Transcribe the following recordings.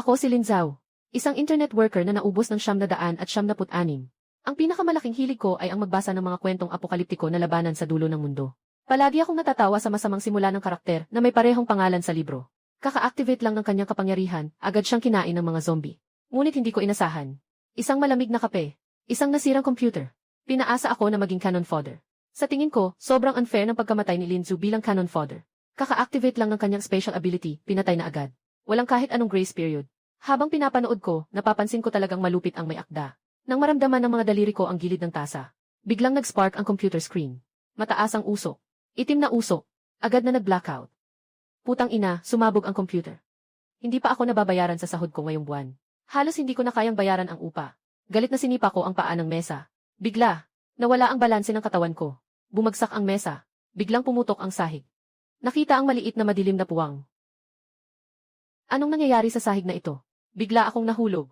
Ako si Lin Zhao, isang internet worker na naubos ng 976. Ang pinakamalaking hilig ko ay ang magbasa ng mga kwentong apokaliptiko na labanan sa dulo ng mundo. Palagi akong natatawa sa masamang simula ng karakter na may parehong pangalan sa libro. Kaka-activate lang ng kanyang kapangyarihan, agad siyang kinain ng mga zombie. Ngunit hindi ko inasahan. Isang malamig na kape, isang nasirang computer. Pinaasa ako na maging cannon fodder. Sa tingin ko, sobrang unfair ng pagkamatay ni Lin Zhu bilang cannon fodder. Kaka-activate lang ng kanyang special ability, pinatay na agad. Walang kahit anong grace period. Habang pinapanood ko, napapansin ko talagang malupit ang may akda. Nang maramdaman ng mga daliri ko ang gilid ng tasa, biglang nag-spark ang computer screen. Mataas ang usok. Itim na usok. Agad na nag-blackout. Putang ina, sumabog ang computer. Hindi pa ako nababayaran sa sahod ko ngayong buwan. Halos hindi ko na kayang bayaran ang upa. Galit na sinipa ko ang paa ng mesa. Bigla, nawala ang balanse ng katawan ko. Bumagsak ang mesa. Biglang pumutok ang sahig. Nakita ang maliit na madilim na puwang. Anong nangyayari sa sahig na ito? Bigla akong nahulog.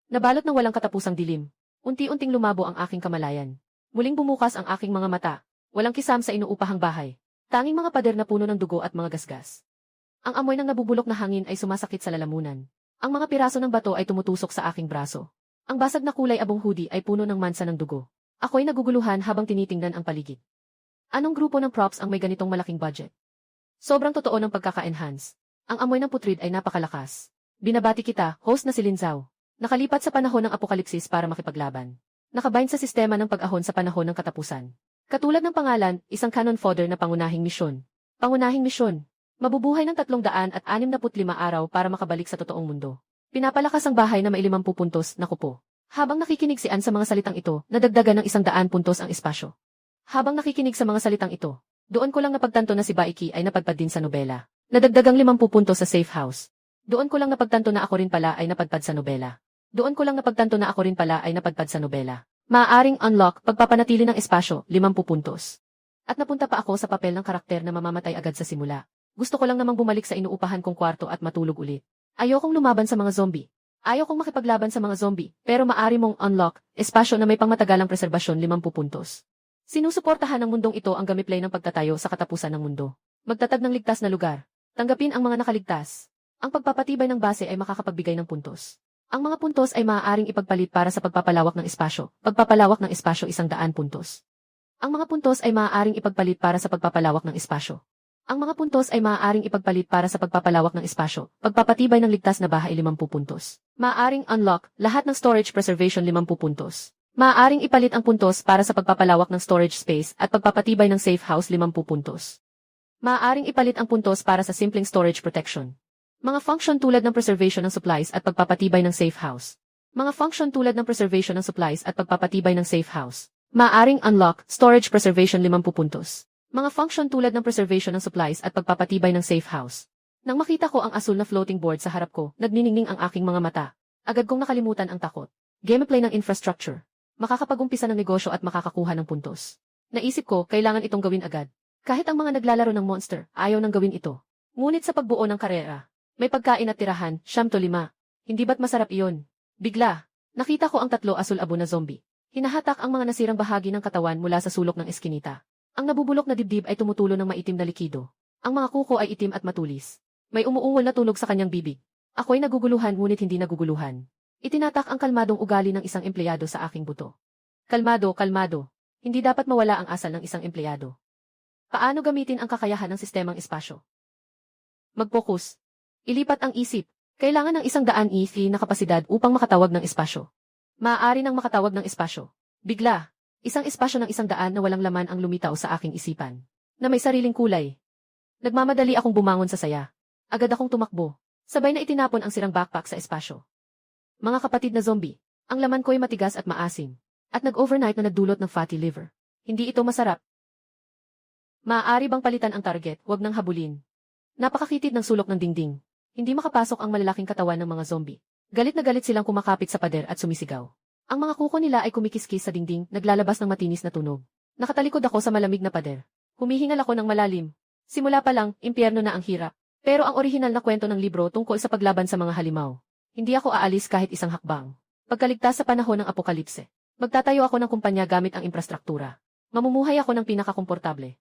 Nabalot ng walang katapusang dilim. Unti-unting lumabo ang aking kamalayan. Muling bumukas ang aking mga mata. Walang kisam sa inuupahang bahay. Tanging mga pader na puno ng dugo at mga gasgas. Ang amoy ng nabubulok na hangin ay sumasakit sa lalamunan. Ang mga piraso ng bato ay tumutusok sa aking braso. Ang basag na kulay abong hoodie ay puno ng mansa ng dugo. Ako'y naguguluhan habang tinitingnan ang paligid. Anong grupo ng props ang may ganitong malaking budget? Sobrang totoo ng pagkaka-enhance. Ang amoy ng putrid ay napakalakas. Binabati kita, host na si Lin Zhao. Nakalipat sa panahon ng apokalipsis para makipaglaban. Nakabind sa sistema ng pag-ahon sa panahon ng katapusan. Katulad ng pangalan, isang cannon fodder na pangunahing misyon. Pangunahing misyon. Mabubuhay ng 365 araw para makabalik sa totoong mundo. Pinapalakas ang bahay na may 50 puntos na kupo. Habang nakikinig si Ann sa mga salitang ito, nadagdagan ng 100 puntos ang espasyo. Habang nakikinig sa mga salitang ito, doon ko lang napagtanto na si Baiki ay napadpad din sa nobela. Nadagdagang 50 puntos sa safe house. Doon ko lang napagtanto na ako rin pala ay napadpad sa nobela. Doon ko lang napagtanto na ako rin pala ay napadpad sa nobela. Maaaring unlock pagpapanatili ng espasyo, 50 puntos. At napunta pa ako sa papel ng karakter na mamamatay agad sa simula. Gusto ko lang namang bumalik sa inuupahan kong kwarto at matulog ulit. Ayokong lumaban sa mga zombie. Ayokong makipaglaban sa mga zombie, pero maaari mong unlock, espasyo na may pangmatagalang preserbasyon 50 puntos. Sinusuportahan ng mundong ito ang gamiplay ng pagtatayo sa katapusan ng mundo. Magtatag ng ligtas na lugar. Tanggapin ang mga nakaligtas. Ang pagpapatibay ng base ay makakapagbigay ng puntos. Ang mga puntos ay maaaring ipagpalit para sa pagpapalawak ng espasyo. Pagpapalawak ng espasyo 100 puntos. Ang mga puntos ay maaaring ipagpalit para sa pagpapalawak ng espasyo. Ang mga puntos ay maaaring ipagpalit para sa pagpapalawak ng espasyo. Pagpapatibay ng ligtas na bahay 50 puntos. Maaaring unlock lahat ng storage preservation 50 puntos. Maaaring ipalit ang puntos para sa pagpapalawak ng storage space at pagpapatibay ng safe house 50 puntos. Maaaring ipalit ang puntos para sa simpleng storage protection. Mga function tulad ng preservation ng supplies at pagpapatibay ng safe house. Mga function tulad ng preservation ng supplies at pagpapatibay ng safe house. Maaaring unlock storage preservation 50 puntos. Mga function tulad ng preservation ng supplies at pagpapatibay ng safe house. Nang makita ko ang asul na floating board sa harap ko, nagniningning ang aking mga mata. Agad kong nakalimutan ang takot. Gameplay ng infrastructure. Makakapag-umpisa ng negosyo at makakakuha ng puntos. Naisip ko, kailangan itong gawin agad. Kahit ang mga naglalaro ng monster, ayaw nang gawin ito. Ngunit sa pagbuo ng karera, may pagkain at tirahan, 5. Hindi ba't masarap iyon? Bigla, nakita ko ang 3 asul-abo na zombie. Hinahatak ang mga nasirang bahagi ng katawan mula sa sulok ng eskinita. Ang nabubulok na dibdib ay tumutulo ng maitim na likido. Ang mga kuko ay itim at matulis. May umuungol na tunog sa kanyang bibig. Ako'y naguguluhan ngunit hindi naguguluhan. Itinatak ang kalmadong ugali ng isang empleyado sa aking buto. Kalmado, kalmado. Hindi dapat mawala ang asal ng isang empleyado. Paano gamitin ang kakayahan ng sistemang espasyo? Mag-focus. Ilipat ang isip. Kailangan ng 100 EV na kapasidad upang makatawag ng espasyo. Maaari nang makatawag ng espasyo. Bigla, isang espasyo ng 100 na walang laman ang lumitaw sa aking isipan. Na may sariling kulay. Nagmamadali akong bumangon sa saya. Agad akong tumakbo. Sabay na itinapon ang sirang backpack sa espasyo. Mga kapatid na zombie, ang laman ko'y matigas at maasim. At nag-overnight na nagdulot ng fatty liver. Hindi ito masarap. Maaari bang palitan ang target, wag nang habulin. Napakakitid ng sulok ng dingding. Hindi makapasok ang malalaking katawan ng mga zombie. Galit na galit silang kumakapit sa pader at sumisigaw. Ang mga kuko nila ay kumikiskis sa dingding, naglalabas ng matinis na tunog. Nakatalikod ako sa malamig na pader. Humihingal ako ng malalim. Simula pa lang, impyerno na ang hirap. Pero ang orihinal na kwento ng libro tungkol sa paglaban sa mga halimaw. Hindi ako aalis kahit isang hakbang. Pagkaligtas sa panahon ng apokalipse, magtatayo ako ng kumpanya gamit ang infrastruktura. Mamumuhay ako ng pinakakomportable.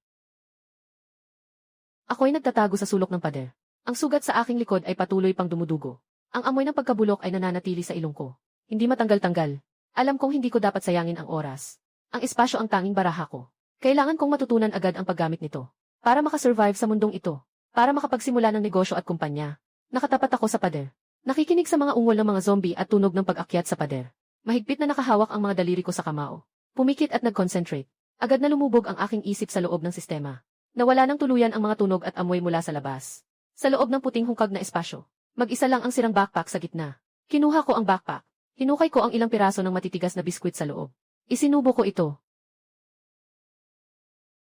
Ako'y nagtatago sa sulok ng pader. Ang sugat sa aking likod ay patuloy pang dumudugo. Ang amoy ng pagkabulok ay nananatili sa ilong ko. Hindi matanggal-tanggal. Alam kong hindi ko dapat sayangin ang oras. Ang espasyo ang tanging baraha ko. Kailangan kong matutunan agad ang paggamit nito. Para makasurvive sa mundong ito. Para makapagsimula ng negosyo at kumpanya. Nakatapat ako sa pader. Nakikinig sa mga ungol ng mga zombie at tunog ng pag-akyat sa pader. Mahigpit na nakahawak ang mga daliri ko sa kamao. Pumikit at nag-concentrate. Agad na lumubog ang aking isip sa loob ng sistema. Nawala ng tuluyan ang mga tunog at amoy mula sa labas. Sa loob ng puting hungkag na espasyo. Mag-isa lang ang sirang backpack sa gitna. Kinuha ko ang backpack. Hinukay ko ang ilang piraso ng matitigas na biskwit sa loob. Isinubo ko ito.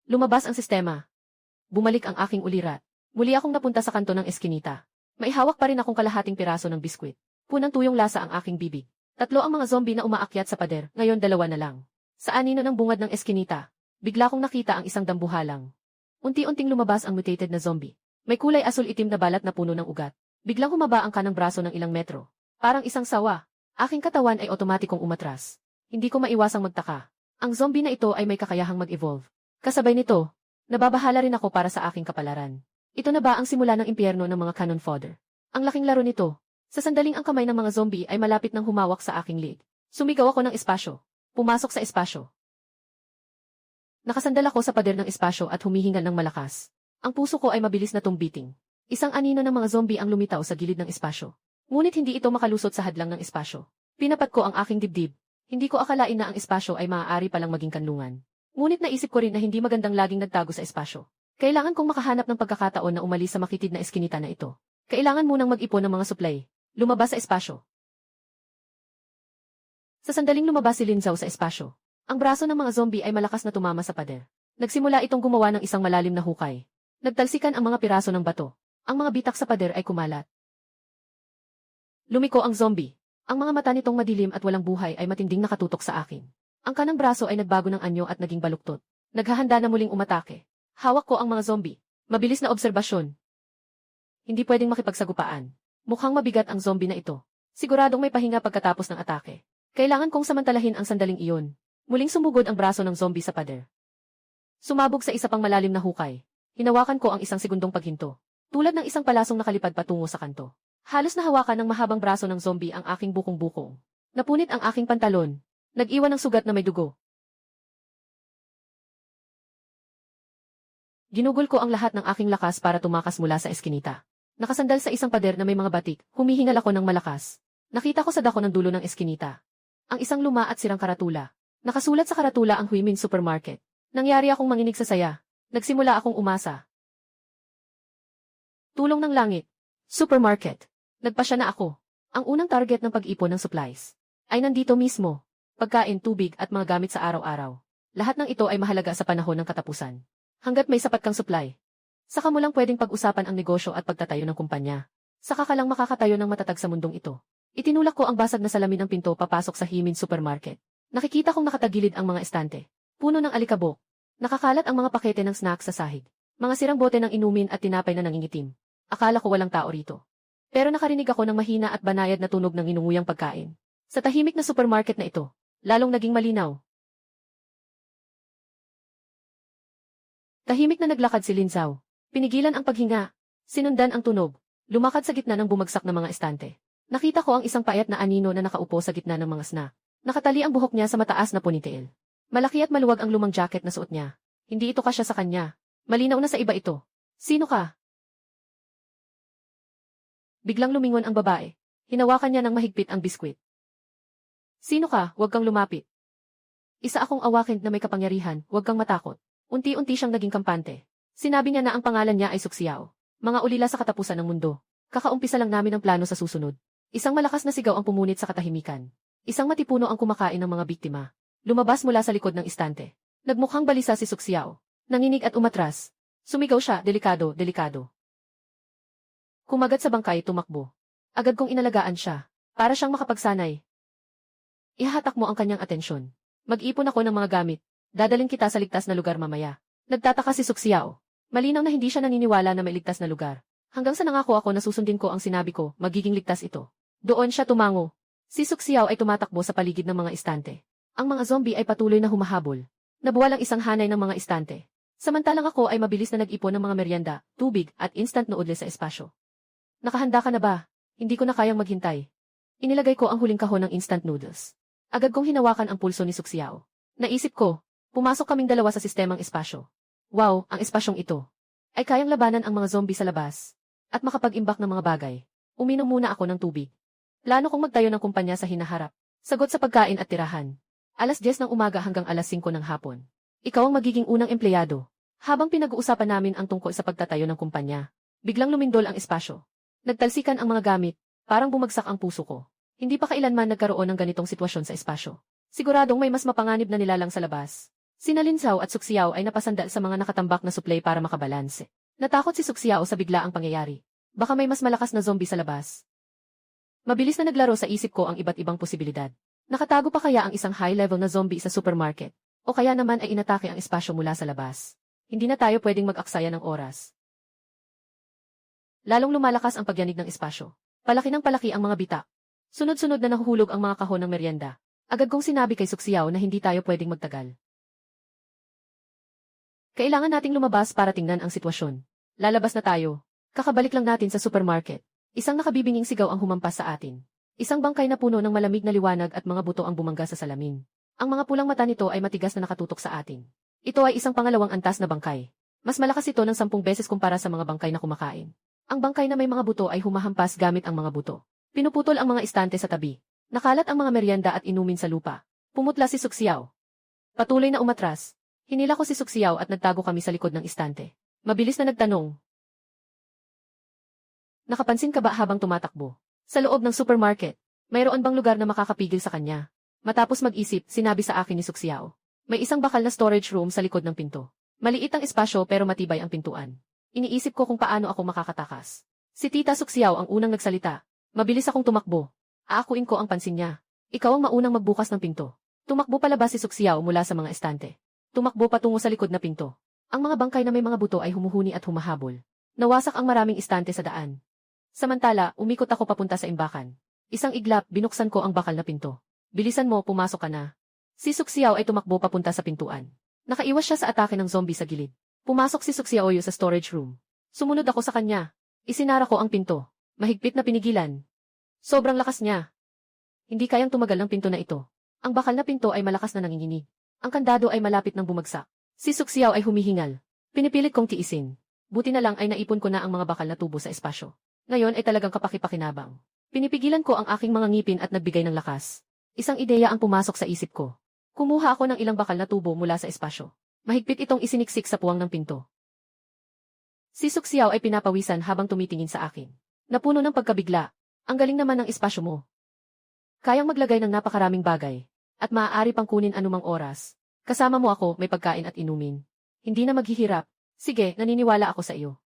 Lumabas ang sistema. Bumalik ang aking ulirat. Muli akong napunta sa kanto ng eskinita. Maihawak pa rin akong kalahating piraso ng biskwit. Punang tuyong lasa ang aking bibig. 3 ang mga zombie na umaakyat sa pader, ngayon 2 na lang. Sa anino ng bungad ng eskinita, bigla kong nakita ang isang dambuhalang. Unti-unting lumabas ang mutated na zombie. May kulay asul-itim na balat na puno ng ugat. Biglang humaba ang kanang braso ng ilang metro. Parang isang sawa. Aking katawan ay otomatikong umatras. Hindi ko maiwasang magtaka. Ang zombie na ito ay may kakayahang mag-evolve. Kasabay nito, nababahala rin ako para sa aking kapalaran. Ito na ba ang simula ng impyerno ng mga cannon fodder? Ang laking laro nito. Sa sandaling ang kamay ng mga zombie ay malapit nang humawak sa aking leeg. Sumigaw ako ng espasyo. Pumasok sa espasyo. Nakasandal ako sa pader ng espasyo at humihingal ng malakas. Ang puso ko ay mabilis na tumbiting. Isang anino ng mga zombie ang lumitaw sa gilid ng espasyo. Ngunit hindi ito makalusot sa hadlang ng espasyo. Pinapat ko ang aking dibdib. Hindi ko akalain na ang espasyo ay maaari palang maging kanlungan. Ngunit naisip ko rin na hindi magandang laging nagtago sa espasyo. Kailangan kong makahanap ng pagkakataon na umalis sa makitid na eskinita na ito. Kailangan munang mag-ipon ng mga supply. Lumabas sa espasyo. Sa sandaling lumabas si Lin Zhao sa espasyo. Ang braso ng mga zombie ay malakas na tumama sa pader. Nagsimula itong gumawa ng isang malalim na hukay. Nagtalsikan ang mga piraso ng bato. Ang mga bitak sa pader ay kumalat. Lumiko ang zombie. Ang mga mata nitong madilim at walang buhay ay matinding nakatutok sa akin. Ang kanang braso ay nagbago ng anyo at naging baluktot. Naghahanda na muling umatake. Hawak ko ang mga zombie. Mabilis na obserbasyon. Hindi pwedeng makipagsagupaan. Mukhang mabigat ang zombie na ito. Siguradong may pahinga pagkatapos ng atake. Kailangan kong samantalahin ang sandaling iyon. Muling sumugod ang braso ng zombie sa pader. Sumabog sa isa pang malalim na hukay. Hinawakan ko ang isang segundong paghinto. Tulad ng isang palasong nakalipad patungo sa kanto. Halos nahawakan ng mahabang braso ng zombie ang aking bukong-bukong. Napunit ang aking pantalon. Nag-iwan ng sugat na may dugo. Ginugol ko ang lahat ng aking lakas para tumakas mula sa eskinita. Nakasandal sa isang pader na may mga batik, humihingal ako ng malakas. Nakita ko sa dako ng dulo ng eskinita. Ang isang luma at sirang karatula. Nakasulat sa karatula ang Huimin Supermarket. Nangyari akong manginig sa saya. Nagsimula akong umasa. Tulong ng langit. Supermarket. Nagpasya na ako. Ang unang target ng pag-ipon ng supplies ay nandito mismo. Pagkain, tubig at mga gamit sa araw-araw. Lahat ng ito ay mahalaga sa panahon ng katapusan. Hanggat may sapat kang supply. Saka mo lang pwedeng pag-usapan ang negosyo at pagtatayo ng kumpanya. Saka ka lang makakatayo ng matatag sa mundong ito. Itinulak ko ang basag na salamin ng pinto papasok sa Huimin Supermarket. Nakikita kong nakatagilid ang mga estante. Puno ng alikabok. Nakakalat ang mga pakete ng snacks sa sahig. Mga sirang bote ng inumin at tinapay na nangingitim. Akala ko walang tao rito. Pero nakarinig ako ng mahina at banayad na tunog ng inunguyang pagkain. Sa tahimik na supermarket na ito, lalong naging malinaw. Tahimik na naglakad si Lin Zhao. Pinigilan ang paghinga. Sinundan ang tunog. Lumakad sa gitna ng bumagsak na mga estante. Nakita ko ang isang payat na anino na nakaupo sa gitna ng mga snack. Nakatali ang buhok niya sa mataas na ponytail. Malaki at maluwag ang lumang jacket na suot niya. Hindi ito kasya sa kanya. Malinaw na sa iba ito. Sino ka? Biglang lumingon ang babae. Hinawakan niya ng mahigpit ang biskwit. Sino ka? Huwag kang lumapit. Isa akong awakin na may kapangyarihan, huwag kang matakot. Unti-unti siyang naging kampante. Sinabi niya na ang pangalan niya ay Suxiao. Mga ulila sa katapusan ng mundo. Kakaumpisa lang namin ang plano sa susunod. Isang malakas na sigaw ang pumunit sa katahimikan. Isang matipuno ang kumakain ng mga biktima. Lumabas mula sa likod ng istante. Nagmukhang balisa si Suxiao. Nanginig at umatras. Sumigaw siya, delikado, delikado. Kumagat sa bangkay, tumakbo. Agad kong inalagaan siya. Para siyang makapagsanay. Ihahatak mo ang kanyang atensyon. Mag-ipon ako ng mga gamit. Dadalhin kita sa ligtas na lugar mamaya. Nagtataka si Suxiao. Malinaw na hindi siya naniniwala na may ligtas na lugar. Hanggang sa nangako ako na susundin ko ang sinabi ko, magiging ligtas ito. Doon siya tumango. Si Suxiao ay tumatakbo sa paligid ng mga istante. Ang mga zombie ay patuloy na humahabol. Nabuwal ang isang hanay ng mga istante. Samantalang ako ay mabilis na nag-ipon ng mga merienda, tubig at instant noodles sa espasyo. Nakahanda ka na ba? Hindi ko na kayang maghintay. Inilagay ko ang huling kahon ng instant noodles. Agad kong hinawakan ang pulso ni Suxiao. Naisip ko, pumasok kaming dalawa sa sistemang espasyo. Wow, ang espasyong ito ay kayang labanan ang mga zombie sa labas at makapag-imbak ng mga bagay. Uminom muna ako ng tubig. Plano kong magtayo ng kumpanya sa hinaharap. Sagot sa pagkain at tirahan. Alas 10 ng umaga hanggang alas 5 ng hapon. Ikaw ang magiging unang empleyado. Habang pinag-uusapan namin ang tungkol sa pagtatayo ng kumpanya, biglang lumindol ang espasyo. Nagtalsikan ang mga gamit, parang bumagsak ang puso ko. Hindi pa kailanman nagkaroon ng ganitong sitwasyon sa espasyo. Siguradong may mas mapanganib na nilalang sa labas. Sina Lin Zhao at Suxiao ay napasandal sa mga nakatambak na suplay para makabalanse. Natakot si Suxiao sa biglaang pangyayari. Baka may mas malakas na zombie sa labas. Mabilis na naglaro sa isip ko ang iba't ibang posibilidad. Nakatago pa kaya ang isang high-level na zombie sa supermarket? O kaya naman ay inatake ang espasyo mula sa labas? Hindi na tayo pwedeng mag-aksaya ng oras. Lalong lumalakas ang pagyanig ng espasyo. Palaki ng palaki ang mga bitak. Sunod-sunod na nahuhulog ang mga kahon ng merienda. Agad kong sinabi kay Suxiao na hindi tayo pwedeng magtagal. Kailangan nating lumabas para tingnan ang sitwasyon. Lalabas na tayo. Kakabalik lang natin sa supermarket. Isang nakabibinging sigaw ang humampas sa atin. Isang bangkay na puno ng malamig na liwanag at mga buto ang bumangga sa salamin. Ang mga pulang mata nito ay matigas na nakatutok sa atin. Ito ay isang pangalawang antas na bangkay. Mas malakas ito ng 10 beses kumpara sa mga bangkay na kumakain. Ang bangkay na may mga buto ay humahampas gamit ang mga buto. Pinuputol ang mga istante sa tabi. Nakalat ang mga merienda at inumin sa lupa. Pumutla si Suxiao. Patuloy na umatras. Hinila ko si Suxiao at nagtago kami sa likod ng istante. Mabilis na nagtanong. Nakapansin ka ba habang tumatakbo? Sa loob ng supermarket, mayroon bang lugar na makakapigil sa kanya? Matapos mag-isip, sinabi sa akin ni Suxiao. May isang bakal na storage room sa likod ng pinto. Maliit ang espasyo pero matibay ang pintuan. Iniisip ko kung paano ako makakatakas. Si Tita Suxiao ang unang nagsalita. Mabilis akong tumakbo. Aakuin ko ang pansin niya. Ikaw ang maunang magbukas ng pinto. Tumakbo palabas si Suxiao mula sa mga estante. Tumakbo patungo sa likod na pinto. Ang mga bangkay na may mga buto ay humuhuni at humahabol. Nawasak ang maraming istante sa daan. Samantala, umikot ako papunta sa imbakan. Isang iglap, binuksan ko ang bakal na pinto. Bilisan mo, pumasok ka na. Si Suxiao ay tumakbo papunta sa pintuan. Nakaiwas siya sa atake ng zombie sa gilid. Pumasok si Suxiao sa storage room. Sumunod ako sa kanya. Isinara ko ang pinto. Mahigpit na pinigilan. Sobrang lakas niya. Hindi kayang tumagal ng pinto na ito. Ang bakal na pinto ay malakas na nanginginig. Ang kandado ay malapit nang bumagsak. Si Suxiao ay humihingal. Pinipilit kong tiisin. Buti na lang ay naipon ko na ang mga bakal na tubo sa espasyo. Ngayon ay talagang kapaki-pakinabang. Pinipigilan ko ang aking mga ngipin at nagbigay ng lakas. Isang ideya ang pumasok sa isip ko. Kumuha ako ng ilang bakal na tubo mula sa espasyo. Mahigpit itong isiniksik sa puwang ng pinto. Si Suxiao ay pinapawisan habang tumitingin sa akin. Napuno ng pagkabigla. Ang galing naman ng espasyo mo. Kayang maglagay ng napakaraming bagay. At maaari pang kunin anumang oras. Kasama mo ako, may pagkain at inumin. Hindi na maghihirap. Sige, naniniwala ako sa iyo.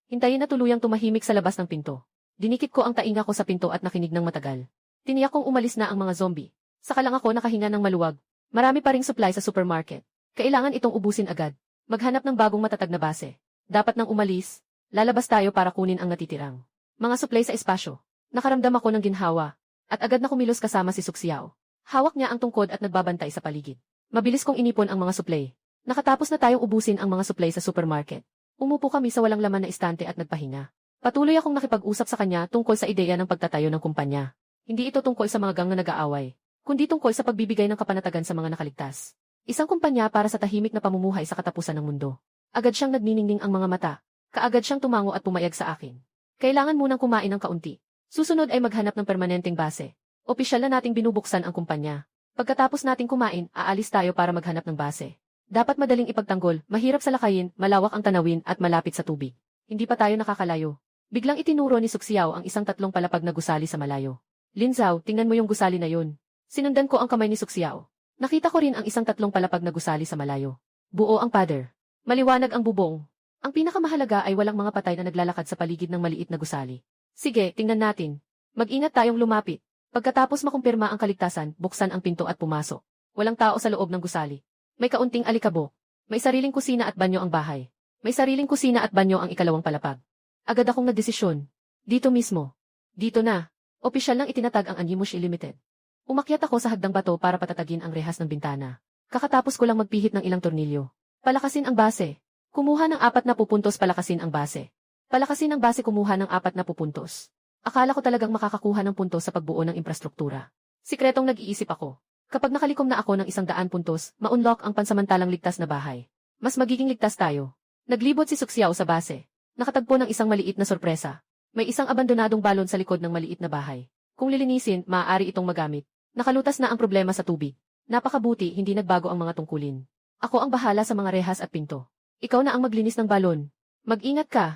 Hintayin na tuluyang tumahimik sa labas ng pinto. Dinikit ko ang tainga ko sa pinto at nakinig ng matagal. Tiniyak kong umalis na ang mga zombie. Saka lang ako nakahinga ng maluwag. Marami pa ring supply sa supermarket. Kailangan itong ubusin agad. Maghanap ng bagong matatag na base. Dapat nang umalis, lalabas tayo para kunin ang natitirang mga supply sa espasyo. Nakaramdam ako ng ginhawa. At agad na kumilos kasama si Suxiao. Hawak niya ang tungkod at nagbabantay sa paligid. Mabilis kong inipon ang mga supply. Nakatapos na tayong ubusin ang mga supply sa supermarket. Umupo kami sa walang laman na istante at nagpahinga. Patuloy akong nakipag-usap sa kanya tungkol sa ideya ng pagtatayo ng kumpanya. Hindi ito tungkol sa mga gang na nag-aaway, kundi tungkol sa pagbibigay ng kapanatagan sa mga nakaligtas. Isang kumpanya para sa tahimik na pamumuhay sa katapusan ng mundo. Agad siyang nagniningning ang mga mata. Kaagad siyang tumango at pumayag sa akin. Kailangan munang kumain ng kaunti. Susunod ay maghanap ng permanenteng base. Opisyal na nating binubuksan ang kumpanya. Pagkatapos nating kumain, aalis tayo para maghanap ng base. Dapat madaling ipagtanggol, mahirap salakayin, malawak ang tanawin at malapit sa tubig. Hindi pa tayo nakakalayo. Biglang itinuro ni Suxiao ang isang tatlong palapag na gusali sa malayo. Lin Zhao, tingnan mo yung gusali na yun. Sinundan ko ang kamay ni Suxiao. Nakita ko rin ang isang tatlong palapag na gusali sa malayo. Buo ang pader. Maliwanag ang bubong. Ang pinakamahalaga ay walang mga patay na naglalakad sa paligid ng maliit na gusali. Sige, tingnan natin. Mag-ingat tayong lumapit. Pagkatapos makumpirma ang kaligtasan, buksan ang pinto at pumasok. Walang tao sa loob ng gusali. May kaunting alikabok. May sariling kusina at banyo ang bahay. May sariling kusina at banyo ang ikalawang palapag. Agad akong nagdesisyon. Dito mismo. Dito na. Opisyal nang itinatag ang Anyimush Limited. Umakyat ako sa hagdang bato para patatagin ang rehas ng bintana. Kakatapos ko lang magpihit ng ilang tornilyo. Palakasin ang base. Kumuha ng 4 na pupuntos palakasin ang base. Palakasin ang base kumuha ng 4 na puntos. Akala ko talagang makakakuha ng puntos sa pagbuo ng infrastruktura. Sikretong nag-iisip ako. Kapag nakalikom na ako ng 100 puntos, ma-unlock ang pansamantalang ligtas na bahay. Mas magiging ligtas tayo. Naglibot si Suxiao sa base. Nakatagpo ng isang maliit na sorpresa. May isang abandonadong balon sa likod ng maliit na bahay. Kung lilinisin, maaari itong magamit. Nakalutas na ang problema sa tubig. Napakabuti, hindi nagbago ang mga tungkulin. Ako ang bahala sa mga rehas at pinto. Ikaw na ang maglinis ng balon. Mag-ingat ka.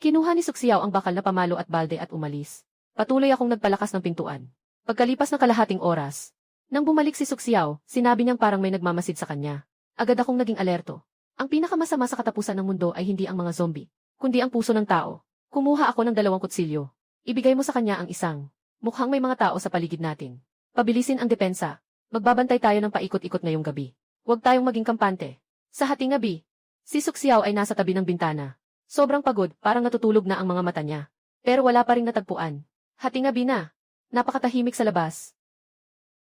Kinuha ni Suxiao ang bakal na pamalo at balde at umalis. Patuloy akong nagpalakas ng pintuan. Pagkalipas ng kalahating oras, nang bumalik si Suxiao, sinabi niyang parang may nagmamasid sa kanya. Agad akong naging alerto. Ang pinakamasama sa katapusan ng mundo ay hindi ang mga zombie, kundi ang puso ng tao. Kumuha ako ng 2 kutsilyo. Ibigay mo sa kanya ang isang. Mukhang may mga tao sa paligid natin. Pabilisin ang depensa. Magbabantay tayo ng paikot-ikot ngayong gabi. Huwag tayong maging kampante. Sa hating gabi, si Suxiao ay nasa tabi ng bintana. Sobrang pagod, parang natutulog na ang mga mata niya. Pero wala pa ring natagpuan. Hating gabi na. Napakatahimik sa labas.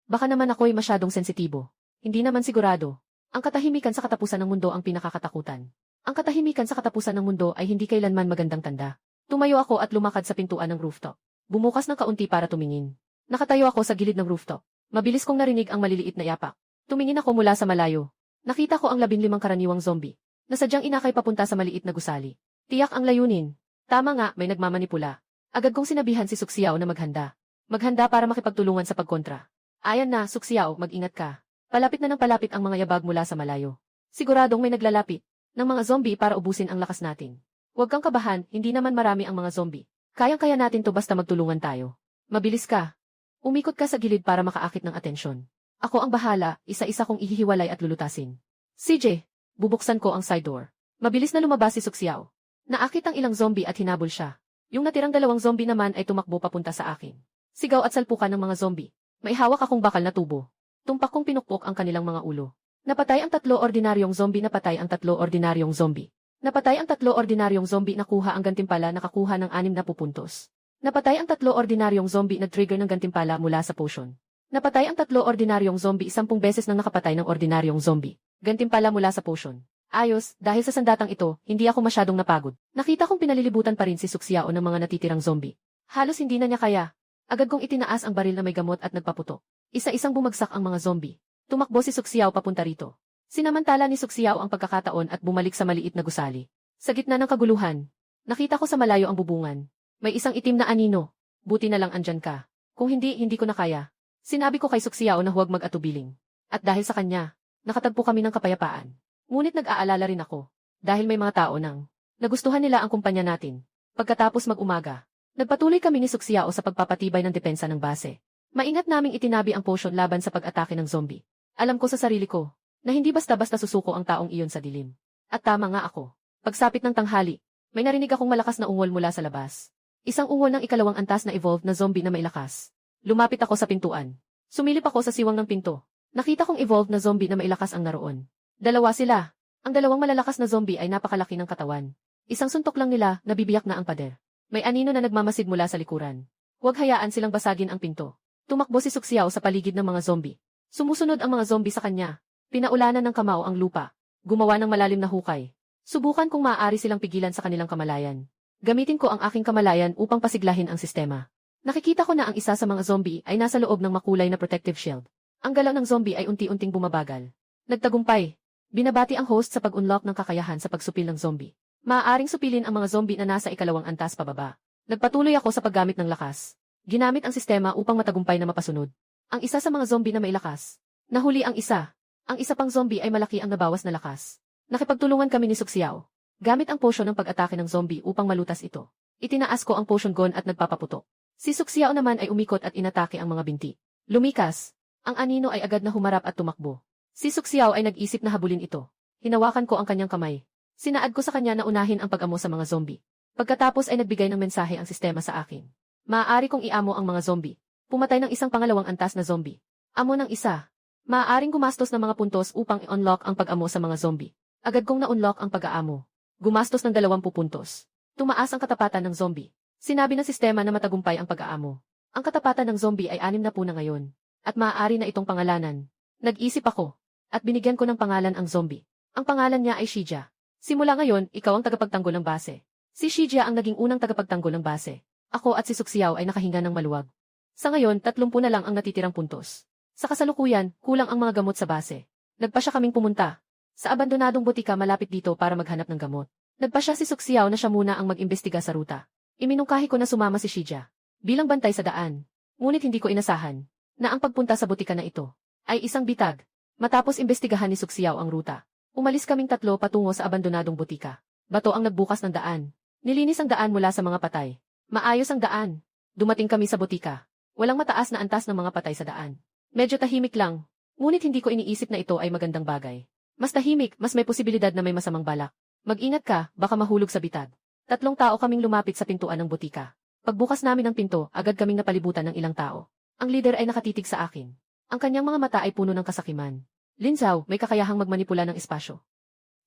Baka naman ako'y masyadong sensitibo. Hindi naman sigurado. Ang katahimikan sa katapusan ng mundo ang pinakakatakutan. Ang katahimikan sa katapusan ng mundo ay hindi kailanman magandang tanda. Tumayo ako at lumakad sa pintuan ng rooftop. Bumukas ng kaunti para tumingin. Nakatayo ako sa gilid ng rooftop. Mabilis kong narinig ang maliliit na yapak. Tumingin ako mula sa malayo. Nakita ko ang 15 karaniwang zombie na sadyang inakay papunta sa maliit na gusali. Tiyak ang layunin. Tama nga, may nagmamanipula. Agad kong sinabihan si Suxiao na maghanda. Maghanda para makipagtulungan sa pagkontra. Ayan na, Suxiao, mag-ingat ka. Palapit na ng palapit ang mga yabag mula sa malayo. Siguradong may naglalapit ng mga zombie para ubusin ang lakas natin. Huwag kang kabahan, hindi naman marami ang mga zombie. Kayang-kaya natin to basta magtulungan tayo. Mabilis ka. Umikot ka sa gilid para makaakit ng atensyon. Ako ang bahala, isa-isa kong ihihiwalay at lulutasin. CJ, bubuksan ko ang side door. Mabilis na lumabas si Suxiao. Naakit ang ilang zombie at hinabol siya. Yung natirang 2 zombie naman ay tumakbo papunta sa akin. Sigaw at salpukan ng mga zombie. May hawak akong bakal na tubo. Tumpak kong pinukpok ang kanilang mga ulo. Napatay ang 3 ordinaryong zombie, napatay ang 3 ordinaryong zombie. Napatay ang 3 ordinaryong zombie, nakuha ang gantimpala, nakakuha ng 6 na puntos. Napatay ang 3 ordinaryong zombie, nag-trigger ng gantimpala mula sa potion. Napatay ang 3 ordinaryong zombie, 10 beses nang nakapatay ng ordinaryong zombie. Gantimpala mula sa potion. Ayos, dahil sa sandatang ito, hindi ako masyadong napagod. Nakita kong pinalilibutan pa rin si Suxiao ng mga natitirang zombie. Halos hindi na niya kaya. Agad kong itinaas ang baril na may gamot at nagpaputok. Isa-isang bumagsak ang mga zombie. Tumakbo si Suxiao papunta rito. Sinamantala ni Suxiao ang pagkakataon at bumalik sa maliit na gusali. Sa gitna ng kaguluhan, nakita ko sa malayo ang bubungan. May isang itim na anino. Buti na lang andyan ka. Kung hindi, hindi ko na kaya. Sinabi ko kay Suxiao na huwag mag-atubiling. At dahil sa kanya, nakatagpo kami ng kapayapaan. Ngunit nag-aalala rin ako. Dahil may mga tao nang nagustuhan nila ang kumpanya natin. Pagkatapos mag-umaga, nagpatuloy kami ni Suxiao sa pagpapatibay ng depensa ng base. Maingat naming itinabi ang potion laban sa pag-atake ng zombie. Alam ko sa sarili ko, na hindi basta-basta susuko ang taong iyon sa dilim. At tama nga ako. Pagsapit ng tanghali, may narinig akong malakas na ungol mula sa labas. Isang ungol ng 2 antas na evolved na zombie na may lakas. Lumapit ako sa pintuan. Sumilip ako sa siwang ng pinto. Nakita kong evolved na zombie na may lakas ang naroon. 2 sila. Ang 2 malalakas na zombie ay napakalaki ng katawan. Isang suntok lang nila, nabibiyak na ang pader. May anino na nagmamasid mula sa likuran. Huwag hayaan silang basagin ang pinto. Tumakbo si Suxiao sa paligid ng mga zombie. Sumusunod ang mga zombie sa kanya. Pinaulanan ng kamao ang lupa. Gumawa ng malalim na hukay. Subukan kung maaari silang pigilan sa kanilang kamalayan. Gamitin ko ang aking kamalayan upang pasiglahin ang sistema. Nakikita ko na ang isa sa mga zombie ay nasa loob ng makulay na protective shield. Ang galaw ng zombie ay unti-unting bumabagal. Nagtagumpay. Binabati ang host sa pag-unlock ng kakayahan sa pagsupil ng zombie. Maaaring supilin ang mga zombie na nasa 2 antas pababa. Nagpatuloy ako sa paggamit ng lakas. Ginamit ang sistema upang matagumpay na mapasunod. Ang isa sa mga zombie na may lakas. Nahuli ang isa. Ang isa pang zombie ay malaki ang nabawas na lakas. Nakipagtulungan kami ni Suxiao. Gamit ang potion ng pag-atake ng zombie upang malutas ito. Itinaas ko ang potion gun at nagpapaputok. Si Suxiao naman ay umikot at inatake ang mga binti. Lumikas. Ang anino ay agad na humarap at tumakbo. Si Suxiao ay nag-isip na habulin ito. Hinawakan ko ang kanyang kamay. Sinaad ko sa kanya na unahin ang pag-amo sa mga zombie. Pagkatapos ay nagbigay ng mensahe ang sistema sa akin. Maaari kong iamo ang mga zombie. Pumatay ng isang pangalawang antas na zombie. Amo ng isa. Maaaring gumastos ng mga puntos upang i-unlock ang pag-amo sa mga zombie. Agad kong na-unlock ang pag-aamo. Gumastos ng 20 puntos. Tumaas ang katapatan ng zombie. Sinabi ng sistema na matagumpay ang pag-aamo. Ang katapatan ng zombie ay 60 na ngayon. At maaari na itong pangalanan. Nag-isip ako. At binigyan ko ng pangalan ang zombie. Ang pangalan niya ay Shija. Simula ngayon, ikaw ang tagapagtanggol ng base. Si Shijia ang naging unang tagapagtanggol ng base. Ako at si Suxiao ay nakahinga ng maluwag. Sa ngayon, 30 na lang ang natitirang puntos. Sa kasalukuyan, kulang ang mga gamot sa base. Nagpa siya kaming pumunta sa abandonadong butika malapit dito para maghanap ng gamot. Nagpa siya si Suxiao na siya muna ang mag-imbestiga sa ruta. Iminungkahi ko na sumama si Shijia bilang bantay sa daan. Ngunit hindi ko inasahan na ang pagpunta sa butika na ito ay isang bitag. Matapos imbestigahan ni Suxiao ang ruta, umalis kaming tatlo patungo sa abandonadong butika. Bato ang nagbukas ng daan. Nilinis ang daan mula sa mga patay. Maayos ang daan. Dumating kami sa butika. Walang mataas na antas ng mga patay sa daan. Medyo tahimik lang, ngunit hindi ko iniisip na ito ay magandang bagay. Mas tahimik, mas may posibilidad na may masamang balak. Mag-ingat ka, baka mahulog sa bitag. 3 tao kaming lumapit sa pintuan ng butika. Pagbukas namin ng pinto, agad kaming napalibutan ng ilang tao. Ang leader ay nakatitig sa akin. Ang kanyang mga mata ay puno ng kasakiman. Lin Zhao, may kakayahang magmanipula ng espasyo.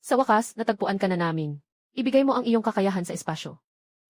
Sa wakas, natagpuan ka na namin. Ibigay mo ang iyong kakayahan sa espasyo.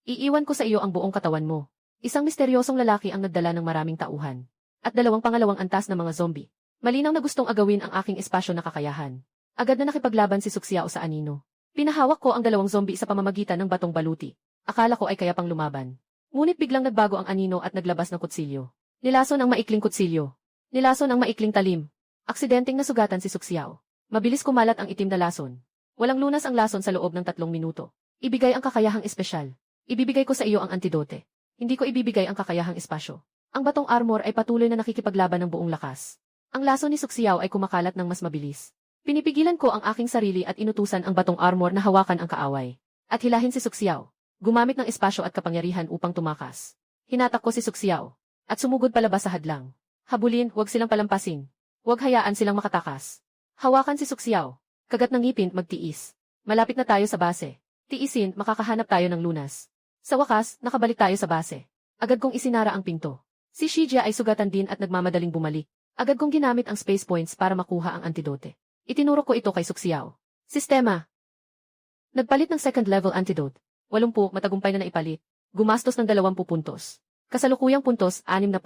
Iiwan ko sa iyo ang buong katawan mo. Isang misteryosong lalaki ang nagdala ng maraming tauhan. At 2 pangalawang antas na mga zombie. Malinaw na gustong agawin ang aking espasyo na kakayahan. Agad na nakipaglaban si Suxiao sa anino. Pinahawak ko ang 2 zombie sa pamamagitan ng batong baluti. Akala ko ay kaya pang lumaban. Ngunit biglang nagbago ang anino at naglabas ng kutsilyo. Nilason ang maikling kutsilyo. Nilason ang maikling talim. Aksidenteng nasugatan si Suxiao. Mabilis kumalat ang itim na lason. Walang lunas ang lason sa loob ng 3 minuto. Ibigay ang kakayahang espesyal. Ibibigay ko sa iyo ang antidote. Hindi ko ibibigay ang kakayahang espasyo. Ang batong armor ay patuloy na nakikipaglaban ng buong lakas. Ang laso ni Suxiao ay kumakalat ng mas mabilis. Pinipigilan ko ang aking sarili at inutusan ang batong armor na hawakan ang kaaway. At hilahin si Suxiao. Gumamit ng espasyo at kapangyarihan upang tumakas. Hinatak ko si Suxiao. At sumugod palabas sa hadlang. Habulin, huwag silang palampasin. Huwag hayaan silang makatakas. Hawakan si Suxiao. Kagat ng ngipin, magtiis. Malapit na tayo sa base. Tiisin, makakahanap tayo ng lunas. Sa wakas, nakabalik tayo sa base. Agad kong isinara ang pinto. Si Shijia ay sugatan din at nagmamadaling bumalik. Agad kong ginamit ang space points para makuha ang antidote. Itinuro ko ito kay Suxiao. Sistema. Nagpalit ng second level antidote. 80, matagumpay na naipalit. Gumastos ng 20 puntos. Kasalukuyang puntos, 60.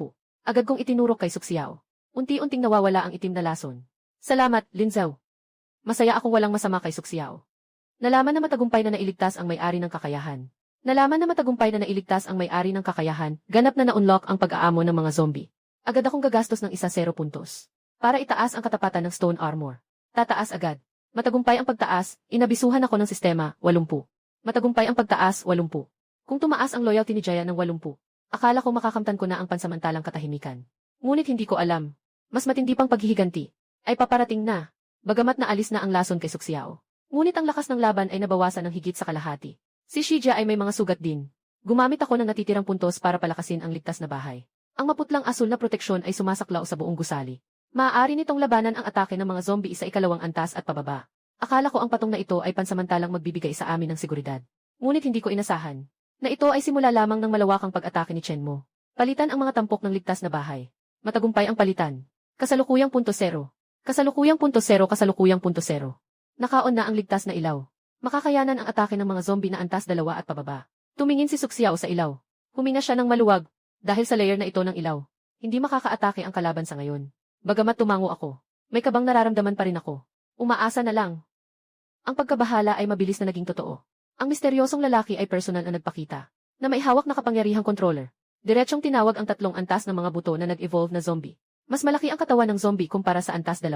Agad kong itinuro kay Suxiao. Unti-unting nawawala ang itim na lason. Salamat, Lin Zhao. Masaya akong walang masama kay Suxiao. Nalaman na matagumpay na nailigtas ang may-ari ng kakayahan. Nalaman na matagumpay na nailigtas ang may-ari ng kakayahan, ganap na na-unlock ang pag-aamo ng mga zombie. Agad akong gagastos ng 0 puntos. Para itaas ang katapatan ng stone armor. Tataas agad. Matagumpay ang pagtaas, inabisuhan ako ng sistema, 80. Matagumpay ang pagtaas, 80. Kung tumaas ang loyalty ni Jaya ng 80, akala ko makakamtan ko na ang pansamantalang katahimikan. Ngunit hindi ko alam. Mas matindi pang paghihiganti. Ay paparating na. Bagamat naalis na ang lason kay Suxiao. Ngunit ang lakas ng laban ay nabawasan ng higit sa kalahati. Si Shijia ay may mga sugat din. Gumamit ako ng natitirang puntos para palakasin ang ligtas na bahay. Ang maputlang asul na proteksyon ay sumasaklaw sa buong gusali. Maaari nitong labanan ang atake ng mga zombie sa 2 antas at pababa. Akala ko ang patong na ito ay pansamantalang magbibigay sa amin ng seguridad. Ngunit hindi ko inasahan na ito ay simula lamang ng malawakang pag-atake ni Chenmo. Palitan ang mga tampok ng ligtas na bahay. Matagumpay ang palitan. Kasalukuyang punto 0. Kasalukuyang punto 0. Kasalukuyang punto 0. Nakaon na ang ligtas na ilaw. Makakayanan ang atake ng mga zombie na antas 2 at pababa. Tumingin si Suxiao sa ilaw. Huminga siya ng maluwag. Dahil sa layer na ito ng ilaw, hindi makakaatake ang kalaban sa ngayon. Bagamat tumango ako, may kabang nararamdaman pa rin ako. Umaasa na lang. Ang pagkabahala ay mabilis na naging totoo. Ang misteryosong lalaki ay personal na nagpakita, na may hawak na kapangyarihang controller. Diretsyong tinawag ang 3 antas ng mga buto na nag-evolve na zombie. Mas malaki ang katawan ng zombie kumpara sa antas 2.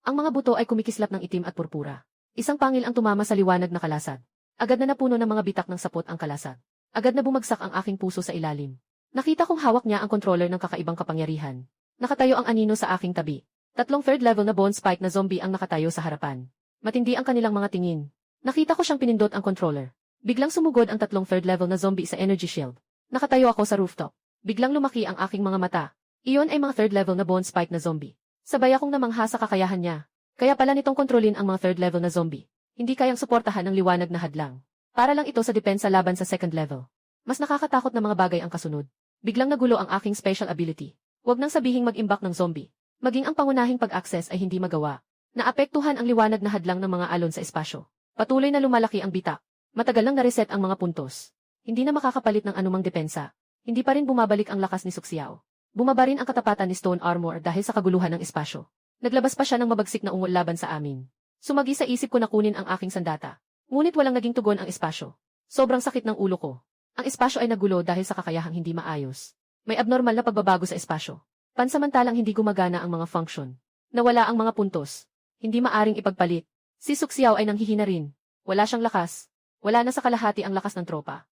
Ang mga buto ay kumikislap ng itim at purpura. Isang pangil ang tumama sa liwanag na kalasag. Agad na napuno ng mga bitak ng sapot ang kalasag. Agad na bumagsak ang aking puso sa ilalim. Nakita kong hawak niya ang controller ng kakaibang kapangyarihan. Nakatayo ang anino sa aking tabi. 3 third level na bone spike na zombie ang nakatayo sa harapan. Matindi ang kanilang mga tingin. Nakita ko siyang pinindot ang controller. Biglang sumugod ang 3 third level na zombie sa energy shield. Nakatayo ako sa rooftop. Biglang lumaki ang aking mga mata. Iyon ay mga third level na bone spike na zombie. Sabay akong namangha sa kakayahan niya. Kaya pala nitong kontrolin ang mga third level na zombie. Hindi kayang suportahan ng liwanag na hadlang. Para lang ito sa depensa laban sa second level. Mas nakakatakot na mga bagay ang kasunod. Biglang nagulo ang aking special ability. Huwag nang sabihing mag-imbak ng zombie. Maging ang pangunahing pag-access ay hindi magawa. Naapektuhan ang liwanag na hadlang ng mga alon sa espasyo. Patuloy na lumalaki ang bitak. Matagal nang na-reset ang mga puntos. Hindi na makakapalit ng anumang depensa. Hindi pa rin bumabalik ang lakas ni Suxiao. Bumaba rin ang katapatan ni Stone Armor dahil sa kaguluhan ng espasyo. Naglabas pa siya ng mabagsik na ungol laban sa amin. Sumagi sa isip ko na kunin ang aking sandata. Ngunit walang naging tugon ang espasyo. Sobrang sakit ng ulo ko. Ang espasyo ay nagulo dahil sa kakayahang hindi maayos. May abnormal na pagbabago sa espasyo. Pansamantalang hindi gumagana ang mga function. Nawala ang mga puntos. Hindi maaring ipagpalit. Si Suxiao ay nanghihina rin. Wala siyang lakas. Wala na sa kalahati ang lakas ng tropa.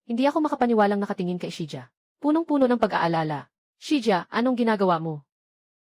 Hindi ako makapaniwalang nakatingin kay Shija. Punong-puno ng pag-aalala. Shija, anong ginagawa mo?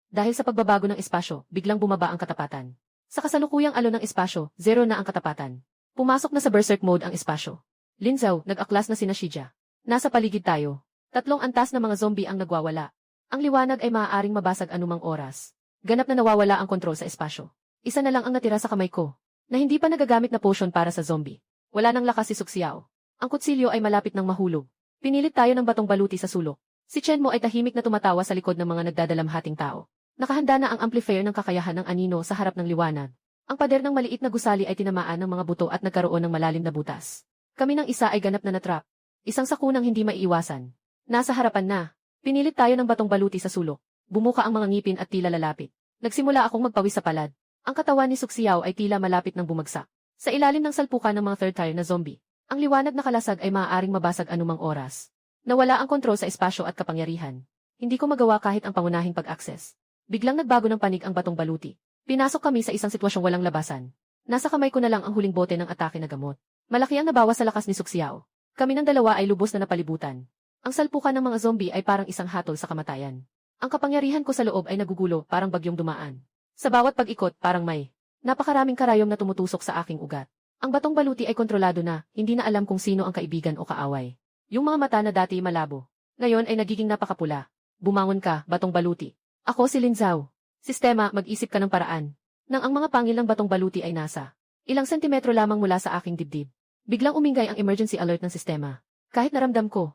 Dahil sa pagbabago ng espasyo, biglang bumaba ang katapatan. Sa kasalukuyang alon ng espasyo, 0 na ang katapatan. Pumasok na sa berserk mode ang espasyo. Lin Zhao, nag-aklas na sina Shija. Nasa paligid tayo. 3 antas na mga zombie ang nagwawala. Ang liwanag ay maaaring mabasag anumang oras. Ganap na nawawala ang kontrol sa espasyo. Isa na lang ang natira sa kamay ko, na hindi pa nagagamit na potion para sa zombie. Wala nang lakas si Suxiao. Ang kutsilyo ay malapit ng mahulog. Pinilit tayo ng batong baluti sa sulok. Si Chen Mo ay tahimik na tumatawa sa likod ng mga nagdadalamhating tao. Nakahanda na ang amplifier ng kakayahan ng anino sa harap ng liwanag. Ang pader ng maliit na gusali ay tinamaan ng mga buto at nagkaroon ng malalim na butas. Kami ng isa ay ganap na natrap. Isang sakunang hindi maiiwasan. Nasa harapan na. Pinilit tayo ng batong baluti sa sulok. Bumuka ang mga ngipin at tila lalapit. Nagsimula akong magpawis sa palad. Ang katawan ni Suxiao ay tila malapit ng bumagsak. Sa ilalim ng salpukan ng mga third tier na zombie, ang liwanag na kalasag ay maaaring mabasag anumang oras. Nawala ang kontrol sa espasyo at kapangyarihan. Hindi ko magawa kahit ang pangunahing pag-access. Biglang nagbago ng panig ang batong baluti. Pinasok kami sa isang sitwasyong walang labasan. Nasa kamay ko na lang ang huling bote ng atake na gamot. Malaki ang nabawas sa lakas ni Suxiao. Kami ng dalawa ay lubos na napalibutan. Ang salpukan ng mga zombie ay parang isang hatol sa kamatayan. Ang kapangyarihan ko sa loob ay nagugulo parang bagyong dumaan. Sa bawat pag-ikot parang may napakaraming karayom na tumutusok sa aking ugat. Ang batong baluti ay kontrolado na, hindi na alam kung sino ang kaibigan o kaaway. Yung mga mata na dati malabo, ngayon ay nagiging napakapula. Bumangon ka, batong baluti. Ako si Lin Zhao. Sistema, mag-isip ka ng paraan. Nang ang mga pangil ng batong baluti ay nasa ilang sentimetro lamang mula sa aking dibdib, biglang umingay ang emergency alert ng sistema. Kahit naramdam ko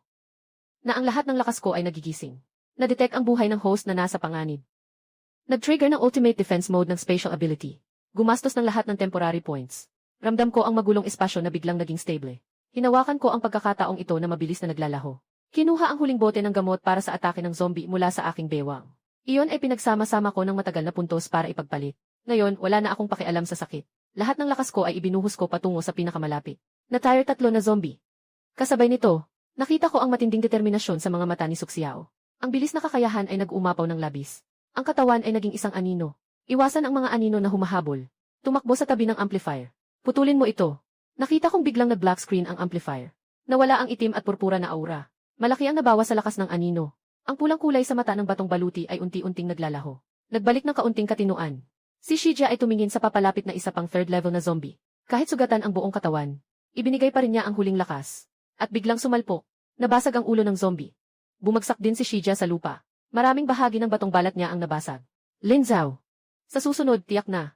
na ang lahat ng lakas ko ay nagigising. Na-detect ang buhay ng host na nasa panganib. Nag-trigger ng ultimate defense mode ng spatial ability. Gumastos ng lahat ng temporary points. Ramdam ko ang magulong espasyo na biglang naging stable. Hinawakan ko ang pagkakataong ito na mabilis na naglalaho. Kinuha ang huling bote ng gamot para sa atake ng zombie mula sa aking bewang. Iyon ay pinagsama-sama ko ng matagal na puntos para ipagpalit. Ngayon, wala na akong pakialam sa sakit. Lahat ng lakas ko ay ibinuhos ko patungo sa pinakamalapit. Na-tire 3 na zombie. Kasabay nito, nakita ko ang matinding determinasyon sa mga mata ni Suxiao. Ang bilis na kakayahan ay nag-uumapaw ng labis. Ang katawan ay naging isang anino. Iwasan ang mga anino na humahabol. Tumakbo sa tabi ng amplifier. Putulin mo ito. Nakita kong biglang nag-black screen ang amplifier. Nawala ang itim at purpura na aura. Malaki ang nabawas sa lakas ng anino. Ang pulang kulay sa mata ng batong baluti ay unti-unting naglalaho. Nagbalik ng kaunting katinuan. Si Shija ay tumingin sa papalapit na isa pang third level na zombie. Kahit sugatan ang buong katawan, ibinigay pa rin niya ang huling lakas. At biglang sumalpok. Nabasag ang ulo ng zombie. Bumagsak din si Shija sa lupa. Maraming bahagi ng batong balat niya ang nabasag. Lin Zhao. Sa susunod, tiyak na.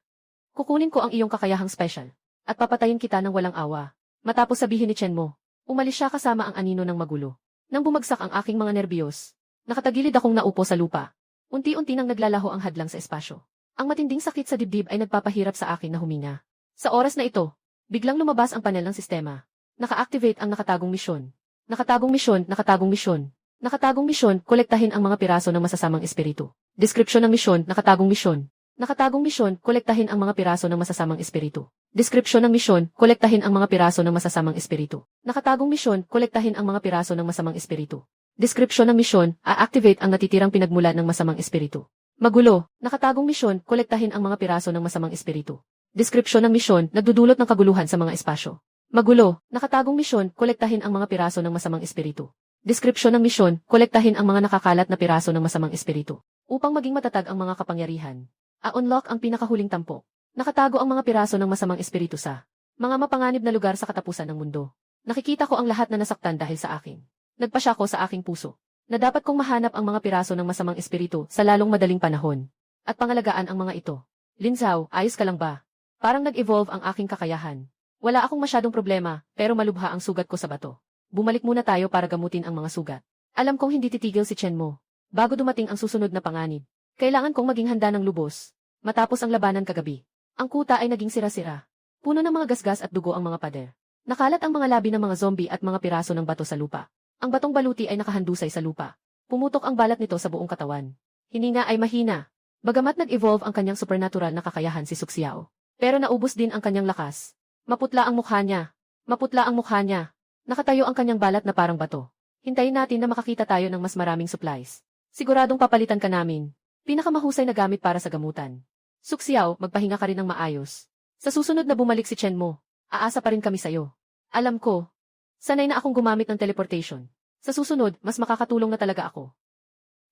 Kukunin ko ang iyong kakayahang special. At papatayin kita ng walang awa. Matapos sabihin ni Chen Mo, umalis siya kasama ang anino ng magulo. Nang bumagsak ang aking mga nerbiyos, nakatagilid akong naupo sa lupa. Unti-unti nang naglalaho ang hadlang sa espasyo. Ang matinding sakit sa dibdib ay nagpapahirap sa akin na huminga. Sa oras na ito, biglang lumabas ang panel ng sistema. Naka-activate ang nakatagong misyon. Nakatagong misyon, nakatagong misyon. Nakatagong misyon, kolektahin ang mga piraso ng masasamang espiritu. Deskripsyon ng misyon, nakatagong misyon. Nakatagong misyon, kolektahin ang mga piraso ng masasamang espiritu. Deskripsyon ng misyon, kolektahin ang mga piraso ng masasamang espiritu. Nakatagong misyon, kolektahin ang mga piraso ng masamang espiritu. Deskripsyon ng misyon, a-activate ang natitirang pinagmula ng masamang espiritu. Magulo, nakatagong misyon, kolektahin ang mga piraso ng masamang espiritu. Deskripsyon ng misyon, nagdudulot ng kaguluhan sa mga espasyo. Magulo, nakatagong misyon, kolektahin ang mga piraso ng masamang espiritu. Deskripsyon ng misyon, kolektahin ang mga nakakalat na piraso ng masamang espiritu. Upang maging matatag ang mga kapangyarihan. A-unlock ang pinakahuling tampok. Nakatago ang mga piraso ng masamang espiritu sa mga mapanganib na lugar sa katapusan ng mundo. Nakikita ko ang lahat na nasaktan dahil sa akin. Nagpasya ko sa aking puso na dapat kong mahanap ang mga piraso ng masamang espiritu sa lalong madaling panahon at pangalagaan ang mga ito. Lin Zhao, ayos ka lang ba? Parang nag-evolve ang aking kakayahan. Wala akong masyadong problema, pero malubha ang sugat ko sa bato. Bumalik muna tayo para gamutin ang mga sugat. Alam kong hindi titigil si Chen Mo. Bago dumating ang susunod na panganib, kailangan kong maging handa ng lubos. Matapos ang labanan kagabi, ang kuta ay naging sira-sira. Puno ng mga gasgas at dugo ang mga pader. Nakalat ang mga labi ng mga zombie at mga piraso ng bato sa lupa. Ang batong baluti ay nakahandusay sa lupa. Pumutok ang balat nito sa buong katawan. Hininga ay mahina. Bagamat nag-evolve ang kanyang supernatural na kakayahan si Suxiao. Pero naubos din ang kanyang lakas. Maputla ang mukha niya. Maputla ang mukha niya. Nakatayo ang kanyang balat na parang bato. Hintayin natin na makakita tayo ng mas maraming supplies. Siguradong papalitan ka namin. Pinakamahusay na gamit para sa gamutan. Suksiao, magpahinga ka rin ng maayos. Sa susunod na bumalik si Chen mo, aasa pa rin kami sa'yo. Alam ko. Sanay na akong gumamit ng teleportation. Sa susunod, mas makakatulong na talaga ako.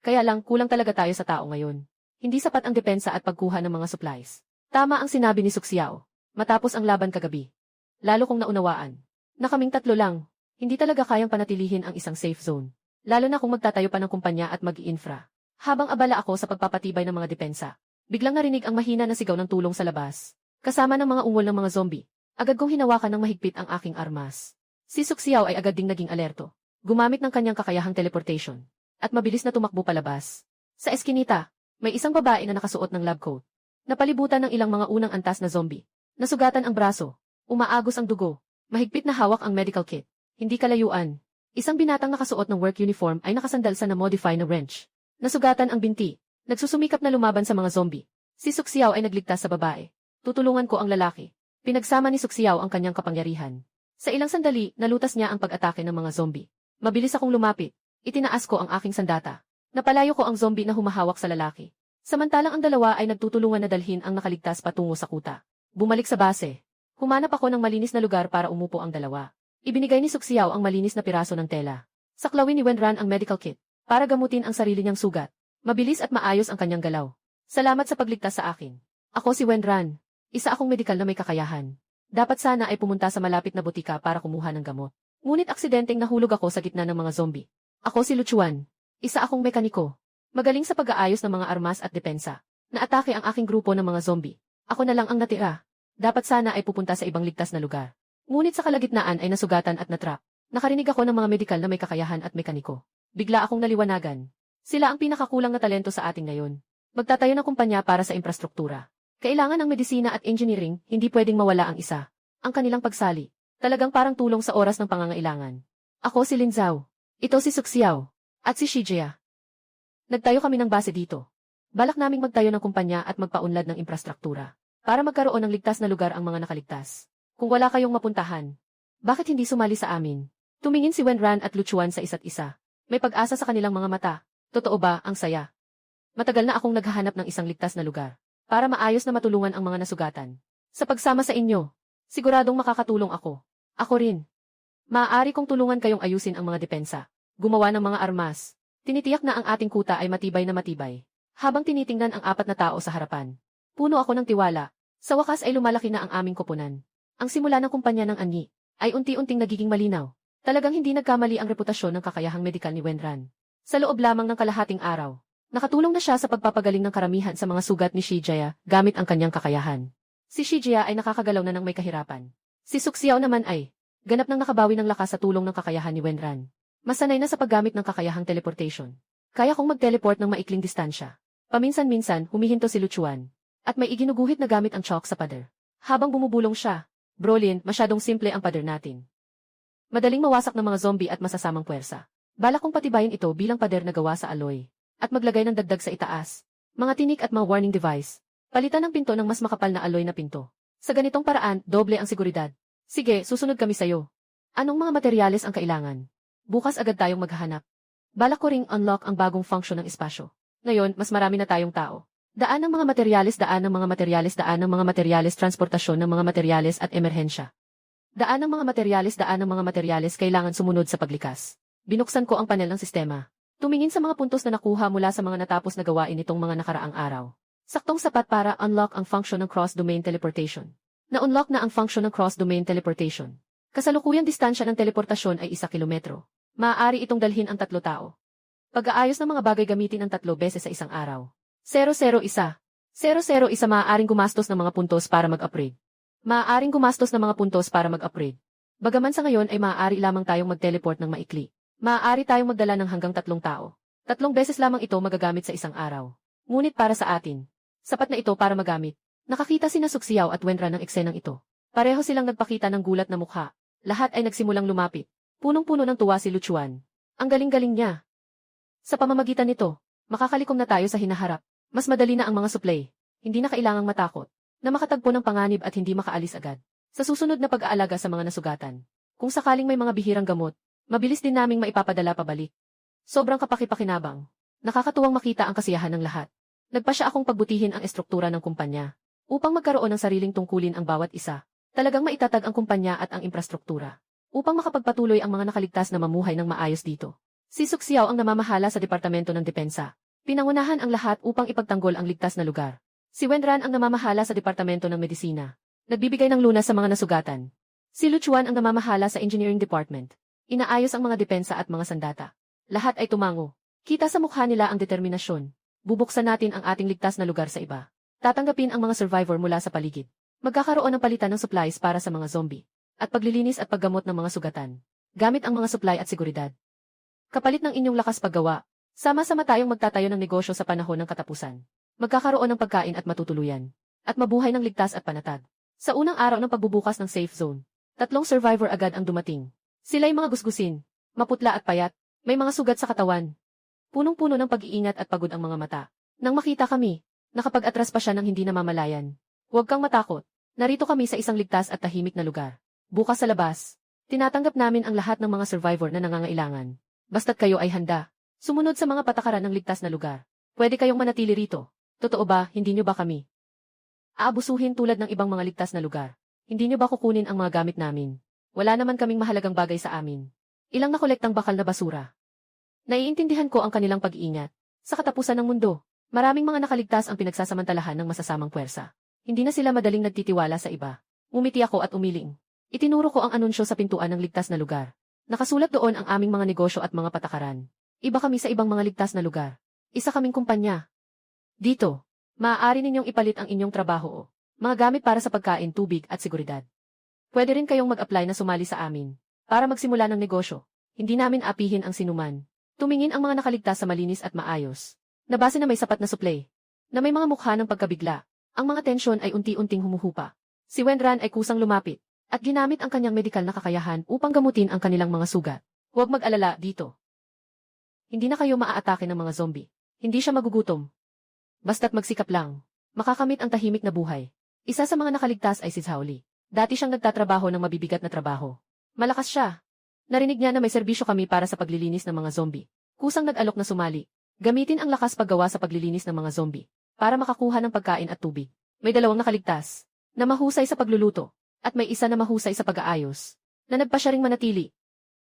Kaya lang, kulang talaga tayo sa tao ngayon. Hindi sapat ang depensa at pagkuha ng mga supplies. Tama ang sinabi ni Suksiao. Matapos ang laban kagabi. Lalo kong naunawaan. Na kaming tatlo lang, hindi talaga kayang panatilihin ang isang safe zone. Lalo na kung magtatayo pa ng kumpanya at mag-i-infra. Habang abala ako sa pagpapatibay ng mga depensa, biglang narinig ang mahina na sigaw ng tulong sa labas. Kasama ng mga ungol ng mga zombie. Agad kong hinawakan ng mahigpit ang aking armas. Si Suksiao ay agad ding naging alerto. Gumamit ng kanyang kakayahang teleportation. At mabilis na tumakbo palabas. Sa eskinita, may isang babae na nakasuot ng lab coat. Napalibutan ng ilang mga unang antas na zombie. Nasugatan ang braso. Umaagos ang dugo. Mahigpit na hawak ang medical kit. Hindi kalayuan. Isang binatang nakasuot ng work uniform ay nakasandal sa na-modify na wrench. Nasugatan ang binti. Nagsusumikap na lumaban sa mga zombie. Si Suksiao ay nagligtas sa babae. Tutulungan ko ang lalaki. Pinagsama ni Suksiao ang kanyang kapangyarihan. Sa ilang sandali, nalutas niya ang pag-atake ng mga zombie. Mabilis akong lumapit. Itinaas ko ang aking sandata. Napalayo ko ang zombie na humahawak sa lalaki. Samantalang ang dalawa ay nagtutulungan na dalhin ang nakaligtas patungo sa kuta. Bumalik sa base. Humanap ako ng malinis na lugar para umupo ang dalawa. Ibinigay ni Suksiao ang malinis na piraso ng tela. Saklawin ni Wenran ang medical kit para gamutin ang sarili niyang sugat. Mabilis at maayos ang kanyang galaw. Salamat sa pagligtas sa akin. Ako si Wenran. Isa akong medikal na may kakayahan. Dapat sana ay pumunta sa malapit na butika para kumuha ng gamot. Ngunit aksidenteng nahulog ako sa gitna ng mga zombie. Ako si Luchuan. Isa akong mekaniko. Magaling sa pag-aayos ng mga armas at depensa. Naatake ang aking grupo ng mga zombie. Ako na lang ang natira. Dapat sana ay pupunta sa ibang ligtas na lugar. Ngunit sa kalagitnaan ay nasugatan at natrap. Nakarinig ako ng mga medikal na may kakayahan at mekaniko. Bigla akong naliwanagan. Sila ang pinakakulang na talento sa ating ngayon. Magtatayo ng kumpanya para sa infrastruktura. Kailangan ng medisina at engineering, hindi pwedeng mawala ang isa. Ang kanilang pagsali. Talagang parang tulong sa oras ng pangangailangan. Ako si Lin Zhao. Ito si Suksiao. At si Shijia. Nagtayo kami ng base dito. Balak naming magtayo ng kumpanya at magpaunlad ng infrastruktura. Para magkaroon ng ligtas na lugar ang mga nakaligtas. Kung wala kayong mapuntahan, bakit hindi sumali sa amin? Tumingin si Wenran at Luchuan sa isa't isa. May pag-asa sa kanilang mga mata. Totoo ba, ang saya? Matagal na akong naghahanap ng isang ligtas na lugar. Para maayos na matulungan ang mga nasugatan. Sa pagsama sa inyo, siguradong makakatulong ako. Ako rin. Maaari kong tulungan kayong ayusin ang mga depensa. Gumawa ng mga armas. Tinitiyak na ang ating kuta ay matibay na matibay. Habang tinitingnan ang 4 na tao sa harapan. Puno ako ng tiwala. Sa wakas ay lumalaki na ang aming koponan. Ang simula ng kumpanya ng Anyi ay unti-unting nagiging malinaw. Talagang hindi nagkamali ang reputasyon ng kakayahang medikal ni Wenran. Sa loob lamang ng kalahating araw, nakatulong na siya sa pagpapagaling ng karamihan sa mga sugat ni Shijia gamit ang kanyang kakayahan. Si Shijia ay nakakagalaw na ng may kahirapan. Si Suksiao naman ay ganap nang nakabawi ng lakas sa tulong ng kakayahan ni Wenran. Masanay na sa paggamit ng kakayahang teleportation. Kaya kong mag-teleport ng maikling distansya. Paminsan-minsan, humihinto si Luchuan. At may iginuguhit na gamit ang chalk sa pader. Habang bumubulong siya, Brolin, masyadong simple ang pader natin. Madaling mawasak ng mga zombie at masasamang puwersa. Balak kong patibayin ito bilang pader na gawa sa alloy. At maglagay ng dagdag sa itaas. Mga tinik at mga warning device. Palitan ng pinto ng mas makapal na alloy na pinto. Sa ganitong paraan, doble ang seguridad. Sige, susunod kami sayo. Anong mga materyales ang kailangan? Bukas agad tayong maghahanap. Balak ko ring unlock ang bagong function ng espasyo. Ngayon, mas marami na tayong tao. Daan ng mga materyales, daan ng mga materyales, daan ng mga materyales, transportasyon ng mga materyales at emerhensya. Daan ng mga materyales, daan ng mga materyales, kailangan sumunod sa paglikas. Binuksan ko ang panel ng sistema. Tumingin sa mga puntos na nakuha mula sa mga natapos na gawain nitong mga nakaraang araw. Saktong sapat para unlock ang function ng cross-domain teleportation. Na-unlock na ang function ng cross-domain teleportation. Kasalukuyang distansya ng teleportasyon ay 1 kilometro. Maaari itong dalhin ang 3 tao. Pag-aayos ng mga bagay gamitin ang 3 beses sa isang araw. 001. 001 maaaring gumastos ng mga puntos para mag-upgrade. Maaaring gumastos ng mga puntos para mag-upgrade. Bagaman sa ngayon ay maaari lamang tayong mag-teleport ng maikli. Maaari tayong magdala ng hanggang 3 tao. 3 beses lamang ito magagamit sa isang araw. Ngunit para sa atin, sapat na ito para magamit. Nakakita sina Suksiao at Wenran ng eksenang ito. Pareho silang nagpakita ng gulat na mukha. Lahat ay nagsimulang lumapit. Punong-puno ng tuwa si Luchuan. Ang galing-galing niya. Sa pamamagitan nito, makakalikom na tayo sa hinaharap. Mas madali na ang mga supply. Hindi na kailangang matakot na makatagpo ng panganib at hindi makaalis agad. Sa susunod na pag-aalaga sa mga nasugatan, kung sakaling may mga bihirang gamot, mabilis din naming maipapadala pabalik. Sobrang kapaki-pakinabang. Nakakatuwang makita ang kasiyahan ng lahat. Nagpasya akong pagbutihin ang estruktura ng kumpanya upang magkaroon ng sariling tungkulin ang bawat isa. Talagang maitatag ang kumpanya at ang infrastruktura upang makapagpatuloy ang mga nakaligtas na mamuhay ng maayos dito. Si Suxiao ang namamahala sa Departamento ng Depensa. Pinangunahan ang lahat upang ipagtanggol ang ligtas na lugar. Si Wenran ang namamahala sa Departamento ng Medisina. Nagbibigay ng lunas sa mga nasugatan. Si Luchuan ang namamahala sa Engineering Department. Inaayos ang mga depensa at mga sandata. Lahat ay tumango. Kita sa mukha nila ang determinasyon. Bubuksan natin ang ating ligtas na lugar sa iba. Tatanggapin ang mga survivor mula sa paligid. Magkakaroon ng palitan ng supplies para sa mga zombie. At paglilinis at paggamot ng mga sugatan. Gamit ang mga supply at seguridad. Kapalit ng inyong lakas paggawa, sama-sama tayong magtatayo ng negosyo sa panahon ng katapusan. Magkakaroon ng pagkain at matutuluyan. At mabuhay ng ligtas at panatag. Sa unang araw ng pagbubukas ng safe zone, 3 survivor agad ang dumating. Sila'y mga gusgusin, maputla at payat, may mga sugat sa katawan. Punong-puno ng pag-iingat at pagod ang mga mata. Nang makita kami, nakapag-atras pa siya ng hindi namamalayan. Huwag kang matakot. Narito kami sa isang ligtas at tahimik na lugar. Bukas sa labas, tinatanggap namin ang lahat ng mga survivor na nangangailangan. Basta't kayo ay handa. Sumunod sa mga patakaran ng ligtas na lugar. Pwede kayong manatili rito. Totoo ba, hindi nyo ba kami aabusuhin tulad ng ibang mga ligtas na lugar? Hindi nyo ba kukunin ang mga gamit namin? Wala naman kaming mahalagang bagay sa amin. Ilang nakolektang bakal na basura. Naiintindihan ko ang kanilang pag-iingat. Sa katapusan ng mundo, maraming mga nakaligtas ang pinagsasamantalahan ng masasamang puwersa. Hindi na sila madaling nagtitiwala sa iba. Umiti ako at umiling. Itinuro ko ang anunsyo sa pintuan ng ligtas na lugar. Nakasulat doon ang aming mga negosyo at mga patakaran. Iba kami sa ibang mga ligtas na lugar. Isa kaming kumpanya. Dito, maaari ninyong ipalit ang inyong trabaho o mga gamit para sa pagkain, tubig at seguridad. Pwede rin kayong mag-apply na sumali sa amin para magsimula ng negosyo. Hindi namin apihin ang sinuman. Tumingin ang mga nakaligtas sa malinis at maayos. Nabase na may sapat na supply. Na may mga mukha ng pagkabigla. Ang mga tensyon ay unti-unting humuhupa. Si Wenran ay kusang lumapit at ginamit ang kanyang medikal na kakayahan upang gamutin ang kanilang mga sugat. Huwag mag-alala dito. Hindi na kayo maaatake ng mga zombie. Hindi siya magugutom. Basta't magsikap lang. Makakamit ang tahimik na buhay. Isa sa mga nakaligtas ay si Zhaoli. Dati siyang nagtatrabaho ng mabibigat na trabaho. Malakas siya. Narinig niya na may serbisyo kami para sa paglilinis ng mga zombie. Kusang nag-alok na sumali. Gamitin ang lakas paggawa sa paglilinis ng mga zombie para makakuha ng pagkain at tubig. May 2 nakaligtas na mahusay sa pagluluto at may isa na mahusay sa pag-aayos na nagpa siya ring manatili.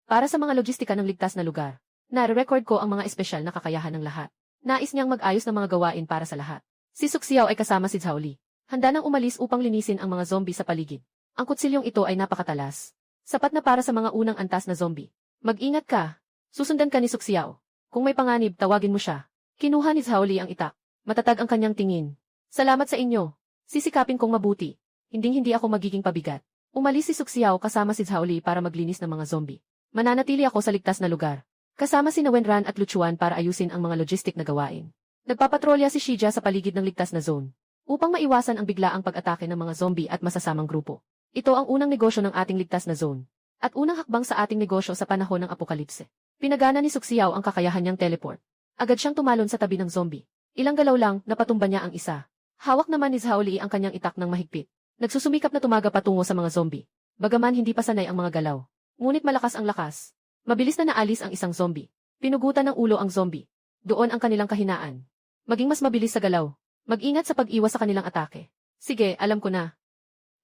Para sa mga logistika ng ligtas na lugar, nare-record ko ang mga espesyal na kakayahan ng lahat. Nais niyang mag-ayos ng mga gawain para sa lahat. Si Suxiao ay kasama si Zhaoli. Handa nang umalis upang linisin ang mga zombie sa paligid. Ang kutsilyong ito ay napakatalas. Sapat na para sa mga unang antas na zombie. Mag-ingat ka. Susundan ka ni Suxiao. Kung may panganib, tawagin mo siya. Kinuha ni Zhaoli ang itak. Matatag ang kanyang tingin. Salamat sa inyo. Sisikapin kong mabuti. Hinding-hindi ako magiging pabigat. Umalis si Suxiao kasama si Zhaoli para maglinis ng mga zombie. Mananatili ako sa ligtas na lugar. Kasama si Wenran at Luchuan para ayusin ang mga logistic na gawain. Nagpapatrolya si Shija sa paligid ng ligtas na zone upang maiwasan ang biglaang pag-atake ng mga zombie at masasamang grupo. Ito ang unang negosyo ng ating ligtas na zone at unang hakbang sa ating negosyo sa panahon ng apokalipse. Pinagana ni Suxiao ang kakayahan niyang teleport. Agad siyang tumalon sa tabi ng zombie. Ilang galaw lang, napatumba niya ang isa. Hawak naman ni Zhaoli ang kanyang itak ng mahigpit. Nagsusumikap na tumaga patungo sa mga zombie. Bagaman hindi pa sanay ang mga galaw. Ngunit malakas ang lakas. Mabilis na naalis ang isang zombie. Pinugutan ng ulo ang zombie. Doon ang kanilang kahinaan. Maging mas mabilis sa galaw. Mag-ingat sa pag-iwas sa kanilang atake. Sige, alam ko na.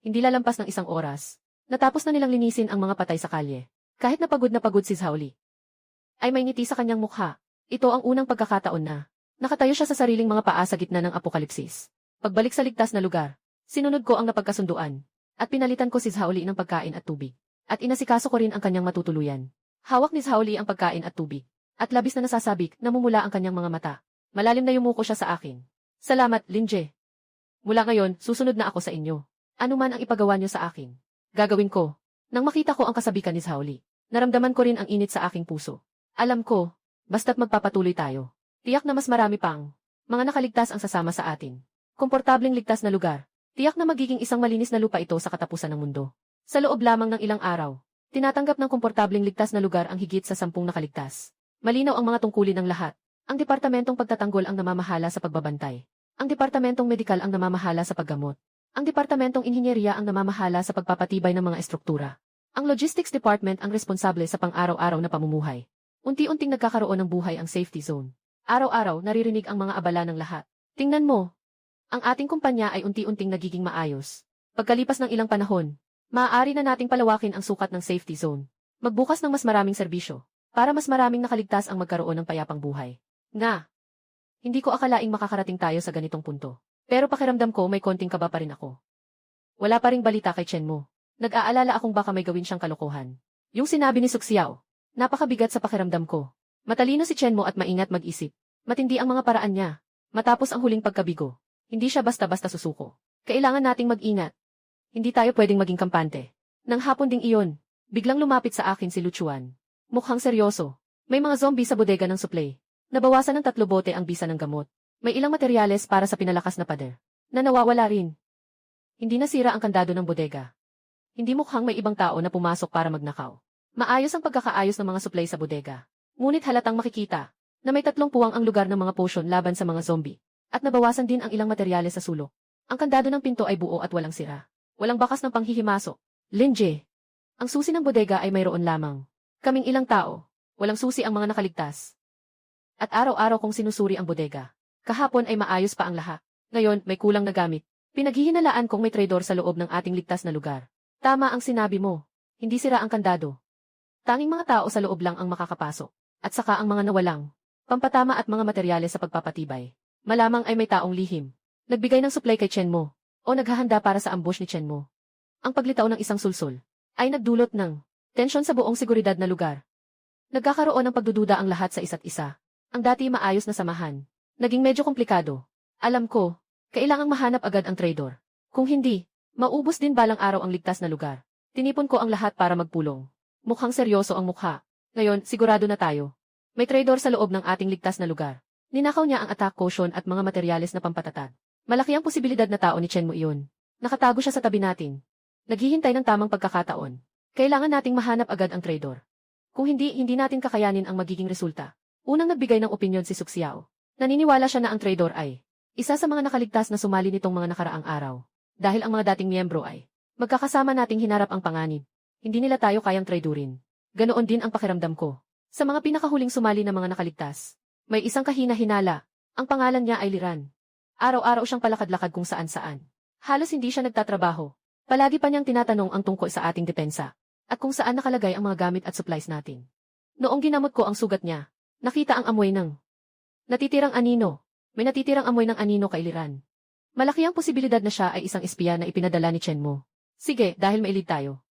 Hindi lalampas ng 1 oras. Natapos na nilang linisin ang mga patay sa kalye. Kahit na pagod si Zhaoli, ay may ngiti sa kanyang mukha. Ito ang unang pagkakataon na nakatayo siya sa sariling mga paa sa gitna ng apokalipsis. Pagbalik sa ligtas na lugar, sinunod ko ang napagkasunduan at pinalitan ko si Zhaoli ng pagkain at tubig. At inasikaso ko rin ang kanyang matutuluyan. Hawak ni Zhaoli ang pagkain at tubig. At labis na nasasabik, namumula ang kanyang mga mata. Malalim na yumuko siya sa akin. Salamat, Linje. Mula ngayon, susunod na ako sa inyo. Ano man ang ipagawa niyo sa akin, gagawin ko. Nang makita ko ang kasabikan ni Zhaoli, naramdaman ko rin ang init sa aking puso. Alam ko, basta't magpapatuloy tayo. Tiyak na mas marami pang mga nakaligtas ang sasama sa atin. Komportableng ligtas na lugar. Tiyak na magiging isang malinis na lupa ito sa katapusan ng mundo. Sa loob lamang ng ilang araw, tinatanggap ng komportableng ligtas na lugar ang higit sa 10 nakaligtas. Malinaw ang mga tungkulin ng lahat. Ang Departamentong Pagtatanggol ang namamahala sa pagbabantay. Ang Departamentong Medikal ang namamahala sa paggamot. Ang Departamentong Inhinyeriya ang namamahala sa pagpapatibay ng mga estruktura. Ang Logistics Department ang responsable sa pang-araw-araw na pamumuhay. Unti-unting nagkakaroon ng buhay ang safety zone. Araw-araw naririnig ang mga abala ng lahat. Tingnan mo. Ang ating kumpanya ay unti-unting nagiging maayos. Pagkalipas ng ilang panahon, maaari na nating palawakin ang sukat ng safety zone. Magbukas ng mas maraming serbisyo, para mas maraming nakaligtas ang magkaroon ng payapang buhay. Nga. Hindi ko akalaing makakarating tayo sa ganitong punto. Pero pakiramdam ko may konting kaba pa rin ako. Wala pa ring balita kay Chen mo. Nag-aalala akong baka may gawin siyang kalokohan. Yung sinabi ni Suxiao, napakabigat sa pakiramdam ko. Matalino si Chen mo at maingat mag-isip. Matindi ang mga paraan niya. Matapos ang huling pagkabigo, hindi siya basta-basta susuko. Kailangan nating mag-ingat. Hindi tayo pwedeng maging kampante. Nang hapon ding iyon, biglang lumapit sa akin si Luchuan. Mukhang seryoso. May mga zombie sa bodega ng supply. Nabawasan ng 3 bote ang bisa ng gamot. May ilang materyales para sa pinalakas na pader, na nawawala rin. Hindi nasira ang kandado ng bodega. Hindi mukhang may ibang tao na pumasok para magnakaw. Maayos ang pagkakaayos ng mga supply sa bodega. Ngunit halatang makikita na may 3 puwang ang lugar ng mga potion laban sa mga zombie. At nabawasan din ang ilang materyales sa sulok. Ang kandado ng pinto ay buo at walang sira. Walang bakas ng panghihimasok. Linje. Ang susi ng bodega ay mayroon lamang. Kaming ilang tao. Walang susi ang mga nakaligtas. At araw-araw kong sinusuri ang bodega. Kahapon ay maayos pa ang lahat. Ngayon, may kulang na gamit. Pinaghihinalaan kong may traidor sa loob ng ating ligtas na lugar. Tama ang sinabi mo. Hindi sira ang kandado. Tanging mga tao sa loob lang ang makakapasok. At saka ang mga nawalang pampatama at mga materyales sa pagpapatibay. Malamang ay may taong lihim. Nagbigay ng supply kay Chen mo. O naghahanda para sa ambush ni Chen mo. Ang paglitaw ng isang sulsul ay nagdulot ng tensyon sa buong seguridad na lugar. Nagkakaroon ng pagdududa ang lahat sa isa't isa. Ang dati maayos na samahan naging medyo komplikado. Alam ko, kailangang mahanap agad ang traidor. Kung hindi, maubos din balang araw ang ligtas na lugar. Tinipon ko ang lahat para magpulong. Mukhang seryoso ang mukha. Ngayon, sigurado na tayo. May traidor sa loob ng ating ligtas na lugar. Ninakaw niya ang attack potion at mga materyales na pampatatag. Malaki ang posibilidad na tao ni Chen mo iyon. Nakatago siya sa tabi natin. Naghihintay ng tamang pagkakataon. Kailangan nating mahanap agad ang traidor. Kung hindi, hindi natin kakayanin ang magiging resulta. Unang nagbigay ng opinyon si Suxiao. Naniniwala siya na ang traidor ay isa sa mga nakaligtas na sumali nitong mga nakaraang araw. Dahil ang mga dating miyembro ay magkakasama nating hinarap ang panganib. Hindi nila tayo kayang traidorin. Ganoon din ang pakiramdam ko. Sa mga pinakahuling sumali na mga nakaligtas, may isang kahina-hinala. Ang pangalan niya ay Liran. Araw-araw siyang palakad-lakad kung saan-saan. Halos hindi siya nagtatrabaho. Palagi pa niyang tinatanong ang tungkol sa ating depensa at kung saan nakalagay ang mga gamit at supplies natin. Noong ginamot ko ang sugat niya, nakita ang amoy ng natitirang anino. May natitirang amoy ng anino kay Liran. Malaki ang posibilidad na siya ay isang espiya na ipinadala ni Chen mo. Sige, dahil mailid tayo.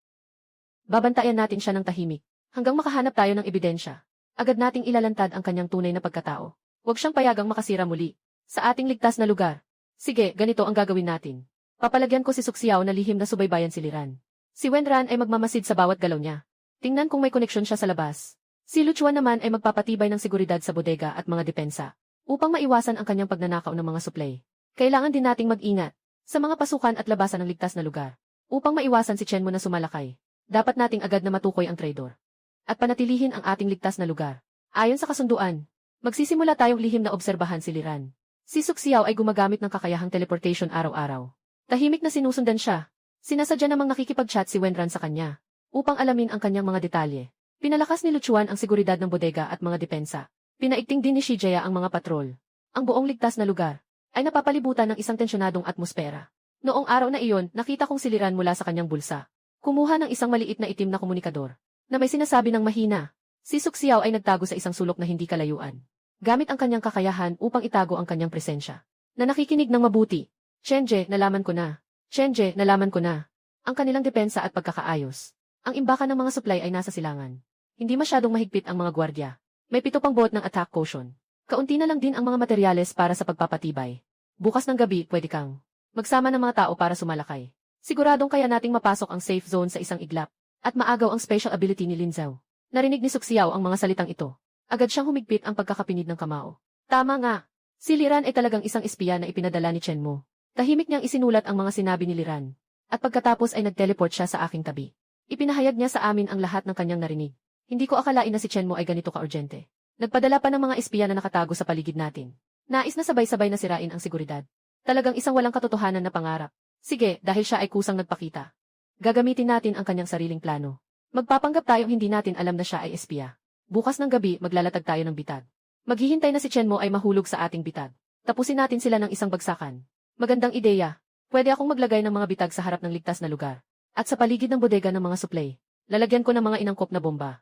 Babantayan natin siya ng tahimik, hanggang makahanap tayo ng ebidensya. Agad nating ilalantad ang kanyang tunay na pagkatao. Huwag siyang payagang makasira muli sa ating ligtas na lugar. Sige, ganito ang gagawin natin. Papalagyan ko si Suxiao na lihim na subaybayan si Liran. Si Wenran ay magmamasid sa bawat galaw niya. Tingnan kung may koneksyon siya sa labas. Si Luchuan naman ay magpapatibay ng seguridad sa bodega at mga depensa, upang maiwasan ang kanyang pagnanakaw ng mga supply. Kailangan din nating mag-ingat sa mga pasukan at labasan ng ligtas na lugar. Upang maiwasan si Chen mo na sumalakay, dapat nating agad na matukoy ang traidor. At panatilihin ang ating ligtas na lugar. Ayon sa kasunduan, magsisimula tayong lihim na obserbahan si Liran. Si Suxiao ay gumagamit ng kakayahang teleportation araw-araw. Tahimik na sinusundan siya. Sinasadya namang nakikipag-chat si Wenran sa kanya, upang alamin ang kanyang mga detalye. Pinalakas ni Luchuan ang seguridad ng bodega at mga depensa. Pinaigting din ni Shijaya ang mga patrol. Ang buong ligtas na lugar ay napapalibutan ng isang tensyonadong atmosfera. Noong araw na iyon, nakita kong si Liran mula sa kanyang bulsa. Kumuha ng isang maliit na itim na komunikador, na may sinasabi ng mahina. Si Suxiao ay nagtago sa isang sulok na hindi kalayuan, gamit ang kanyang kakayahan upang itago ang kanyang presensya. Na nakikinig ng mabuti. Chenje, nalaman ko na. Chenje, nalaman ko na. Ang kanilang depensa at pagkakaayos. Ang imbakan ng mga supply ay nasa silangan. Hindi masyadong mahigpit ang mga gwardya. May 7 pang bot ng attack potion. Kaunti na lang din ang mga materyales para sa pagpapatibay. Bukas ng gabi, pwede kang magsama ng mga tao para sumalakay. Siguradong kaya nating mapasok ang safe zone sa isang iglap. At maagaw ang special ability ni Lin Zhao. Narinig ni Suxiao ang mga salitang ito. Agad siyang humigpit ang pagkakapinid ng kamao. Tama nga. Si Liran ay talagang isang espiya na ipinadala ni Chen mo. Tahimik niyang isinulat ang mga sinabi ni Liran. At pagkatapos ay nag-teleport siya sa aking tabi. Ipinahayag niya sa amin ang lahat ng kanyang narinig. Hindi ko akalain na si Chen mo ay ganito ka-urgente. Nagpadala pa ng mga espiya na nakatago sa paligid natin. Nais na sabay-sabay na sirain ang seguridad. Talagang isang walang katotohanan na pangarap. Sige, dahil siya ay kusang nagpakita. Gagamitin natin ang kanyang sariling plano. Magpapanggap tayong hindi natin alam na siya ay espiya. Bukas ng gabi, maglalatag tayo ng bitag. Maghihintay na si Chenmo ay mahulog sa ating bitag. Tapusin natin sila ng isang bagsakan. Magandang ideya. Pwede akong maglagay ng mga bitag sa harap ng ligtas na lugar. At sa paligid ng bodega ng mga suplay. Lalagyan ko ng mga inangkop na bomba.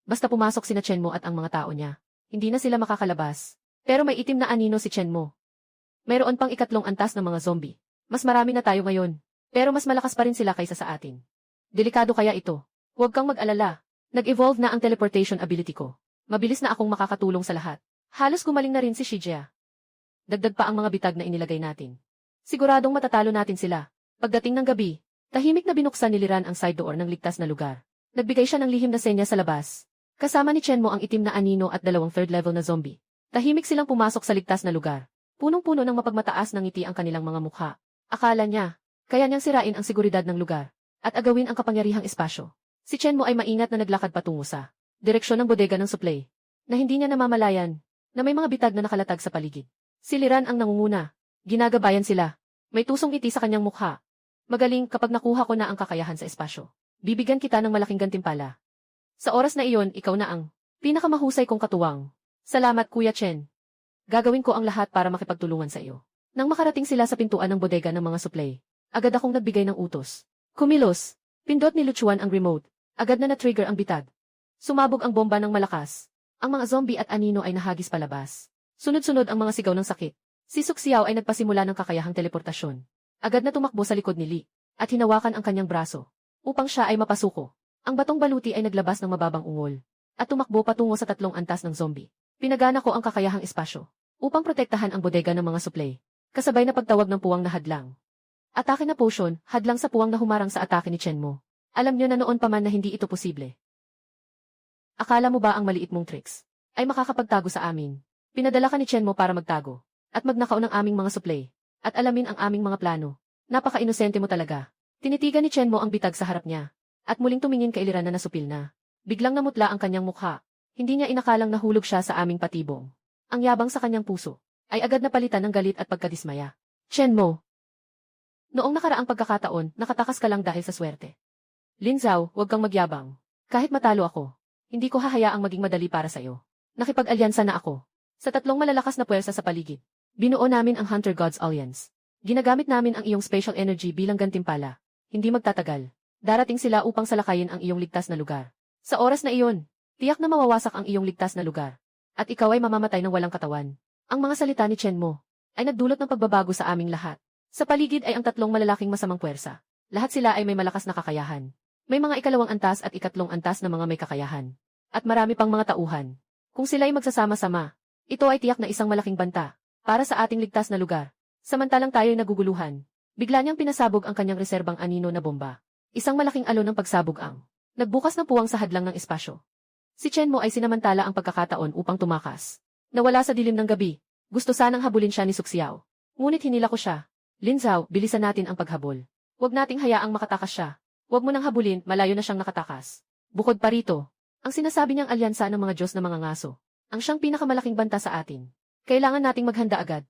Basta pumasok sina Chenmo at ang mga tao niya. Hindi na sila makakalabas. Pero may itim na anino si Chenmo. Mayroon pang ikatlong antas ng mga zombie. Mas marami na tayo ngayon. Pero mas malakas pa rin sila kaysa sa atin. Delikado kaya ito. Huwag kang mag-alala. Nag-evolve na ang teleportation ability ko. Mabilis na akong makakatulong sa lahat. Halos gumaling na rin si Shijia. Dagdag pa ang mga bitag na inilagay natin. Siguradong matatalo natin sila. Pagdating ng gabi, tahimik na binuksan ni Liran ang side door ng ligtas na lugar. Nagbigay siya ng lihim na senya sa labas. Kasama ni Chenmo ang itim na anino at 2 third level na zombie. Tahimik silang pumasok sa ligtas na lugar. Punong-puno ng mapagmataas ng ngiti ang kanilang mga mukha. Akala niya, kaya niyang sirain ang seguridad ng lugar at agawin ang kapangyarihang espasyo. Si Chenmo ay maingat na naglakad patungo sa direksyon ng bodega ng suplay, na hindi niya namamalayan na may mga bitag na nakalatag sa paligid. Si Liran ang nangunguna. Ginagabayan sila. May tusong ngiti sa kanyang mukha. Magaling kapag nakuha ko na ang kakayahan sa espasyo. Bibigyan kita ng malaking gantimpala. Sa oras na iyon, ikaw na ang pinakamahusay kong katuwang. Salamat, Kuya Chen. Gagawin ko ang lahat para makipagtulungan sa iyo. Nang makarating sila sa pintuan ng bodega ng mga suplay, agad akong nagbigay ng utos. Kumilos. Pindot ni Luchuan ang remote. Agad na na-trigger ang bitag. Sumabog ang bomba ng malakas. Ang mga zombie at anino ay nahagis palabas. Sunod-sunod ang mga sigaw ng sakit. Si Suxiao ay nagpasimula ng kakayahang teleportasyon. Agad na tumakbo sa likod ni Li at hinawakan ang kanyang braso upang siya ay mapasuko. Ang batong baluti ay naglabas ng mababang ungol at tumakbo patungo sa 3 antas ng zombie. Pinagana ko ang kakayahang espasyo upang protektahan ang bodega ng mga suplay. Kasabay na pagtawag ng puwang na hadlang. Atake na potion, hadlang sa puwang na humarang sa atake ni Chenmo. Alam niyo na noon pa man na hindi ito posible. Akala mo ba ang maliit mong tricks ay makakapagtago sa amin? Pinadala ka ni Chenmo para magtago at magnakaw ng aming mga suplay at alamin ang aming mga plano. Napaka-inosente mo talaga. Tinitigan ni Chenmo ang bitag sa harap niya at muling tumingin kay Liran na nasupil na. Biglang namutla ang kanyang mukha. Hindi niya inakalang nahulog siya sa aming patibong. Ang yabang sa kanyang puso ay agad napalitan ng galit at pagkadismaya. Chenmo. Noong nakaraang pagkakataon, nakatakas ka lang dahil sa swerte. Lin Zhao, huwag kang magyabang. Kahit matalo ako, hindi ko hahayaang maging madali para sa iyo. Nakipag-alyansa na ako. Sa 3 malalakas na puwersa sa paligid. Binuo namin ang Hunter Gods Alliance. Ginagamit namin ang iyong special energy bilang gantimpala. Hindi magtatagal. Darating sila upang salakayin ang iyong ligtas na lugar. Sa oras na iyon, tiyak na mawawasak ang iyong ligtas na lugar. At ikaw ay mamamatay ng walang katawan. Ang mga salita ni Chenmo ay nagdulot ng pagbabago sa aming lahat. Sa paligid ay ang 3 malalaking masamang puwersa. Lahat sila ay may malakas na kakayahan. May mga ikalawang antas at ikatlong antas na mga may kakayahan. At marami pang mga tauhan. Kung sila ay magsasama-sama, ito ay tiyak na isang malaking banta para sa ating ligtas na lugar. Samantalang tayo ay naguguluhan. Bigla niyang pinasabog ang kanyang reserbang anino na bomba. Isang malaking alon ng pagsabog ang nagbukas na puwang sa hadlang ng espasyo. Si Chenmo ay sinamantala ang pagkakataon upang tumakas. Nawala sa dilim ng gabi. Gusto sanang habulin siya ni Suxiao. Ngunit hinila ko siya. Lin Zhao, bilisan natin ang paghabol. Huwag nating hayaang makatakas siya. Huwag mo nang habulin, malayo na siyang nakatakas. Bukod pa rito, ang sinasabi niyang alyansa ng mga Diyos na mga ngaso, ang siyang pinakamalaking banta sa atin. Kailangan nating maghanda agad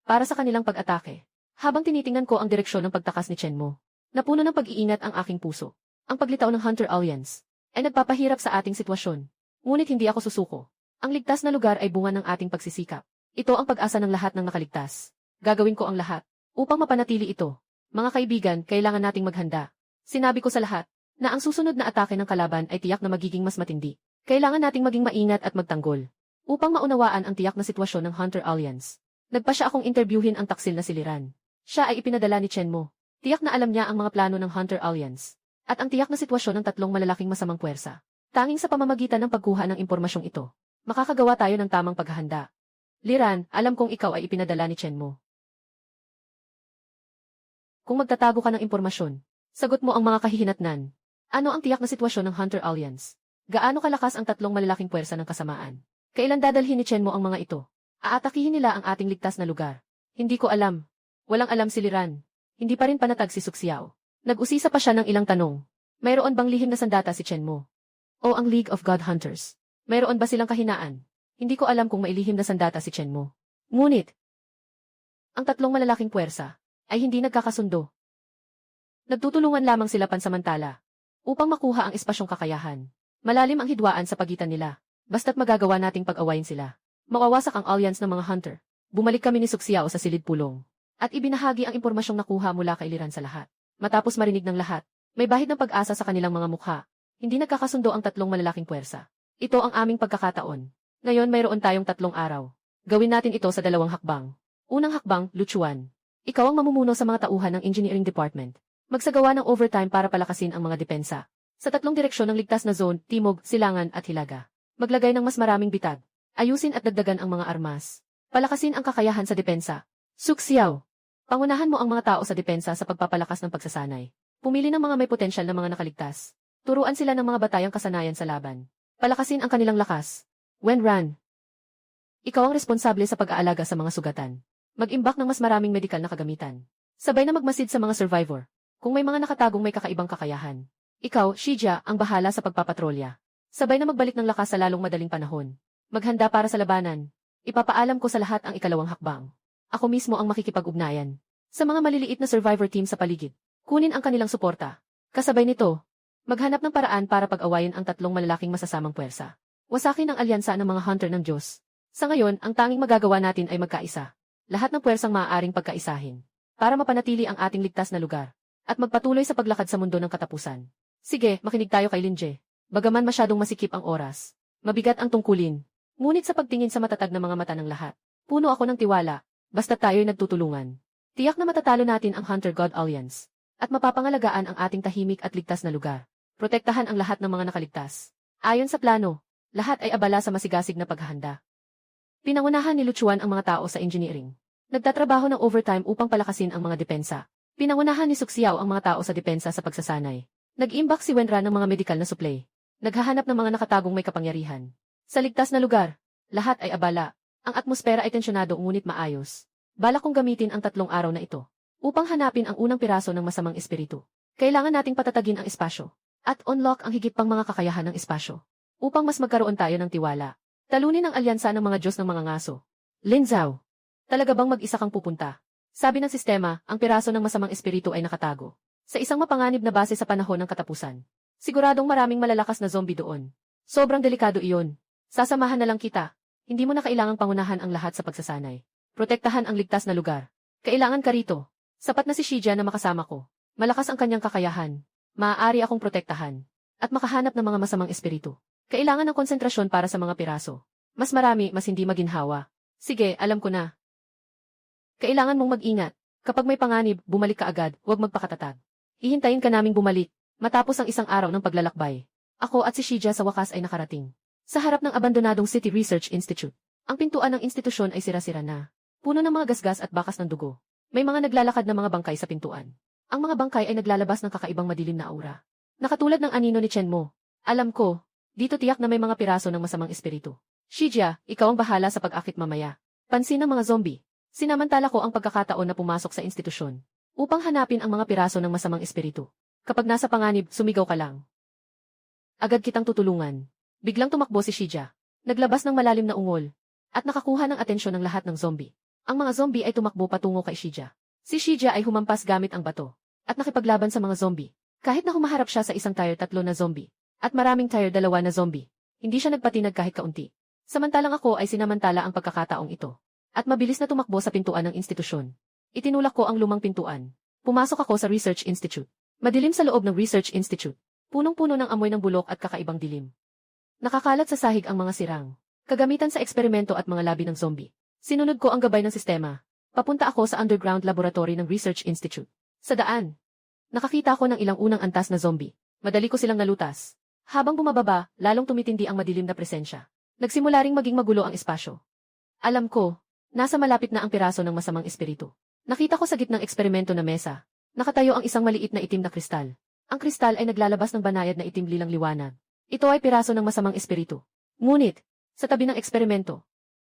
para sa kanilang pag-atake. Habang tinitingnan ko ang direksyon ng pagtakas ni Chenmo, napuno ng pag-iingat ang aking puso. Ang paglitaw ng Hunter Alliance ay nagpapahirap sa ating sitwasyon. Ngunit hindi ako susuko. Ang ligtas na lugar ay bunga ng ating pagsisikap. Ito ang pag-asa ng lahat ng nakaligtas. Gagawin ko ang lahat upang mapanatili ito. Mga kaibigan, kailangan nating maghanda. Sinabi ko sa lahat na ang susunod na atake ng kalaban ay tiyak na magiging mas matindi. Kailangan nating maging maingat at magtanggol upang maunawaan ang tiyak na sitwasyon ng Hunter Alliance. Nagpa siya akong interviewin ang taksil na si Liran. Siya ay ipinadala ni Chenmo. Tiyak na alam niya ang mga plano ng Hunter Alliance at ang tiyak na sitwasyon ng 3 malalaking masamang puwersa. Tanging sa pamamagitan ng pagkuha ng impormasyong ito, makakagawa tayo ng tamang paghahanda. Liran, alam kong ikaw ay ipinadala ni Chenmo. Kung magtatago ka ng impormasyon, sagot mo ang mga kahihinatnan. Ano ang tiyak na sitwasyon ng Hunter Alliance? Gaano kalakas ang 3 malalaking puwersa ng kasamaan? Kailan dadalhin ni Chenmo ang mga ito? Aatakihin nila ang ating ligtas na lugar. Hindi ko alam. Walang alam si Liran. Hindi pa rin panatag si Suxiao. Nag-usisa pa siya ng ilang tanong. Mayroon bang lihim na sandata si Chenmo? O ang League of God Hunters? Mayroon ba silang kahinaan? Hindi ko alam kung may lihim na sandata si Chenmo. Ngunit, ang 3 malalaking puwersa ay hindi nagkakasundo. Nagtutulungan lamang sila pansamantala upang makuha ang espasyong kakayahan. Malalim ang hidwaan sa pagitan nila. Basta't magagawa nating pag-awayin sila. Mawawasak ang alliance ng mga hunter. Bumalik kami ni Suxiao sa silid pulong. At ibinahagi ang impormasyong nakuha mula kay Liran sa lahat. Matapos marinig ng lahat, may bahid ng pag-asa sa kanilang mga mukha. Hindi nagkakasundo ang tatlong malalaking puwersa. Ito ang aming pagkakataon. Ngayon mayroon tayong 3 araw. Gawin natin ito sa 2 hakbang. Unang hakbang, Luchuan. Ikaw ang mamumuno sa mga tauhan ng Engineering Department. Magsagawa ng overtime para palakasin ang mga depensa. Sa 3 direksyon ng ligtas na zone, timog, silangan at hilaga. Maglagay ng mas maraming bitag. Ayusin at dagdagan ang mga armas. Palakasin ang kakayahan sa depensa. Suxiao. Pangunahan mo ang mga tao sa depensa sa pagpapalakas ng pagsasanay. Pumili ng mga may potensyal na mga nakaligtas. Turuan sila ng mga batayang kasanayan sa laban. Palakasin ang kanilang lakas. Wenran. Ikaw ang responsable sa pag-aalaga sa mga sugatan. Mag-imbak ng mas maraming medikal na kagamitan. Sabay na magmasid sa mga survivor. Kung may mga nakatagong may kakaibang kakayahan. Ikaw, Shija, ang bahala sa pagpapatrolya. Sabay na magbalik ng lakas sa lalong madaling panahon. Maghanda para sa labanan. Ipapaalam ko sa lahat ang 2 hakbang. Ako mismo ang makikipag-ugnayan. Sa mga maliliit na survivor team sa paligid. Kunin ang kanilang suporta. Kasabay nito, maghanap ng paraan para pag-awayin ang 3 malalaking masasamang puwersa. Wasakin ang alyansa ng mga hunter ng Diyos. Sa ngayon, ang tanging magagawa natin ay magkaisa. Lahat ng puwersang maaaring pagkaisahin. Para mapanatili ang ating ligtas na lugar. At magpatuloy sa paglakad sa mundo ng katapusan. Sige, makinig tayo kay Linje. Bagaman masyadong masikip ang oras. Mabigat ang tungkulin. Ngunit sa pagtingin sa matatag na mga mata ng lahat, puno ako ng tiwala. Basta tayo'y nagtutulungan. Tiyak na matatalo natin ang Hunter God Alliance. At mapapangalagaan ang ating tahimik at ligtas na lugar. Protektahan ang lahat ng mga nakaligtas. Ayon sa plano, lahat ay abala sa masigasig na paghahanda. Pinangunahan ni Luchuan ang mga tao sa engineering. Nagtatrabaho ng overtime upang palakasin ang mga depensa. Pinangunahan ni Suxiao ang mga tao sa depensa sa pagsasanay. Nag-iimbak si Wenran ng mga medikal na supply. Naghahanap ng mga nakatagong may kapangyarihan. Sa ligtas na lugar, lahat ay abala. Ang atmosfera ay tensyonado ngunit maayos. Balak kong gamitin ang 3 araw na ito upang hanapin ang unang piraso ng masamang espiritu. Kailangan nating patatagin ang espasyo at unlock ang higit pang mga kakayahan ng espasyo upang mas magkaroon tayo ng tiwala. Talunin ang alyansa ng mga Diyos ng mga ngaso. Lin Zhao, talaga bang mag-isa kang pupunta? Sabi ng sistema, ang piraso ng masamang espiritu ay nakatago sa isang mapanganib na base sa panahon ng katapusan. Siguradong maraming malalakas na zombie doon. Sobrang delikado iyon. Sasamahan na lang kita. Hindi mo na kailangang pangunahan ang lahat sa pagsasanay. Protektahan ang ligtas na lugar. Kailangan ka rito. Sapat na si Shija na makasama ko. Malakas ang kanyang kakayahan. Maaari akong protektahan. At makahanap ng mga masamang espiritu. Kailangan ng konsentrasyon para sa mga piraso. Mas marami, mas hindi maginhawa. Sige, alam ko na. Kailangan mong mag-ingat. Kapag may panganib, bumalik ka agad, huwag magpakatatag. Hihintayin ka naming bumalik, matapos ang 1 araw ng paglalakbay. Ako at si Shija sa wakas ay nakarating. Sa harap ng abandonadong City Research Institute. Ang pintuan ng institusyon ay sira-sira na. Puno ng mga gasgas at bakas ng dugo. May mga naglalakad na mga bangkay sa pintuan. Ang mga bangkay ay naglalabas ng kakaibang madilim na aura. Nakatulad ng anino ni Chen Mo. Alam ko, dito tiyak na may mga piraso ng masamang espiritu. Shija, ikaw ang bahala sa pag-akit mamaya. Pansin ng mga zombie. Sinamantala ko ang pagkakataon na pumasok sa institusyon upang hanapin ang mga piraso ng masamang espiritu. Kapag nasa panganib, sumigaw ka lang. Agad kitang tutulungan. Biglang tumakbo si Shija. Naglabas ng malalim na ungol at nakakuha ng atensyon ng lahat ng zombie. Ang mga zombie ay tumakbo patungo kay Shija. Si Shija ay humampas gamit ang bato at nakipaglaban sa mga zombie. Kahit na humaharap siya sa isang tier 3 na zombie at maraming tier 2 na zombie, hindi siya nagpatinag kahit kaunti. Samantalang ako ay sinamantala ang pagkakataong ito. At mabilis na tumakbo sa pintuan ng institusyon. Itinulak ko ang lumang pintuan. Pumasok ako sa Research Institute. Madilim sa loob ng Research Institute. Punong-puno ng amoy ng bulok at kakaibang dilim. Nakakalat sa sahig ang mga sirang kagamitan sa eksperimento at mga labi ng zombie. Sinunod ko ang gabay ng sistema. Papunta ako sa underground laboratory ng Research Institute. Sa daan, nakakita ko ng ilang unang antas na zombie. Madali ko silang nalutas. Habang bumababa, lalong tumitindi ang madilim na presensya. Nagsimula ring maging magulo ang espasyo. Alam ko, nasa malapit na ang piraso ng masamang espiritu. Nakita ko sa gitnang eksperimento na mesa. Nakatayo ang isang maliit na itim na kristal. Ang kristal ay naglalabas ng banayad na itim lilang liwanag. Ito ay piraso ng masamang espiritu. Ngunit, sa tabi ng eksperimento,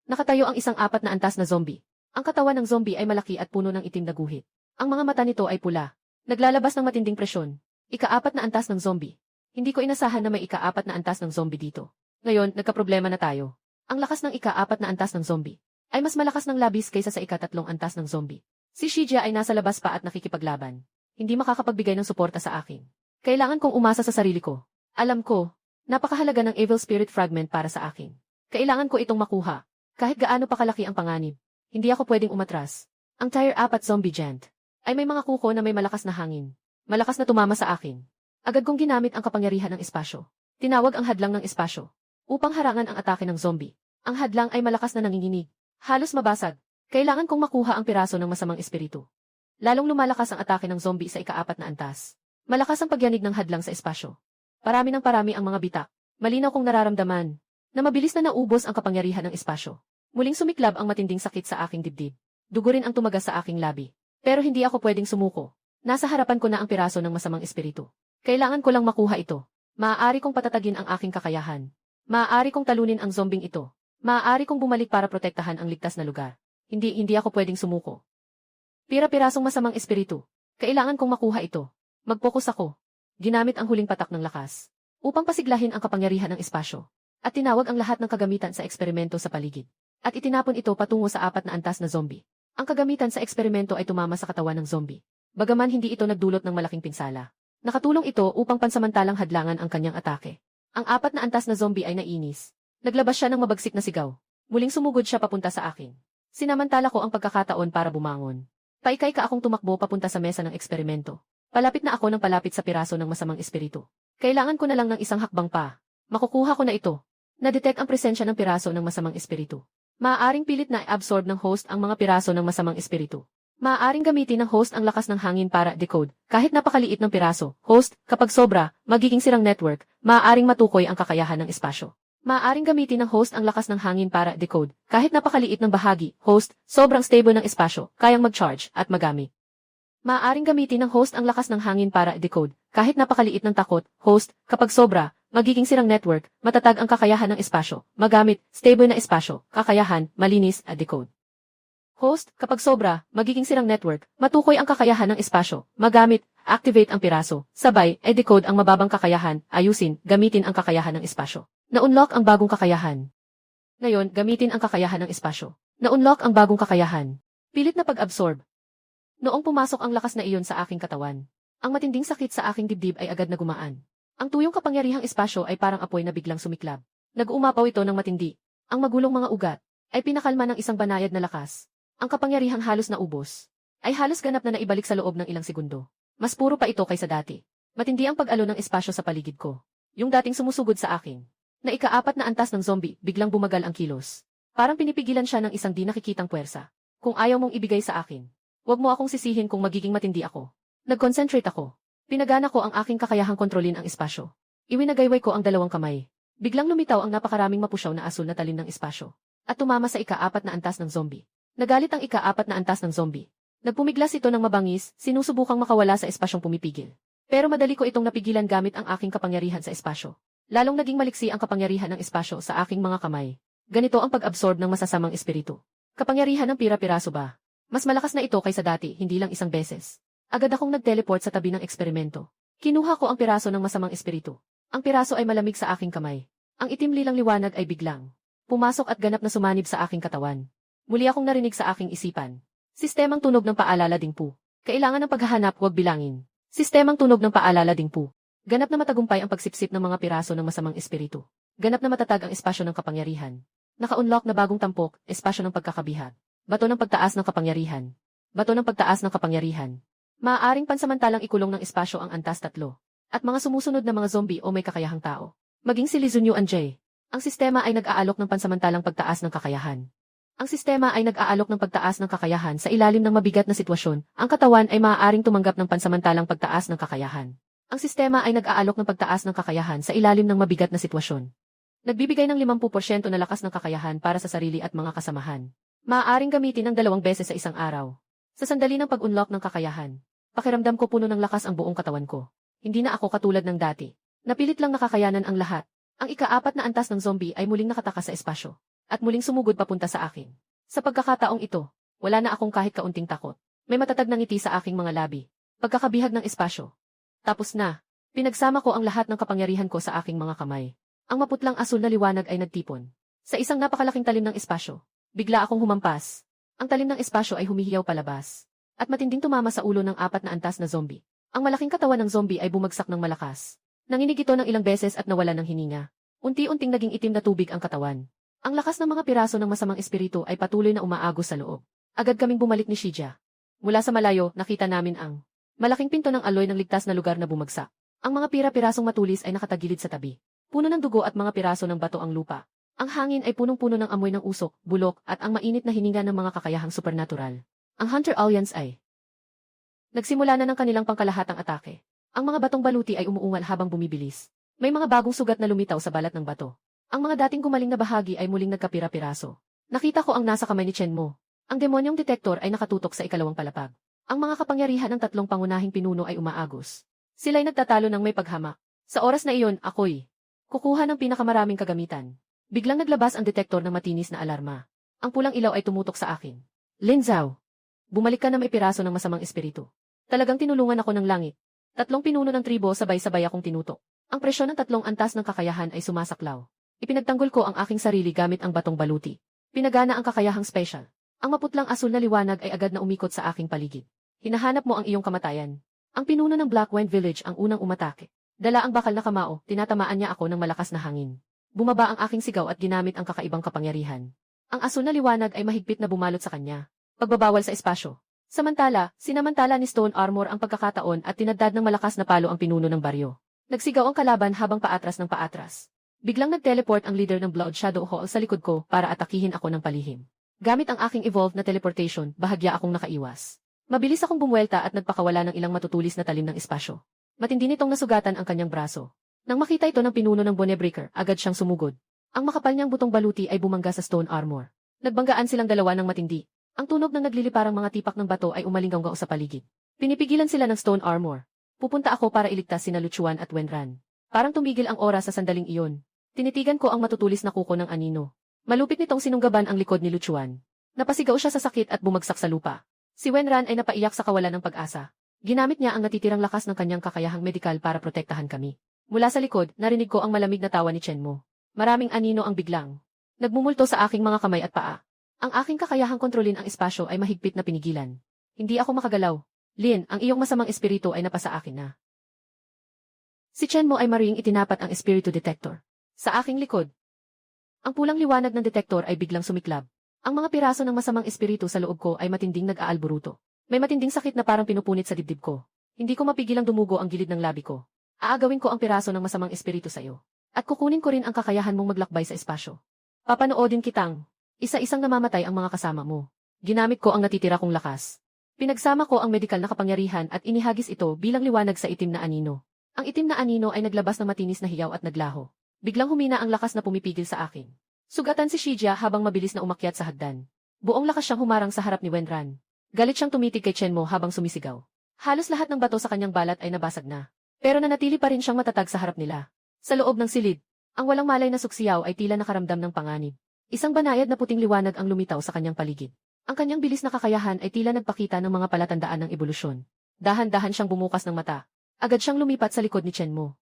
nakatayo ang isang 4 na antas na zombie. Ang katawan ng zombie ay malaki at puno ng itim na guhit. Ang mga mata nito ay pula. Naglalabas ng matinding presyon. Ika-4 na antas ng zombie. Hindi ko inasahan na may ika-4 na antas ng zombie dito. Ngayon, nagkaproblema na tayo. Ang lakas ng ika-4 na antas ng zombie ay mas malakas ng labis kaysa sa ika-3 antas ng zombie. Si Shijia ay nasa labas pa at nakikipaglaban. Hindi makakapagbigay ng suporta sa akin. Kailangan kong umasa sa sarili ko. Alam ko, napakahalaga ng Evil Spirit Fragment para sa akin. Kailangan ko itong makuha. Kahit gaano pa kalaki ang panganib, hindi ako pwedeng umatras. Ang Tier 4 Zombie Giant ay may mga kuko na may malakas na hangin. Malakas na tumama sa akin. Agad kong ginamit ang kapangyarihan ng espasyo. Tinawag ang hadlang ng espasyo upang harangan ang atake ng zombie. Ang hadlang ay malakas na nanginginig. Halos mabasag. Kailangan kong makuha ang piraso ng masamang espiritu. Lalong lumalakas ang atake ng zombie sa ika-4 na antas. Malakas ang pagyanig ng hadlang sa espasyo. Parami ng parami ang mga bitak. Malinaw kong nararamdaman na mabilis na naubos ang kapangyarihan ng espasyo. Muling sumiklab ang matinding sakit sa aking dibdib. Dugo rin ang tumagas sa aking labi. Pero hindi ako pwedeng sumuko. Nasa harapan ko na ang piraso ng masamang espiritu. Kailangan ko lang makuha ito. Maaari kong patatagin ang aking kakayahan. Maaari kong talunin ang zombing ito. Maaari kong bumalik para protektahan ang ligtas na lugar. Hindi ako pwedeng sumuko. Pira-pirasong masamang espiritu. Kailangan kong makuha ito. Mag-focus ako. Ginamit ang huling patak ng lakas upang pasiglahin ang kapangyarihan ng espasyo. At tinawag ang lahat ng kagamitan sa eksperimento sa paligid. At itinapon ito patungo sa 4 na antas na zombie. Ang kagamitan sa eksperimento ay tumama sa katawan ng zombie. Bagaman hindi ito nagdulot ng malaking pinsala. Nakatulong ito upang pansamantalang hadlangan ang kanyang atake. Ang 4 na antas na zombie ay nainis. Naglabas siya ng mabagsik na sigaw. Muling sumugod siya papunta sa akin. Sinamantala ko ang pagkakataon para bumangon. Paikay ka akong tumakbo papunta sa mesa ng eksperimento. Palapit na ako ng palapit sa piraso ng masamang espiritu. Kailangan ko na lang ng isang hakbang pa. Makukuha ko na ito. Na-detect ang presensya ng piraso ng masamang espiritu. Maaaring pilit na i-absorb ng host ang mga piraso ng masamang espiritu. Maaaring gamitin ng host ang lakas ng hangin para decode. Kahit napakaliit ng piraso, host, kapag sobra, magiging sirang network, maaaring matukoy ang kakayahan ng espasyo. Maaaring gamitin ng host ang lakas ng hangin para decode. Kahit napakaliit ng bahagi, host, sobrang stable ng espasyo, kayang mag-charge at magamit. Maaaring gamitin ng host ang lakas ng hangin para decode. Kahit napakaliit ng takot, host, kapag sobra, magiging sirang network, matatag ang kakayahan ng espasyo, magamit, stable na espasyo, kakayahan, malinis, at decode. Host, kapag sobra, magiging sirang network, matukoy ang kakayahan ng espasyo, magamit, activate ang piraso, sabay, decode ang mababang kakayahan, ayusin, gamitin ang kakayahan ng espasyo. Na-unlock ang bagong kakayahan. Ngayon, gamitin ang kakayahan ng espasyo. Na-unlock ang bagong kakayahan. Pilit na pag-absorb. Noong pumasok ang lakas na iyon sa aking katawan, ang matinding sakit sa aking dibdib ay agad na gumaan. Ang tuyong kapangyarihang espasyo ay parang apoy na biglang sumiklab. Nag-uumapaw ito ng matindi. Ang magulong mga ugat ay pinakalma ng isang banayad na lakas. Ang kapangyarihang halos na ubos ay halos ganap na naibalik sa loob ng ilang segundo. Mas puro pa ito kaysa dati. Matindi ang pag-alo ng espasyo sa paligid ko. Yung dating sumusugod sa akin. Na ika-4 na antas ng zombie, biglang bumagal ang kilos. Parang pinipigilan siya ng isang di nakikitang puwersa. Kung ayaw mong ibigay sa akin, huwag mo akong sisihin kung magiging matindi ako. Nag-concentrate ako. Pinagana ko ang aking kakayahang kontrolin ang espasyo. Iwinagayway ko ang 2 kamay. Biglang lumitaw ang napakaraming mapusyaw na asul na talim ng espasyo. At tumama sa ika-4 na antas ng zombie. Nagalit ang ika-4 na antas ng zombie. Nagpumiglas ito ng mabangis, sinusubukang makawala sa espasyong pumipigil. Pero madali ko itong napigilan gamit ang aking kapangyarihan sa espasyo. Lalong naging maliksi ang kapangyarihan ng espasyo sa aking mga kamay. Ganito ang pag-absorb ng masasamang espiritu. Kapangyarihan ng pira-piraso ba? Mas malakas na ito kaysa dati, hindi lang isang beses. Agad akong nag-teleport sa tabi ng eksperimento. Kinuha ko ang piraso ng masamang espiritu. Ang piraso ay malamig sa aking kamay. Ang itim lilang liwanag ay biglang pumasok at ganap na sumanib sa aking katawan. Muli akong narinig sa aking isipan. Sistemang tunog ng paalala dingpu. Kailangan ng paghahanap, huwag bilangin. Sistemang tunog ng paalala dingpu. Ganap na matagumpay ang pagsipsip ng mga piraso ng masamang espiritu. Ganap na matatag ang espasyo ng kapangyarihan. Naka-unlock na bagong tampok, espasyo ng pagkakabihat. Bato ng pagtaas ng kapangyarihan. Bato ng pagtaas ng kapangyarihan. Maaaring pansamantalang ikulong ng espasyo ang antas 3. At mga sumusunod na mga zombie o may kakayahang tao. Maging si Lizunyu Anjay. Ang sistema ay nag-aalok ng pansamantalang pagtaas ng kakayahan. Ang sistema ay nag-aalok ng pagtaas ng kakayahan sa ilalim ng mabigat na sitwasyon. Ang katawan ay maaaring tumanggap ng pansamantalang pagtaas ng kakayahan. Ang sistema ay nag-aalok ng pagtaas ng kakayahan sa ilalim ng mabigat na sitwasyon. Nagbibigay ng 50% na lakas ng kakayahan para sa sarili at mga kasamahan. Maaaring gamitin ng 2 beses sa isang araw. Sa sandali ng pag-unlock ng kakayahan, pakiramdam ko puno ng lakas ang buong katawan ko. Hindi na ako katulad ng dati. Napilit lang nakakayanan ang lahat. Ang ika-4 na antas ng zombie ay muling nakatakas sa espasyo. At muling sumugod papunta sa akin. Sa pagkakataong ito, wala na akong kahit kaunting takot. May matatag na ngiti sa aking mga labi. Pagkakabihag ng espasyo. Tapos na. Pinagsama ko ang lahat ng kapangyarihan ko sa aking mga kamay. Ang maputlang asul na liwanag ay nagtipon. Sa isang napakalaking talim ng espasyo, bigla akong humampas. Ang talim ng espasyo ay humihiyaw palabas. at matinding tumama sa ulo ng 4 na antas na zombie. Ang malaking katawan ng zombie ay bumagsak ng malakas. Nanginig ito ng ilang beses at nawala ng hininga. Unti-unting naging itim na tubig ang katawan. Ang lakas ng mga piraso ng masamang espiritu ay patuloy na umaagos sa loob. Agad kaming bumalik ni Shija. Mula sa malayo, nakita namin ang malaking pinto ng aloy ng ligtas na lugar na bumagsak. Ang mga pira-pirasong matulis ay nakatagilid sa tabi. Puno ng dugo at mga piraso ng bato ang lupa. Ang hangin ay punong-puno ng amoy ng usok, bulok, at ang mainit na hininga ng mga kakayahang supernatural. Ang Hunter Alliance ay nagsimula na ng kanilang pangkalahatang atake. Ang mga batong baluti ay umuungal habang bumibilis. May mga bagong sugat na lumitaw sa balat ng bato. Ang mga dating gumaling na bahagi ay muling nagkapira-piraso. Nakita ko ang nasa kamay ni Chenmo. Ang demonyong detektor ay nakatutok sa ikalawang palapag. Ang mga kapangyarihan ng 3 pangunahing pinuno ay umaagos. Sila'y nagtatalo ng may paghamak. Sa oras na iyon, ako'y kukuha ng pinakamaraming kagamitan. Biglang naglabas ang detektor ng matinis na alarma. Ang pulang ilaw ay tumutok sa akin. Lin Zhao, bumalik ka na may piraso ng masamang espiritu. Talagang tinulungan ako ng langit. 3 pinuno ng tribo sabay-sabay akong tinutok. Ang presyon ng 3 antas ng kakayahan ay sumasaklaw. Ipinagtanggol ko ang aking sarili gamit ang batong baluti. Pinagana ang kakayahang special. Ang maputlang asul na liwanag ay agad na umikot sa aking paligid. Hinahanap mo ang iyong kamatayan. Ang pinuno ng Black Wine Village ang unang umatake. Dala ang bakal na kamao, tinatamaan niya ako ng malakas na hangin. Bumaba ang aking sigaw at ginamit ang kakaibang kapangyarihan. Ang asul na liwanag ay mahigpit na bumalot sa kanya. Pagbabawal sa espasyo. Sinamantala ni Stone Armor ang pagkakataon at tinadad ng malakas na palo ang pinuno ng baryo. Nagsigaw ang kalaban habang paatras ng paatras. Biglang nag-teleport ang leader ng Blood Shadow Hall sa likod ko para atakihin ako ng palihim. Gamit ang aking evolved na teleportation, bahagya akong nakaiwas. Mabilis akong bumwelta at nagpakawala ng ilang matutulis na talim ng espasyo. Matindi nitong nasugatan ang kanyang braso. Nang makita ito ng pinuno ng Bonebreaker, agad siyang sumugod. Ang makapal niyang butong baluti ay bumangga sa Stone Armor. Nagbanggaan silang dalawa ng matindi. Ang tunog ng nagliliparang mga tipak ng bato ay umalinggaw sa paligid. Pinipigilan sila ng Stone Armor. Pupunta ako para iligtas sina Luchuan at Wenran. Parang tumigil ang oras sa sandaling iyon. Tinitigan ko ang matutulis na kuko ng anino. Malupit nitong sinunggaban ang likod ni Luchuan. Napasigaw siya sa sakit at bumagsak sa lupa. Si Wenran ay napaiyak sa kawalan ng pag-asa. Ginamit niya ang natitirang lakas ng kanyang kakayahang medikal para protektahan kami. Mula sa likod, narinig ko ang malamig na tawa ni Chenmo. Maraming anino ang biglang nagmumulto sa aking mga kamay at paa. Ang aking kakayahang kontrolin ang espasyo ay mahigpit na pinigilan. Hindi ako makagalaw. Lin, ang iyong masamang espiritu ay napasa akin na. Si Chenmo ay maring itinapat ang espiritu detector. Sa aking likod, ang pulang liwanag ng detektor ay biglang sumiklab. Ang mga piraso ng masamang espiritu sa loob ko ay matinding nag-aalburuto. May matinding sakit na parang pinupunit sa dibdib ko. Hindi ko mapigilang dumugo ang gilid ng labi ko. Aagawin ko ang piraso ng masamang espiritu sa iyo. At kukunin ko rin ang kakayahan mong maglakbay sa espasyo. Papanoodin kitang isa-isang namamatay ang mga kasama mo. Ginamit ko ang natitira kong lakas. Pinagsama ko ang medikal na kapangyarihan at inihagis ito bilang liwanag sa itim na anino. Ang itim na anino ay naglabas ng matinis na hiyaw at naglaho. Biglang humina ang lakas na pumipigil sa akin. Sugatan si Shija habang mabilis na umakyat sa hagdan. Buong lakas siyang humarang sa harap ni Wenran. Galit siyang tumitig kay Chenmo habang sumisigaw. Halos lahat ng bato sa kanyang balat ay nabasag na. Pero nanatili pa rin siyang matatag sa harap nila. Sa loob ng silid, ang walang malay na suksiyaw ay tila nakaramdam ng panganib. Isang banayad na puting liwanag ang lumitaw sa kanyang paligid. Ang kanyang bilis na kakayahan ay tila nagpakita ng mga palatandaan ng ebolusyon. Dahan-dahan siyang bumukas ng mata. Agad siyang lumipat sa likod ni Chenmo.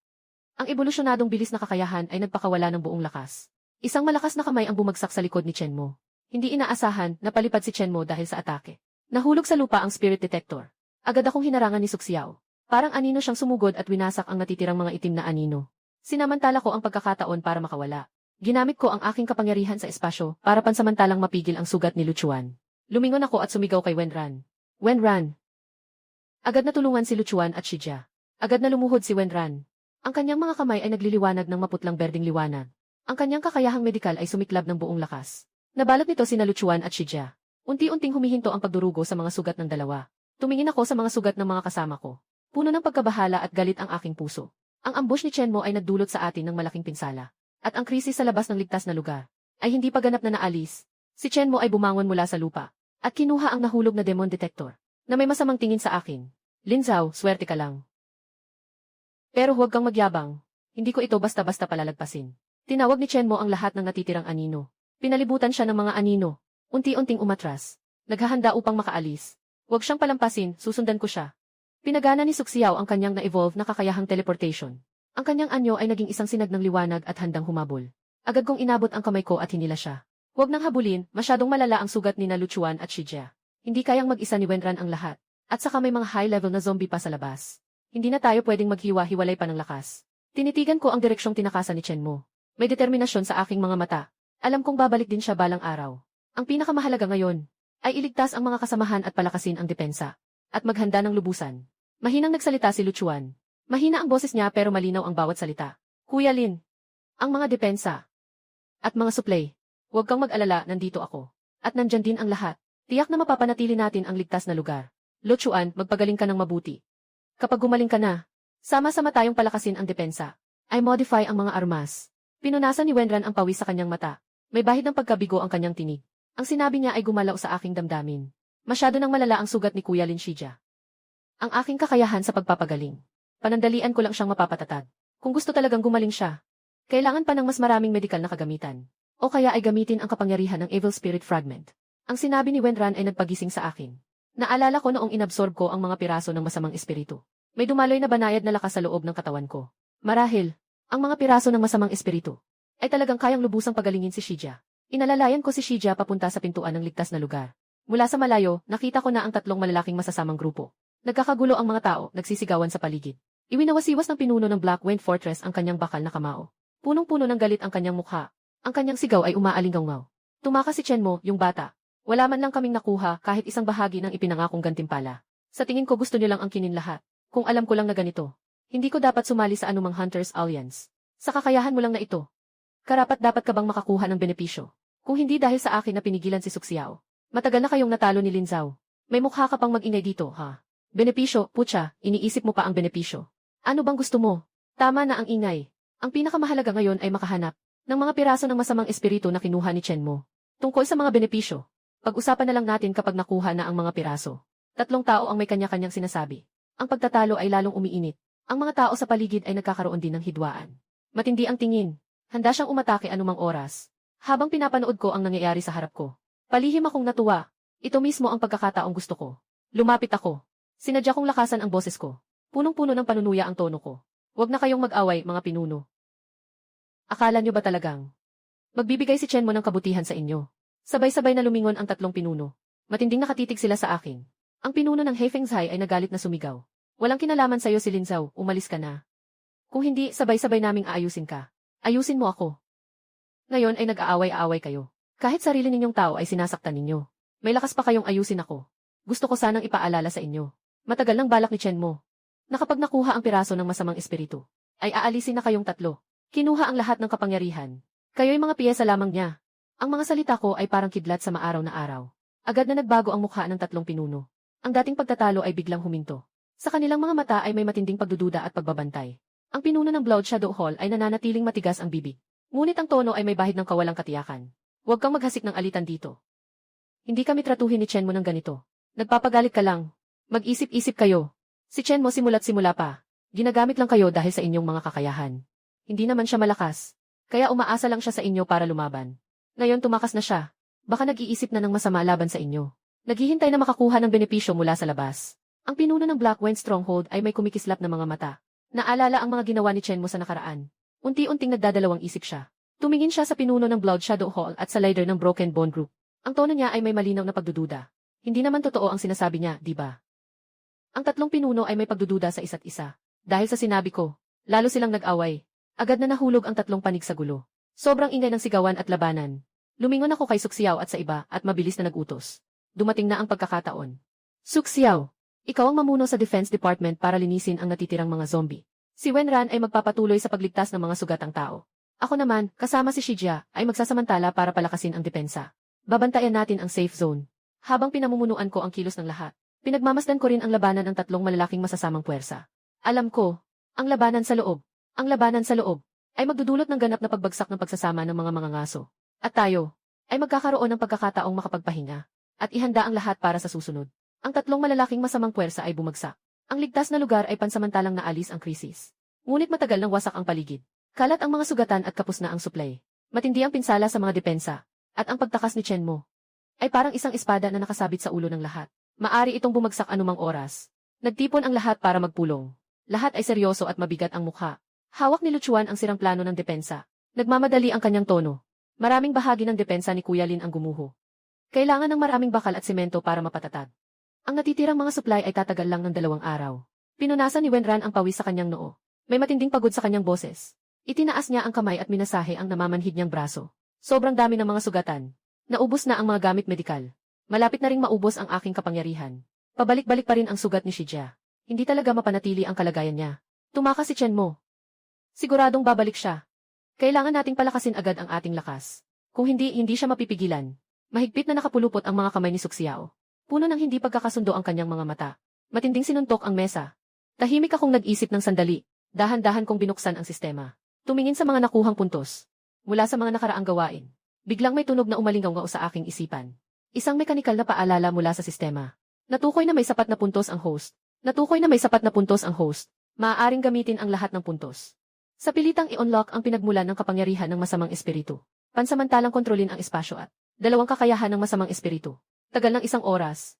Ang ebolusyonadong bilis na kakayahan ay nagpakawala ng buong lakas. Isang malakas na kamay ang bumagsak sa likod ni Chenmo. Hindi inaasahan, napalipad si Chenmo dahil sa atake. Nahulog sa lupa ang spirit detector. Agad akong hinarangan ni Suxiao. Parang anino siyang sumugod at winasak ang natitirang mga itim na anino. Sinamantala ko ang pagkakataon para makawala. Ginamit ko ang aking kapangyarihan sa espasyo para pansamantalang mapigil ang sugat ni Luchuan. Lumingon ako at sumigaw kay Wenran. Wenran! Agad na tulungan si Luchuan at Shija. Agad na lumuhod si Wenran. Ang kanyang mga kamay ay nagliliwanag ng maputlang berdeng liwanag. Ang kanyang kakayahang medikal ay sumiklab ng buong lakas. Nabalot nito sina Luchuan at Shija. Unti-unting humihinto ang pagdurugo sa mga sugat ng dalawa. Tumingin ako sa mga sugat ng mga kasama ko. Puno ng pagkabahala at galit ang aking puso. Ang ambush ni Chenmo ay nagdulot sa atin ng malaking pinsala. At ang krisis sa labas ng ligtas na lugar ay hindi pa ganap na naalis. Si Chenmo ay bumangon mula sa lupa at kinuha ang nahulog na demon detector na may masamang tingin sa akin. Lin Zhao, swerte ka lang. Pero huwag kang magyabang. Hindi ko ito basta-basta palalagpasin. Tinawag ni Chenmo ang lahat ng natitirang anino. Pinalibutan siya ng mga anino. Unti-unting umatras. Naghahanda upang makaalis. Huwag siyang palampasin, susundan ko siya. Pinagana ni Suxiao ang kanyang na-evolve na kakayahang teleportation. Ang kanyang anyo ay naging isang sinag ng liwanag at handang humabol. Agad kong inabot ang kamay ko at hinila siya. Huwag nang habulin, masyadong malala ang sugat ni na Luchuan at Shija. Hindi kayang mag-isa ni Wenran ang lahat. At saka may mga high-level na zombie pa sa labas. Hindi na tayo pwedeng maghiwa-hiwalay pa ng lakas. Tinitigan ko ang direksyong tinakasan ni Chenmo. May determinasyon sa aking mga mata. Alam kong babalik din siya balang araw. Ang pinakamahalaga ngayon ay iligtas ang mga kasamahan at palakasin ang depensa. At maghanda ng lubusan. Mahinang nagsalita si Luchuan. Mahina ang boses niya pero malinaw ang bawat salita. Kuya Lin, ang mga depensa at mga supply. Huwag kang mag-alala, nandito ako. At nandyan din ang lahat. Tiyak na mapapanatili natin ang ligtas na lugar. Luchuan, magpagaling ka ng mabuti. Kapag gumaling ka na, sama-sama tayong palakasin ang depensa. I modify ang mga armas. Pinunasan ni Wenran ang pawis sa kanyang mata. May bahid ng pagkabigo ang kanyang tinig. Ang sinabi niya ay gumalaw sa aking damdamin. Masyado nang malala ang sugat ni Kuya Lin Shija. Ang aking kakayahan sa pagpapagaling. Panandalian ko lang siyang mapapatatag. Kung gusto talagang gumaling siya, kailangan pa ng mas maraming medikal na kagamitan. O kaya ay gamitin ang kapangyarihan ng Evil Spirit Fragment. Ang sinabi ni Wenran ay nagpagising sa akin. Naalala ko noong inabsorb ko ang mga piraso ng masamang espiritu. May dumaloy na banayad na lakas sa loob ng katawan ko. Marahil, ang mga piraso ng masamang espiritu ay talagang kayang lubusang pagalingin si Shija. Inalalayan ko si Shija papunta sa pintuan ng ligtas na lugar. Mula sa malayo, nakita ko na ang tatlong malalaking masasamang grupo. Nagkakagulo ang mga tao, nagsisigawan sa paligid. Iwinawasiwas ng pinuno ng Black Wind Fortress ang kanyang bakal na kamao. Punong-puno ng galit ang kanyang mukha. Ang kanyang sigaw ay umaalingaw-ngaw. Tumakas si Chenmo, yung bata. Wala man lang kaming nakuha kahit isang bahagi ng ipinangakong gantimpala. Sa tingin ko gusto niyo lang ang kinin lahat. Kung alam ko lang na ganito, hindi ko dapat sumali sa anumang Hunters Alliance. Sa kakayahan mo lang na ito. Karapat-dapat ka bang makakuha ng benepisyo? Kung hindi dahil sa akin na pinigilan si Suxiao. Matagal na kayong natalo ni Lin Zhao. May mukha ka pang mag-ingay dito, ha? Benepisyo, putya, iniisip mo pa ang benepisyo. Ano bang gusto mo? Tama na ang ingay. Ang pinakamahalaga ngayon ay makahanap ng mga piraso ng masamang espiritu na kinuha ni Chenmo. Tungkol sa mga benepisyo, pag-usapan na lang natin kapag nakuha na ang mga piraso. Tatlong tao ang may kanya-kanyang sinasabi. Ang pagtatalo ay lalong umiinit. Ang mga tao sa paligid ay nagkakaroon din ng hidwaan. Matindi ang tingin. Handa siyang umatake anumang oras. Habang pinapanood ko ang nangyayari sa harap ko, palihim akong natuwa. Ito mismo ang pagkakataong gusto ko. Lumapit ako. Sinadya kong lakasan ang boses ko. Punong-puno ng panunuya ang tono ko. Huwag na kayong mag-away, mga pinuno. Akala nyo ba talagang magbibigay si Chenmo ng kabutihan sa inyo? Sabay-sabay na lumingon ang tatlong pinuno. Matinding nakatitig sila sa akin. Ang pinuno ng Hefengzhai ay nagalit na sumigaw. Walang kinalaman sa'yo si Lin Zhao, umalis ka na. Kung hindi, sabay-sabay naming aayusin ka. Ayusin mo ako. Ngayon ay nag-aaway-aaway kayo. Kahit sarili ninyong tao ay sinasaktan ninyo. May lakas pa kayong ayusin ako. Gusto ko sanang ipaalala sa inyo. Matagal nang balak ni Chenmo na kapag nakuha ang piraso ng masamang espiritu, ay aalisin na kayong tatlo. Kinuha ang lahat ng kapangyarihan. Kayo'y mga piyesa lamang niya. Ang mga salita ko ay parang kidlat sa maaraw na araw. Agad na nagbago ang mukha ng tatlong pinuno. Ang dating pagtatalo ay biglang huminto. Sa kanilang mga mata ay may matinding pagdududa at pagbabantay. Ang pinuno ng Blood Shadow Hall ay nananatiling matigas ang bibig. Ngunit ang tono ay may bahid ng kawalang katiyakan. Huwag kang maghasik ng alitan dito. Hindi kami tratuhin ni Chenmo ng ganito. Nagpapagalit ka lang. Mag-isip-isip kayo. Si Chenmo simula't simula pa. Ginagamit lang kayo dahil sa inyong mga kakayahan. Hindi naman siya malakas. Kaya umaasa lang siya sa inyo para lumaban. Ngayon tumakas na siya. Baka nag-iisip na ng masama laban sa inyo. Naghihintay na makakuha ng benepisyo mula sa labas. Ang pinuno ng Black Wind Stronghold ay may kumikislap na mga mata. Naalala ang mga ginawa ni Chenmo sa nakaraan. Unti-unting nagdadalawang isip siya. Tumingin siya sa pinuno ng Blood Shadow Hall at sa leader ng Broken Bone Group. Ang tono niya ay may malinaw na pagdududa. Hindi naman totoo ang sinasabi niya, di ba? Ang tatlong pinuno ay may pagdududa sa isa't isa. Dahil sa sinabi ko, lalo silang nag-away. Agad na nahulog ang tatlong panig sa gulo. Sobrang ingay ng sigawan at labanan. Lumingon ako kay Suxiao at sa iba at mabilis na nag-utos. Dumating na ang pagkakataon. Suxiao, ikaw ang mamuno sa Defense Department para linisin ang natitirang mga zombie. Si Wenran ay magpapatuloy sa pagligtas ng mga sugatang tao. Ako naman, kasama si Shija, ay magsasamantala para palakasin ang depensa. Babantayan natin ang safe zone. Habang pinamumunuan ko ang kilos ng lahat, pinagmamasdan ko rin ang labanan ng tatlong malalaking masasamang puwersa. Alam ko, ang labanan sa loob ay magdudulot ng ganap na pagbagsak ng pagsasama ng mga mangangaso. At tayo ay magkakaroon ng pagkakataong makapagpahinga at ihanda ang lahat para sa susunod. Ang tatlong malalaking masamang puwersa ay bumagsak. Ang ligtas na lugar ay pansamantalang naalis ang krisis. Ngunit matagal nang wasak ang paligid. Kalat ang mga sugatan at kapos na ang supply. Matindi ang pinsala sa mga depensa. At ang pagtakas ni Chenmo ay parang isang espada na nakasabit sa ulo ng lahat. Maari itong bumagsak anumang oras. Nagtipon ang lahat para magpulong. Lahat ay seryoso at mabigat ang mukha. Hawak ni Luchuan ang sirang plano ng depensa. Nagmamadali ang kanyang tono. Maraming bahagi ng depensa ni Kuya Lin ang gumuho. Kailangan ng maraming bakal at simento para mapatatag. Ang natitirang mga supply ay tatagal lang ng 2 araw. Pinunasan ni Wenran ang pawis sa kanyang noo. May matinding pagod sa kanyang boses. Itinaas niya ang kamay at minasahe ang namamanhid niyang braso. Sobrang dami ng mga sugatan. Naubos na ang mga gamit medikal. Malapit na ring maubos ang aking kapangyarihan. Pabalik-balik pa rin ang sugat ni Shijia. Hindi talaga mapanatili ang kalagayan niya. Tumakas si Chen Mo. Siguradong babalik siya. Kailangan nating palakasin agad ang ating lakas. Kung hindi siya mapipigilan. Mahigpit na nakapulupot ang mga kamay ni Suxiao. Puno ng hindi pagkakasundo ang kanyang mga mata. Matinding sinuntok ang mesa. Tahimik akong nag-isip ng sandali. Dahan-dahan kong binuksan ang sistema. Tumingin sa mga nakuhang puntos. Mula sa mga nakaraang gawain. Biglang may tunog na umalingaw sa aking isipan. Isang mekanikal na paalala mula sa sistema. Natukoy na may sapat na puntos ang host. Maaaring gamitin ang lahat ng puntos. Sa pilitang i-unlock ang pinagmulan ng kapangyarihan ng masamang espiritu. Pansamantalang kontrolin ang espasyo at 2 kakayahan ng masamang espiritu. Tagal ng 1 oras.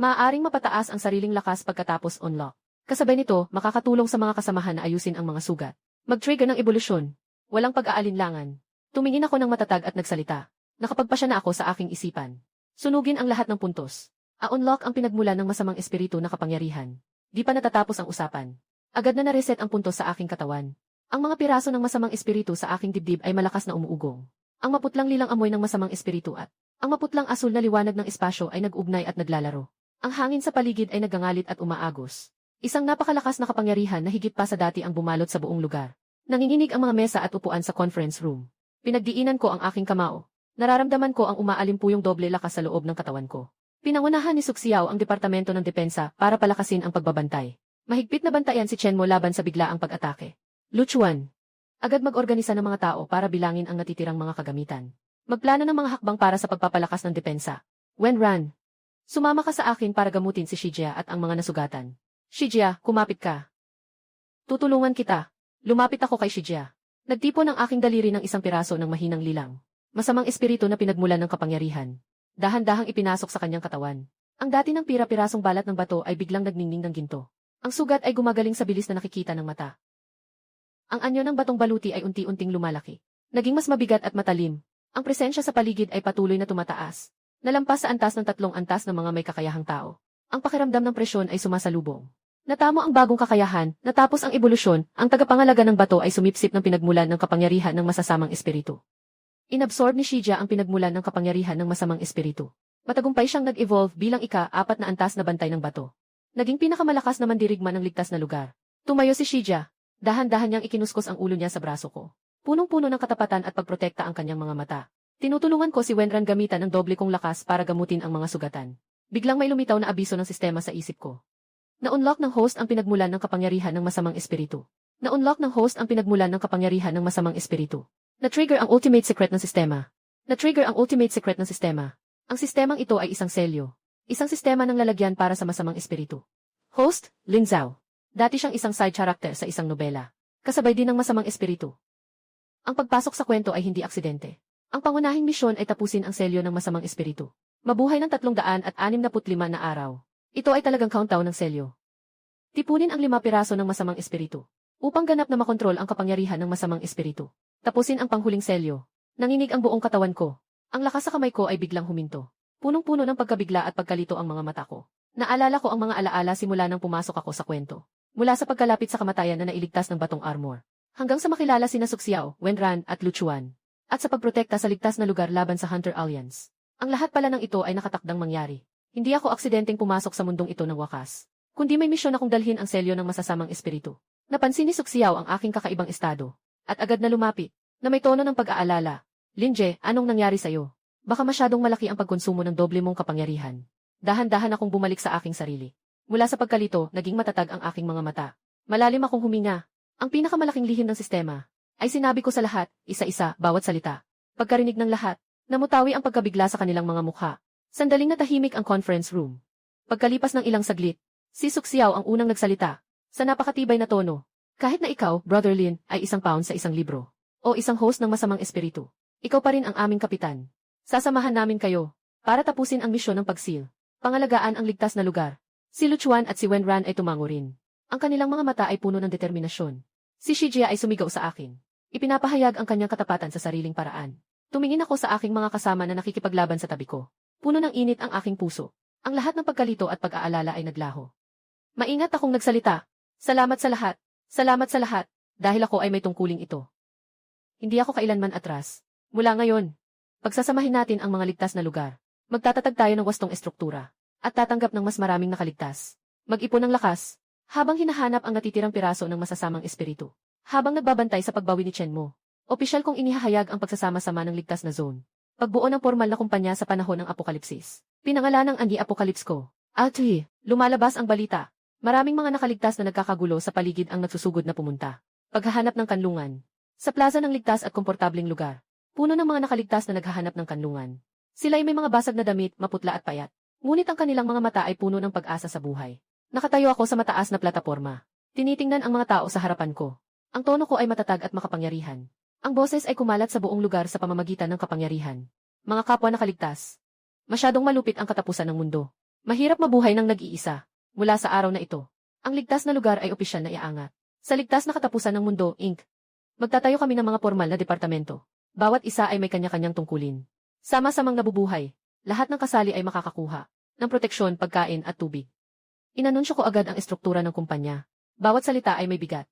Maaaring mapataas ang sariling lakas pagkatapos unlock. Kasabay nito, makakatulong sa mga kasamahan na ayusin ang mga sugat. Mag-trigger ng ebolusyon. Walang pag-aalinlangan. Tumingin ako ng matatag at nagsalita. Nakapagpasya na ako sa aking isipan. Sunugin ang lahat ng puntos. A-unlock ang pinagmulan ng masamang espiritu na kapangyarihan. Di pa natatapos ang usapan. Agad na na-reset ang puntos sa aking katawan. Ang mga piraso ng masamang espiritu sa aking dibdib ay malakas na umuugong. Ang maputlang lilang amoy ng masamang espiritu at ang maputlang asul na liwanag ng espasyo ay nag-ugnay at naglalaro. Ang hangin sa paligid ay nagangalit at umaagos. Isang napakalakas na kapangyarihan na higit pa sa dati ang bumalot sa buong lugar. Nanginginig ang mga mesa at upuan sa conference room. Pinagdiinan ko ang aking kamao. Nararamdaman ko ang umaalimpuyong doble lakas sa loob ng katawan ko. Pinangunahan ni Suxiao ang Departamento ng Depensa para palakasin ang pagbabantay. Mahigpit na bantayan si Chen Mo laban sa biglaang pag-atake. Luchuan. Agad mag-organisa ng mga tao para bilangin ang natitirang mga kagamitan. Magplano ng mga hakbang para sa pagpapalakas ng depensa. Wenran. Sumama ka sa akin para gamutin si Shijia at ang mga nasugatan. Shijia, kumapit ka. Tutulungan kita. Lumapit ako kay Shijia. Nagtipon ang aking daliri ng 1 piraso ng mahinang lilang. Masamang espiritu na pinagmulan ng kapangyarihan. Dahan-dahang ipinasok sa kanyang katawan. Ang dati ng pira-pirasong balat ng bato ay biglang nagningning ng ginto. Ang sugat ay gumagaling sa bilis na nakikita ng mata. Ang anyo ng batong baluti ay unti-unting lumalaki. Naging mas mabigat at matalim. Ang presensya sa paligid ay patuloy na tumataas. Nalampas sa antas ng 3 antas ng mga may kakayahang tao. Ang pakiramdam ng presyon ay sumasalubong. Natamo ang bagong kakayahan, natapos ang ebolusyon, ang tagapangalaga ng bato ay sumipsip ng pinagmulan ng kapangyarihan ng masasamang espiritu. Inabsorb ni Shijia ang pinagmulan ng kapangyarihan ng masamang espiritu. Matagumpay siyang nag-evolve bilang ika-4 na antas na bantay ng bato. Naging pinakamalakas na mandirigma ng ligtas na lugar. Tumayo si Shijia. Dahan-dahan niyang ikinuskos ang ulo niya sa braso ko. Punong-puno ng katapatan at pagprotekta ang kanyang mga mata. Tinutulungan ko si Wenran gamitan ng doble kong lakas para gamutin ang mga sugatan. Biglang may lumitaw na abiso ng sistema sa isip ko. Na-unlock ng host ang pinagmulan ng kapangyarihan ng masamang espiritu. Na-unlock ng host ang pinagmulan ng kapangyarihan ng masamang espiritu. Na-trigger ang ultimate secret ng sistema. Na-trigger ang ultimate secret ng sistema. Ang sistemang ito ay isang selyo. Isang sistema ng lalagyan para sa masamang espiritu. Host, Lin Zhao. Dati siyang isang side character sa isang nobela. Kasabay din ng masamang espiritu. Ang pagpasok sa kwento ay hindi aksidente. Ang pangunahing misyon ay tapusin ang selyo ng masamang espiritu. Mabuhay ng 365 na araw. Ito ay talagang countdown ng selyo. Tipunin ang 5 piraso ng masamang espiritu. Upang ganap na makontrol ang kapangyarihan ng masamang espiritu. Tapusin ang panghuling selyo. Nanginig ang buong katawan ko. Ang lakas sa kamay ko ay biglang huminto. Punong-puno ng pagkabigla at pagkalito ang mga mata ko. Naalala ko ang mga alaala simula nang pumasok ako sa kwento. Mula sa pagkalapit sa kamatayan na nailigtas ng batong armor. Hanggang sa makilala sina Suxiao, Wenran at Luchuan. At sa pagprotekta sa ligtas na lugar laban sa Hunter Alliance. Ang lahat pala ng ito ay nakatakdang mangyari. Hindi ako aksidenteng pumasok sa mundong ito ng wakas. Kundi may misyon akong dalhin ang selyo ng masasamang espiritu. Napansin ni Suxiao ang aking kakaibang estado. At agad na lumapit, na may tono ng pag-aalala. Linje, anong nangyari sa'yo? Baka masyadong malaki ang pagkonsumo ng doble mong kapangyarihan. Dahan-dahan akong bumalik sa aking sarili. Mula sa pagkalito, naging matatag ang aking mga mata. Malalim akong huminga. Ang pinakamalaking lihim ng sistema ay sinabi ko sa lahat, isa-isa, bawat salita. Pagkarinig ng lahat, namutawi ang pagkabigla sa kanilang mga mukha. Sandaling natahimik ang conference room. Pagkalipas ng ilang saglit, si Suxiao ang unang nagsalita. Sa napakatibay na tono. Kahit na ikaw, Brother Lin, ay 1 pound sa isang libro. O isang host ng masamang espiritu. Ikaw pa rin ang aming kapitan. Sasamahan namin kayo para tapusin ang misyon ng pagsil. Pangalagaan ang ligtas na lugar. Si Luchuan at si Wenran ay tumango rin. Ang kanilang mga mata ay puno ng determinasyon. Si Shijia ay sumigaw sa akin. Ipinapahayag ang kanyang katapatan sa sariling paraan. Tumingin ako sa aking mga kasama na nakikipaglaban sa tabi ko. Puno ng init ang aking puso. Ang lahat ng pagkalito at pag-aalala ay naglaho. Maingat akong nagsalita. Salamat sa lahat. Salamat sa lahat. Dahil ako ay may tungkuling ito. Hindi ako kailanman atras. Mula ngayon, pagsasamahin natin ang mga ligtas na lugar. Magtatatag tayo ng wastong estruktura. At tatanggap ng mas maraming nakaligtas. Mag-ipon ng lakas. Habang hinahanap ang natitirang piraso ng masasamang espiritu. Habang nagbabantay sa pagbawi ni Chenmo. Opisyal kong inihahayag ang pagsasama-sama ng ligtas na zone. Pagbuo ng formal na kumpanya sa panahon ng apokalipsis. Pinangalan ng anti-apocalypse ko. Altri, lumalabas ang balita. Maraming mga nakaligtas na nagkakagulo sa paligid ang nagsusugod na pumunta. Paghahanap ng kanlungan. Sa plaza ng ligtas at komportabling lugar. Puno ng mga nakaligtas na naghahanap ng kanlungan. Sila ay may mga basag na damit, maputla at payat. Ngunit ang kanilang mga mata ay puno ng pag-asa sa buhay. Nakatayo ako sa mataas na plataporma. Tinitingnan ang mga tao sa harapan ko. Ang tono ko ay matatag at makapangyarihan. Ang boses ay kumalat sa buong lugar sa pamamagitan ng kapangyarihan. Mga kapwa nakaligtas. Masyadong malupit ang katapusan ng mundo. Mahirap mabuhay ng nag-iisa. Mula sa araw na ito, ang ligtas na lugar ay opisyal na iaangat. Sa ligtas na katapusan ng mundo, Inc. Magtatayo kami ng mga formal na departamento. Bawat isa ay may kanya-kanyang tungkulin. Sama-samang nabubuhay. Lahat ng kasali ay makakakuha ng proteksyon, pagkain at tubig. Inanunsyo ko agad ang estruktura ng kumpanya. Bawat salita ay may bigat.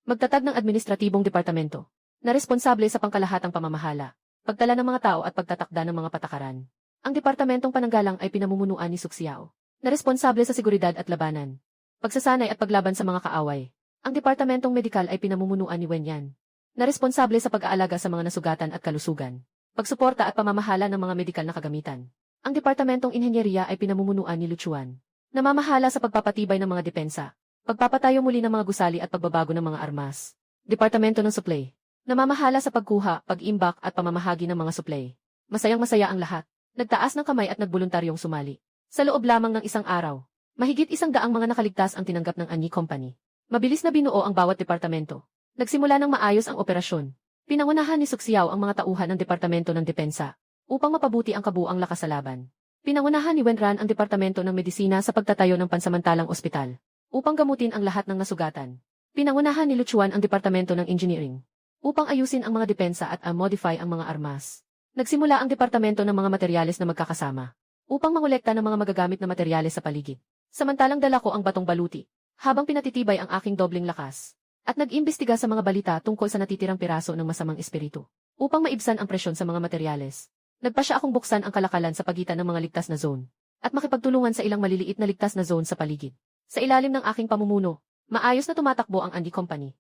Magtatag ng administratibong departamento na responsable sa pangkalahatang pamamahala, pagtala ng mga tao at pagtatakda ng mga patakaran. Ang departamentong pananggalang ay pinamumunuan ni Suxiao, na responsable sa seguridad at labanan, pagsasanay at paglaban sa mga kaaway. Ang departamentong medikal ay pinamumunuan ni Wenyan, na responsable sa pag-aalaga sa mga nasugatan at kalusugan, pagsuporta at pamamahala ng mga medikal na kagamitan. Ang departamentong inhenyeriya ay pinamumunuan ni Luchuan, na mamahala sa pagpapatibay ng mga depensa, pagpapatayo muli ng mga gusali at pagbabago ng mga armas. Departamento ng Supply, namamahala sa pagkuha, pag-imbak at pamamahagi ng mga supply. Masayang-masaya ang lahat. Nagtaas ng kamay at nagboluntaryong sumali. Sa loob lamang ng isang araw, mahigit 100 mga nakaligtas ang tinanggap ng Anyi Company. Mabilis na binuo ang bawat departamento. Nagsimula ng maayos ang operasyon. Pinangunahan ni Suxiao ang mga tauhan ng Departamento ng Depensa upang mapabuti ang kabuuang lakas sa laban. Pinangunahan ni Wenran ang Departamento ng Medisina sa pagtatayo ng pansamantalang ospital upang gamutin ang lahat ng nasugatan. Pinangunahan ni Luchuan ang Departamento ng Engineering upang ayusin ang mga depensa at modify ang mga armas. Nagsimula ang Departamento ng mga Materyales na magkakasama upang mangolekta ng mga magagamit na materyales sa paligid. Samantalang dala ko ang batong baluti habang pinatitibay ang aking dobling lakas at nag-imbestiga sa mga balita tungkol sa natitirang piraso ng masamang espiritu upang maibsan ang presyon sa mga materyales. Nagpasya akong buksan ang kalakalan sa pagitan ng mga ligtas na zone at makipagtulungan sa ilang maliliit na ligtas na zone sa paligid. Sa ilalim ng aking pamumuno, maayos na tumatakbo ang Andy Company.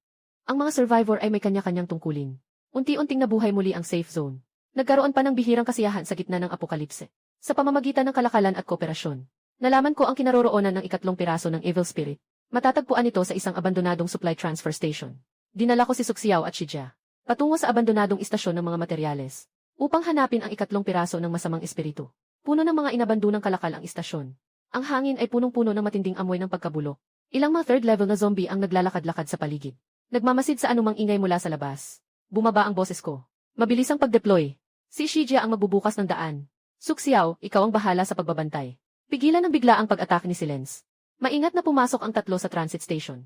Ang mga survivor ay may kanya-kanyang tungkulin. Unti-unting nabuhay muli ang safe zone. Nagkaroon pa ng bihirang kasiyahan sa gitna ng apokalipse. Sa pamamagitan ng kalakalan at kooperasyon, nalaman ko ang kinaroroonan ng ikatlong piraso ng Evil Spirit. Matatagpuan ito sa isang abandonadong supply transfer station. Dinala ko si Suxiao at Shijia patungo sa abandonadong istasyon ng mga materyales upang hanapin ang ikatlong piraso ng masamang espiritu. Puno ng mga inabandonang kalakal ang istasyon. Ang hangin ay punong-puno ng matinding amoy ng pagkabulok. Ilang mga third level na zombie ang naglalakad-lakad sa paligid. Nagmamasid sa anumang ingay mula sa labas. Bumaba ang boses ko. Mabilis ang pag-deploy. Si Shijia ang magbubukas ng daan. Suxiao, ikaw ang bahala sa pagbabantay. Pigilan ng bigla ang pag-atake ni Silence. Maingat na pumasok ang tatlo sa transit station.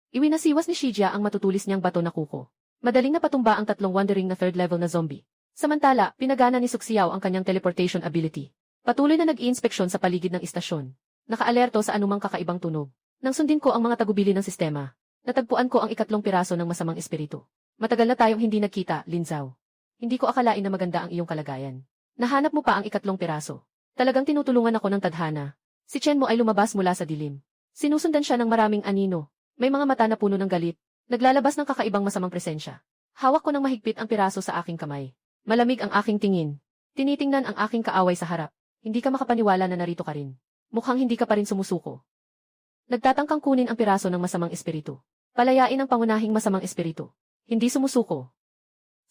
Iwinasiwas ni Shijia ang matutulis niyang bato na kuko. Madaling napatumba ang tatlong wandering na third level na zombie. Samantala, pinagana ni Suxiao ang kanyang teleportation ability. Patuloy na nag-iinspeksyon sa paligid ng istasyon. Nakaalerto sa anumang kakaibang tunog. Nang sundin ko ang mga tagubili ng sistema, natagpuan ko ang ikatlong piraso ng masamang espiritu. Matagal na tayong hindi nagkita, Linzao. Hindi ko akalain na maganda ang iyong kalagayan. Nahanap mo pa ang ikatlong piraso. Talagang tinutulungan ako ng tadhana. Si Chenmo ay lumabas mula sa dilim. Sinusundan siya ng maraming anino. May mga mata na puno ng galit. Naglalabas ng kakaibang masamang presensya. Hawak ko ng mahigpit ang piraso sa aking kamay. Malamig ang aking tingin. Tinitingnan ang aking kaaway sa harap. Hindi ka makapaniwala na narito ka rin. Mukhang hindi ka pa rin sumusuko. Nagtatangkang kunin ang piraso ng masamang espiritu. Palayain ang pangunahing masamang espiritu. Hindi sumusuko.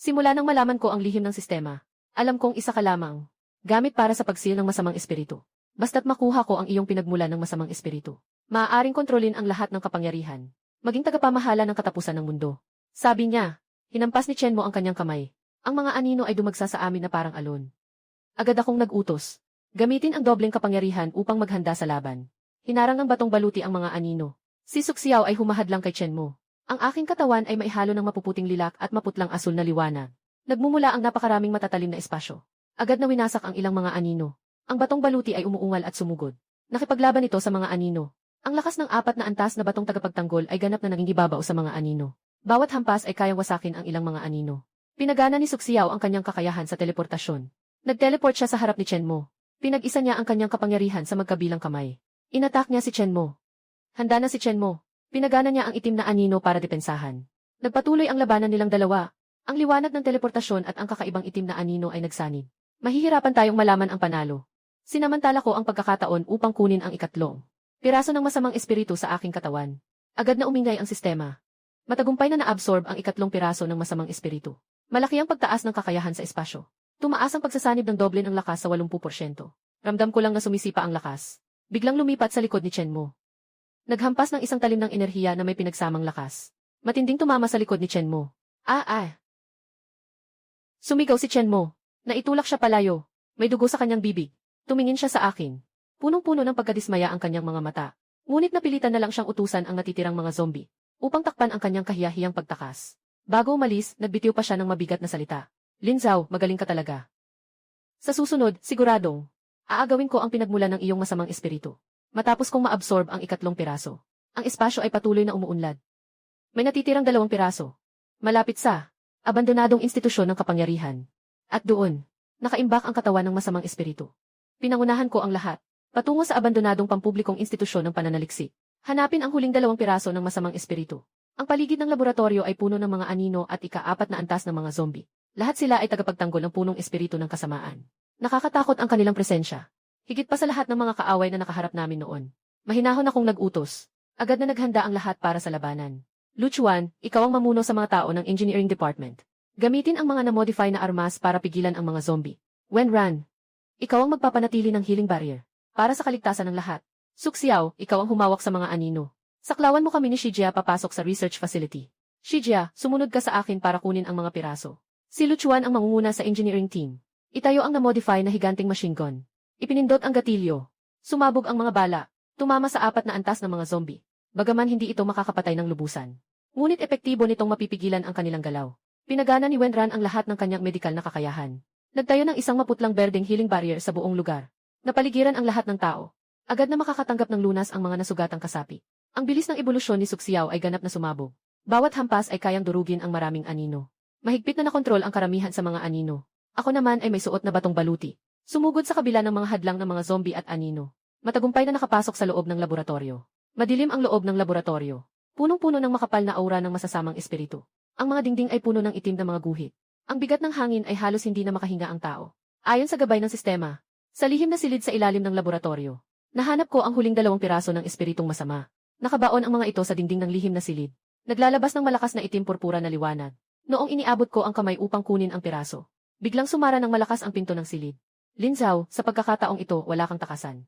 Simula nang malaman ko ang lihim ng sistema, alam kong isa ka lamang, gamit para sa pagsil ng masamang espiritu. Basta't makuha ko ang iyong pinagmulan ng masamang espiritu, maaaring kontrolin ang lahat ng kapangyarihan, maging tagapamahala ng katapusan ng mundo. Sabi niya, hinampas ni Chenmo ang kanyang kamay. Ang mga anino ay dumagsa sa amin na parang alon. Agad akong nag-utos. Gamitin ang dobleng kapangyarihan upang maghanda sa laban. Hinarang ng batong baluti ang mga anino. Si Suxiao ay humahadlang kay Chenmo. Ang aking katawan ay maihalo ng mapuputing lilak at maputlang asul na liwanag. Nagmumula ang napakaraming matatalim na espasyo. Agad na winasak ang ilang mga anino. Ang batong baluti ay umuungal at sumugod. Nakipaglaban ito sa mga anino. Ang lakas ng 4 na antas na batong tagapagtanggol ay ganap na naging gibabaw sa mga anino. Bawat hampas ay kayang wasakin ang ilang mga anino. Pinagana ni Suxiao ang kanyang kakayahan sa teleportasyon. Nag-teleport siya sa harap ni Chenmo. Pinag-isa niya ang kanyang kapangyarihan sa magkabilang kamay. Inatak niya si Chenmo. Handa na si Chenmo. Pinagana niya ang itim na anino para depensahan. Nagpatuloy ang labanan nilang dalawa. Ang liwanag ng teleportasyon at ang kakaibang itim na anino ay nagsanib. Mahihirapan tayong malaman ang panalo. Sinamantala ko ang pagkakataon upang kunin ang ikatlong piraso ng masamang espiritu sa aking katawan. Agad na umingay ang sistema. Matagumpay na naabsorb ang ikatlong piraso ng masamang espiritu. Malaki ang pagtaas ng kakayahan sa espasyo. Tumaas ang pagsasanib ng doble ng lakas sa 80%. Ramdam ko lang na sumisipa ang lakas. Biglang lumipat sa likod ni Chenmo. Naghampas ng isang talim ng enerhiya na may pinagsamang lakas. Matinding tumama sa likod ni Chenmo. Sumigaw si Chenmo. Naitulak siya palayo. May dugo sa kanyang bibig. Tumingin siya sa akin. Punong-puno ng pagkadismaya ang kanyang mga mata. Ngunit napilitan na lang siyang utusan ang natitirang mga zombie upang takpan ang kanyang kahiyahiyang pagtakas. Bago umalis, nagbitiw pa siya ng mabigat na salita. Lin Zhao, magaling ka talaga. Sa susunod, siguradong, aagawin ko ang pinagmula ng iyong masamang espiritu. Matapos kong maabsorb ang ikatlong piraso, ang espasyo ay patuloy na umuunlad. May natitirang 2 piraso. Malapit sa abandonadong institusyon ng kapangyarihan. At doon, nakaimbak ang katawan ng masamang espiritu. Pinangunahan ko ang lahat, patungo sa abandonadong pampublikong institusyon ng pananaliksik. Hanapin ang huling 2 piraso ng masamang espiritu. Ang paligid ng laboratorio ay puno ng mga anino at ika-4 na antas ng mga zombie. Lahat sila ay tagapagtanggol ng punong espiritu ng kasamaan. Nakakatakot ang kanilang presensya. Higit pa sa lahat ng mga kaaway na nakaharap namin noon. Mahinahon akong nag-utos. Agad na naghanda ang lahat para sa labanan. Luchuan, ikaw ang mamuno sa mga tao ng engineering department. Gamitin ang mga na-modify na armas para pigilan ang mga zombie. Wenran, ikaw ang magpapanatili ng healing barrier para sa kaligtasan ng lahat. Suxiao, ikaw ang humawak sa mga anino. Saklawan mo kami ni Shijia papasok sa research facility. Shijia, sumunod ka sa akin para kunin ang mga piraso. Si Luchuan ang mangunguna sa engineering team. Itayo ang na-modify na higanting machine gun. Ipinindot ang gatilyo. Sumabog ang mga bala. Tumama sa 4 na antas ng mga zombie. Bagaman hindi ito makakapatay ng lubusan. Ngunit epektibo nitong mapipigilan ang kanilang galaw. Pinagana ni Wenran ang lahat ng kanyang medikal na kakayahan. Nagtayo ng isang maputlang berdeng healing barrier sa buong lugar. Napaligiran ang lahat ng tao. Agad na makakatanggap ng lunas ang mga nasugatang kasapi. Ang bilis ng ebolusyon ni Suxiao ay ganap na sumabog. Bawat hampas ay kayang durugin ang maraming anino. Mahigpit na nakontrol ang karamihan sa mga anino. Ako naman ay may suot na batong baluti. Sumugod sa kabila ng mga hadlang ng mga zombie at anino. Matagumpay na nakapasok sa loob ng laboratorio. Madilim ang loob ng laboratorio. Punong-puno ng makapal na aura ng masasamang espiritu. Ang mga dingding ay puno ng itim na mga guhit. Ang bigat ng hangin ay halos hindi na makahinga ang tao. Ayon sa gabay ng sistema, sa lihim na silid sa ilalim ng laboratorio, nahanap ko ang huling 2 piraso ng espiritong masama. Nakabaon ang mga ito sa dingding ng lihim na silid. Naglalabas ng malakas na itim purpura na liwanag. Noong iniabot ko ang kamay upang kunin ang piraso, biglang sumara ng malakas ang pinto ng silid. Lin Zhao, sa pagkakataong ito wala kang takasan.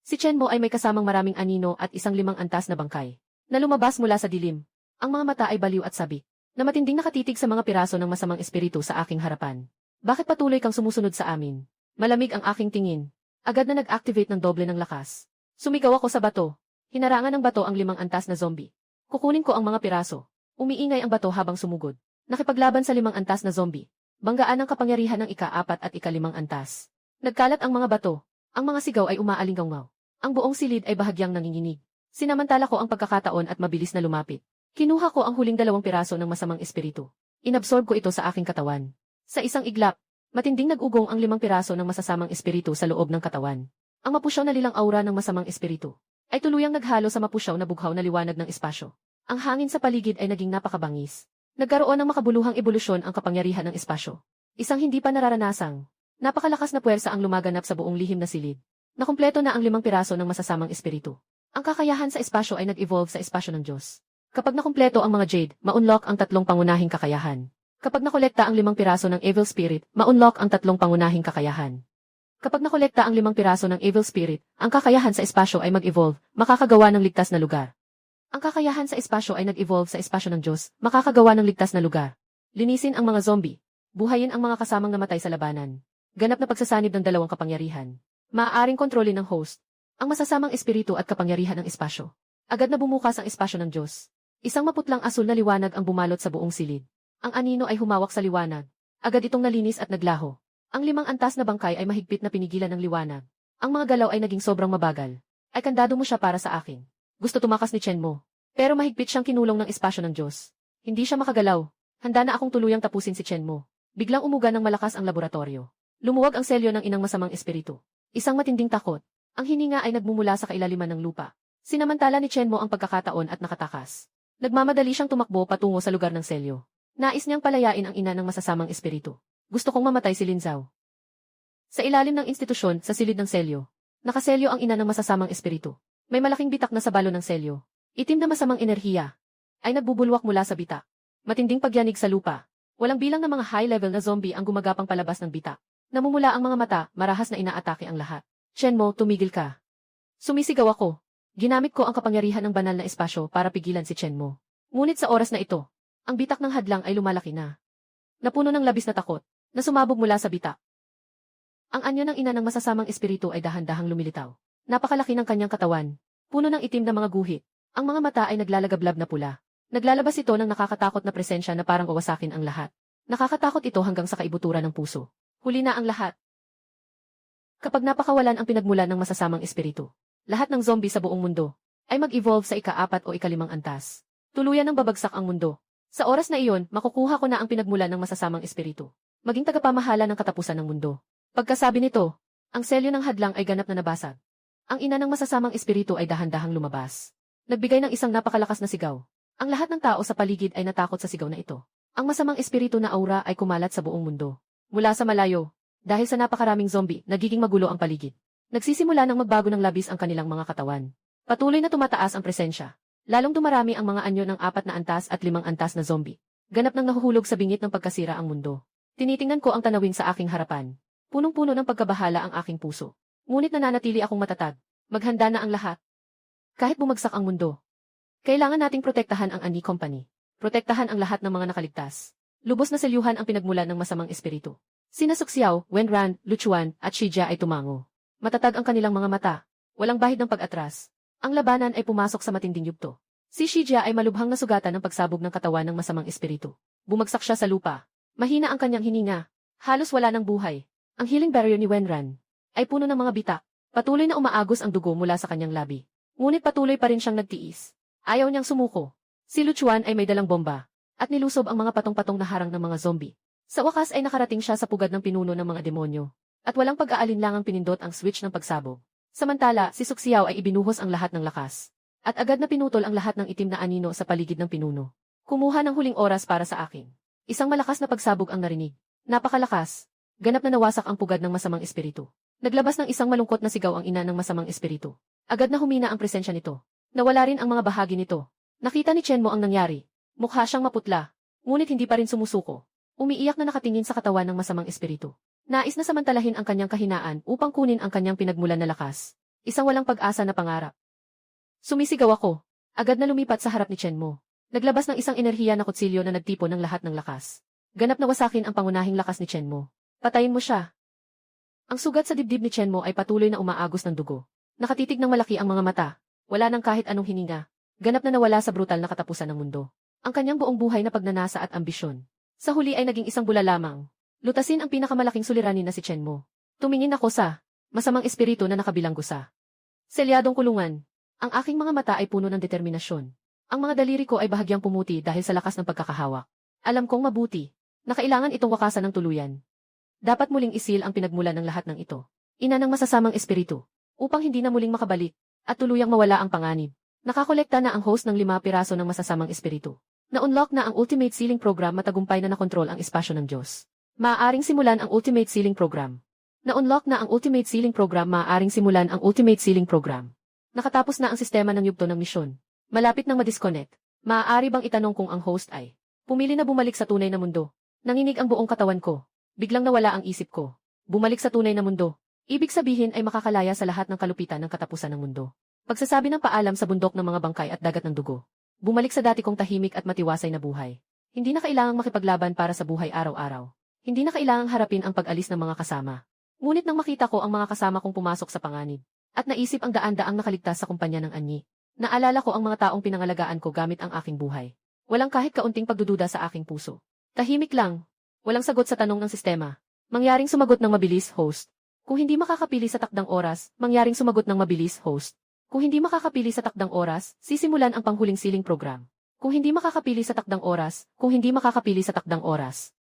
Si Chenmo ay may kasamang maraming anino at isang 5 antas na bangkay, na lumabas mula sa dilim. Ang mga mata ay baliw at sabik, na matinding nakatitig sa mga piraso ng masamang espiritu sa aking harapan. Bakit patuloy kang sumusunod sa amin? Malamig ang aking tingin. Agad na nag-activate ng doble ng lakas. Sumigaw ako sa bato. Hinarangan ng bato ang 5 antas na zombie. Kukunin ko ang mga piraso. Umiingay ang bato habang sumugod. Nakipaglaban sa 5 antas na zombie. Banggaan ang kapangyarihan ng ika-4 at ika-5 antas. Nagkalat ang mga bato. Ang mga sigaw ay umaalinggaw-ngaw. Ang buong silid ay bahagyang nanginginig. Sinamantala ko ang pagkakataon at mabilis na lumapit. Kinuha ko ang huling 2 piraso ng masamang espiritu. Inabsorb ko ito sa aking katawan. Sa isang iglap, matinding nag-ugong ang 5 piraso ng masasamang espiritu sa loob ng katawan. Ang mapusyaw na lilang aura ng masamang espiritu ay tuluyang naghalo sa mapusyaw na bughaw na liwanag ng espasyo. Ang hangin sa paligid ay naging napakabangis. Nagkaroon ng makabuluhang ebolusyon ang kapangyarihan ng espasyo. Isang hindi pa nararanasang napakalakas na puwersa ang lumaganap sa buong lihim na silid. Nakumpleto na ang 5 piraso ng masasamang espiritu. Ang kakayahan sa espasyo ay nag-evolve sa espasyo ng Diyos. Kapag nakumpleto ang mga Jade, ma-unlock ang 3 pangunahing kakayahan. Kapag nakolekta ang 5 piraso ng Evil Spirit, ma-unlock ang 3 pangunahing kakayahan. Kapag nakolekta ang 5 piraso ng Evil Spirit, ang kakayahan sa espasyo ay mag-evolve, makakagawa ng ligtas na lugar. Ang kakayahan sa espasyo ay nag-evolve sa espasyo ng Diyos, makakagawa ng ligtas na lugar. Linisin ang mga zombie. Buhayin ang mga kasamang namatay sa labanan. Ganap na pagsasanib ng 2 kapangyarihan. Maaaring kontrolin ng host ang masasamang espiritu at kapangyarihan ng espasyo. Agad na bumukas ang espasyo ng Diyos. Isang maputlang asul na liwanag ang bumalot sa buong silid. Ang anino ay humawak sa liwanag. Agad itong nalinis at naglaho. Ang 5 antas na bangkay ay mahigpit na pinigilan ng liwanag. Ang mga galaw ay naging sobrang mabagal. Ay kandado mo siya para sa akin. Gusto tumakas ni Chen Mo. Pero mahigpit siyang kinulong ng espasyo ng Diyos. Hindi siya makagalaw. Handa na akong tuluyang tapusin si Chen Mo. Biglang umuga ng malakas ang laboratorio. Lumuwag ang selyo ng inang masamang espiritu. Isang matinding takot. Ang hininga ay nagmumula sa kailaliman ng lupa. Sinamantala ni Chen Mo ang pagkakataon at nakatakas. Nagmamadali siyang tumakbo patungo sa lugar ng selyo. Nais niyang palayain ang ina ng masasamang espiritu. Gusto kong mamatay si Lin Zhao. Sa ilalim ng institusyon, sa silid ng selyo. Nakaselyo ang ina ng masasamang espiritu. May malaking bitak na sa balo ng selyo. Itim na masamang enerhiya. Ay nagbubulwak mula sa bitak. Matinding pagyanig sa lupa. Walang bilang ng mga high-level na zombie ang gumagapang palabas ng bitak. Namumula ang mga mata, marahas na inaatake ang lahat. Chen Mo, tumigil ka. Sumisigaw ako. Ginamit ko ang kapangyarihan ng banal na espasyo para pigilan si Chen Mo. Ngunit sa oras na ito, ang bitak ng hadlang ay lumalaki na. Napuno ng labis na takot, na sumabog mula sa bitak. Ang anyo ng ina ng masasamang espiritu ay dahan-dahang lumilitaw. Napakalaki ng kanyang katawan, puno ng itim na mga guhit. Ang mga mata ay naglalagablab na pula. Naglalabas ito ng nakakatakot na presensya na parang wawasakin ang lahat. Nakakatakot ito hanggang sa kaibuturan ng puso. Huli na ang lahat. Kapag napakawalan ang pinagmulan ng masasamang espiritu, lahat ng zombie sa buong mundo ay mag-evolve sa ika-4 o ika-5 antas. Tuluyan ng babagsak ang mundo. Sa oras na iyon, makukuha ko na ang pinagmulan ng masasamang espiritu. Maging tagapamahala ng katapusan ng mundo. Pagkasabi nito, ang selyo ng hadlang ay ganap na nabasag. Ang ina ng masasamang espiritu ay dahan-dahang lumabas. Nagbigay ng isang napakalakas na sigaw. Ang lahat ng tao sa paligid ay natakot sa sigaw na ito. Ang masamang espiritu na aura ay kumalat sa buong mundo. Mula sa malayo, dahil sa napakaraming zombie, nagiging magulo ang paligid. Nagsisimula ng magbago ng labis ang kanilang mga katawan. Patuloy na tumataas ang presensya. Lalong dumarami ang mga anyo ng 4 na antas at 5 antas na zombie. Ganap nang nahuhulog sa bingit ng pagkasira ang mundo. Tinitingnan ko ang tanawin sa aking harapan. Punong-puno ng pagkabahala ang aking puso. Ngunit nananatili akong matatag. Maghanda na ang lahat. Kahit bumagsak ang mundo. Kailangan nating protektahan ang Ani Company. Protektahan ang lahat ng mga nakaligtas. Lubos na selyuhan ang pinagmulan ng masamang espiritu. Sina Suxiao, Wenran, Luchuan, at Shijia ay tumango. Matatag ang kanilang mga mata. Walang bahid ng pag-atras. Ang labanan ay pumasok sa matinding yugto. Si Shijia ay malubhang nasugatan ng pagsabog ng katawan ng masamang espiritu. Bumagsak siya sa lupa. Mahina ang kanyang hininga. Halos wala ng buhay. Ang healing barrier ni Wenran ay puno ng mga bitak. Patuloy na umaagos ang dugo mula sa kanyang labi. Ngunit patuloy pa rin siyang nagtiis. Ayaw niyang sumuko. Si Luchuan ay may dalang bomba at nilusob ang mga patong-patong na harang ng mga zombie. Sa wakas ay nakarating siya sa pugad ng pinuno ng mga demonyo. At walang pag-aalinlangang pinindot ang switch ng pagsabog. Samantala, si Suxiao ay ibinuhos ang lahat ng lakas. At agad na pinutol ang lahat ng itim na anino sa paligid ng pinuno. Kumuha ng huling oras para sa akin. Isang malakas na pagsabog ang narinig. Napakalakas. Ganap na nawasak ang pugad ng masamang espiritu. Naglabas ng isang malungkot na sigaw ang ina ng masamang espiritu. Agad na humina ang presensya nito. Nawala rin ang mga bahagi nito. Nakita ni Chen Mo ang nangyari. Mukha siyang maputla. Ngunit hindi pa rin sumusuko. Umiiyak na nakatingin sa katawan ng masamang espiritu. Nais na samantalahin ang kanyang kahinaan upang kunin ang kanyang pinagmulan na lakas. Isang walang pag-asa na pangarap. Sumisigaw ako. Agad na lumipat sa harap ni Chen Mo. Naglabas ng isang enerhiya na kutsilyo na nagtipon ng lahat ng lakas. Ganap na wasakin ang pangunahing lakas ni Chen Mo. Patayin mo siya. Ang sugat sa dibdib ni Chen Mo ay patuloy na umaagos ng dugo. Nakatitig ng malaki ang mga mata. Wala nang kahit anong hininga. Ganap na nawala sa brutal na katapusan ng mundo. Ang kanyang buong buhay na pagnanasa at ambisyon. Sa huli ay naging isang bula lamang. Lutasin ang pinakamalaking suliranin na si Chen Mo. Tumingin ako sa masamang espiritu na nakabilanggo sa selyadong kulungan. Ang aking mga mata ay puno ng determinasyon. Ang mga daliri ko ay bahagyang pumuti dahil sa lakas ng pagkakahawak. Alam kong mabuti na kailangan itong wakasan ng tuluyan. Dapat muling isil ang pinagmulan ng lahat ng ito. Ina ng masasamang espiritu. Upang hindi na muling makabalik at tuluyang mawala ang panganib. Nakakolekta na ang host ng 5 piraso ng masasamang espiritu. Na-unlock na ang Ultimate Sealing Program, matagumpay na nakontrol ang espasyo ng Diyos. Maaaring simulan ang Ultimate Sealing Program. Na-unlock na ang Ultimate Sealing Program, maaaring simulan ang Ultimate Sealing Program. Nakatapos na ang sistema ng yugto ng misyon. Malapit nang ma-disconnect. Maaari bang itanong kung ang host ay pumili na bumalik sa tunay na mundo? Nanginig ang buong katawan ko. Biglang nawala ang isip ko. Bumalik sa tunay na mundo. Ibig sabihin ay makakalaya sa lahat ng kalupitan ng katapusan ng mundo. Pagsasabi ng paalam sa bundok ng mga bangkay at dagat ng dugo. Bumalik sa dati kong tahimik at matiwasay na buhay. Hindi na kailangang makipaglaban para sa buhay araw-araw. Hindi na kailangang harapin ang pag-alis ng mga kasama. Ngunit nang makita ko ang mga kasama kong pumasok sa panganib, at naisip ang daan-daang nakaligtas sa kumpanya ng Anyi, naalala ko ang mga taong pinangalagaan ko gamit ang aking buhay. Walang kahit kaunting pagdududa sa aking puso. Tahimik lang. Walang sagot sa tanong ng sistema. Mangyaring sumagot ng mabilis, host. Kung hindi makakapili sa takdang oras, mangyaring sumagot ng mabilis, host. Kung hindi makakapili sa takdang oras, sisimulan ang panghuling siling program. Kung hindi makakapili sa takdang oras,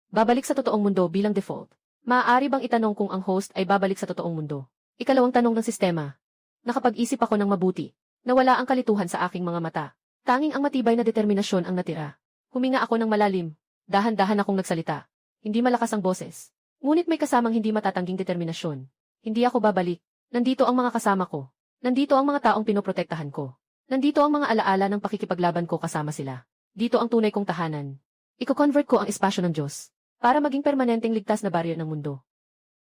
babalik sa totoong mundo bilang default. Maaari bang itanong kung ang host ay babalik sa totoong mundo? Ikalawang tanong ng sistema. Nakapag-isip ako ng mabuti. Nawala ang kalituhan sa aking mga mata. Tanging ang matibay na determinasyon ang natira. Huminga ako ng malalim. Dahan-dahan akong nagsalita. Hindi malakas ang boses. Ngunit may kasamang hindi matatangging determinasyon. Hindi ako babalik. Nandito ang mga kasama ko. Nandito ang mga taong pinoprotektahan ko. Nandito ang mga alaala ng pakikipaglaban ko kasama sila. Dito ang tunay kong tahanan. Iko-convert ko ang espasyo ng Diyos para maging permanenteng ligtas na baryo ng mundo.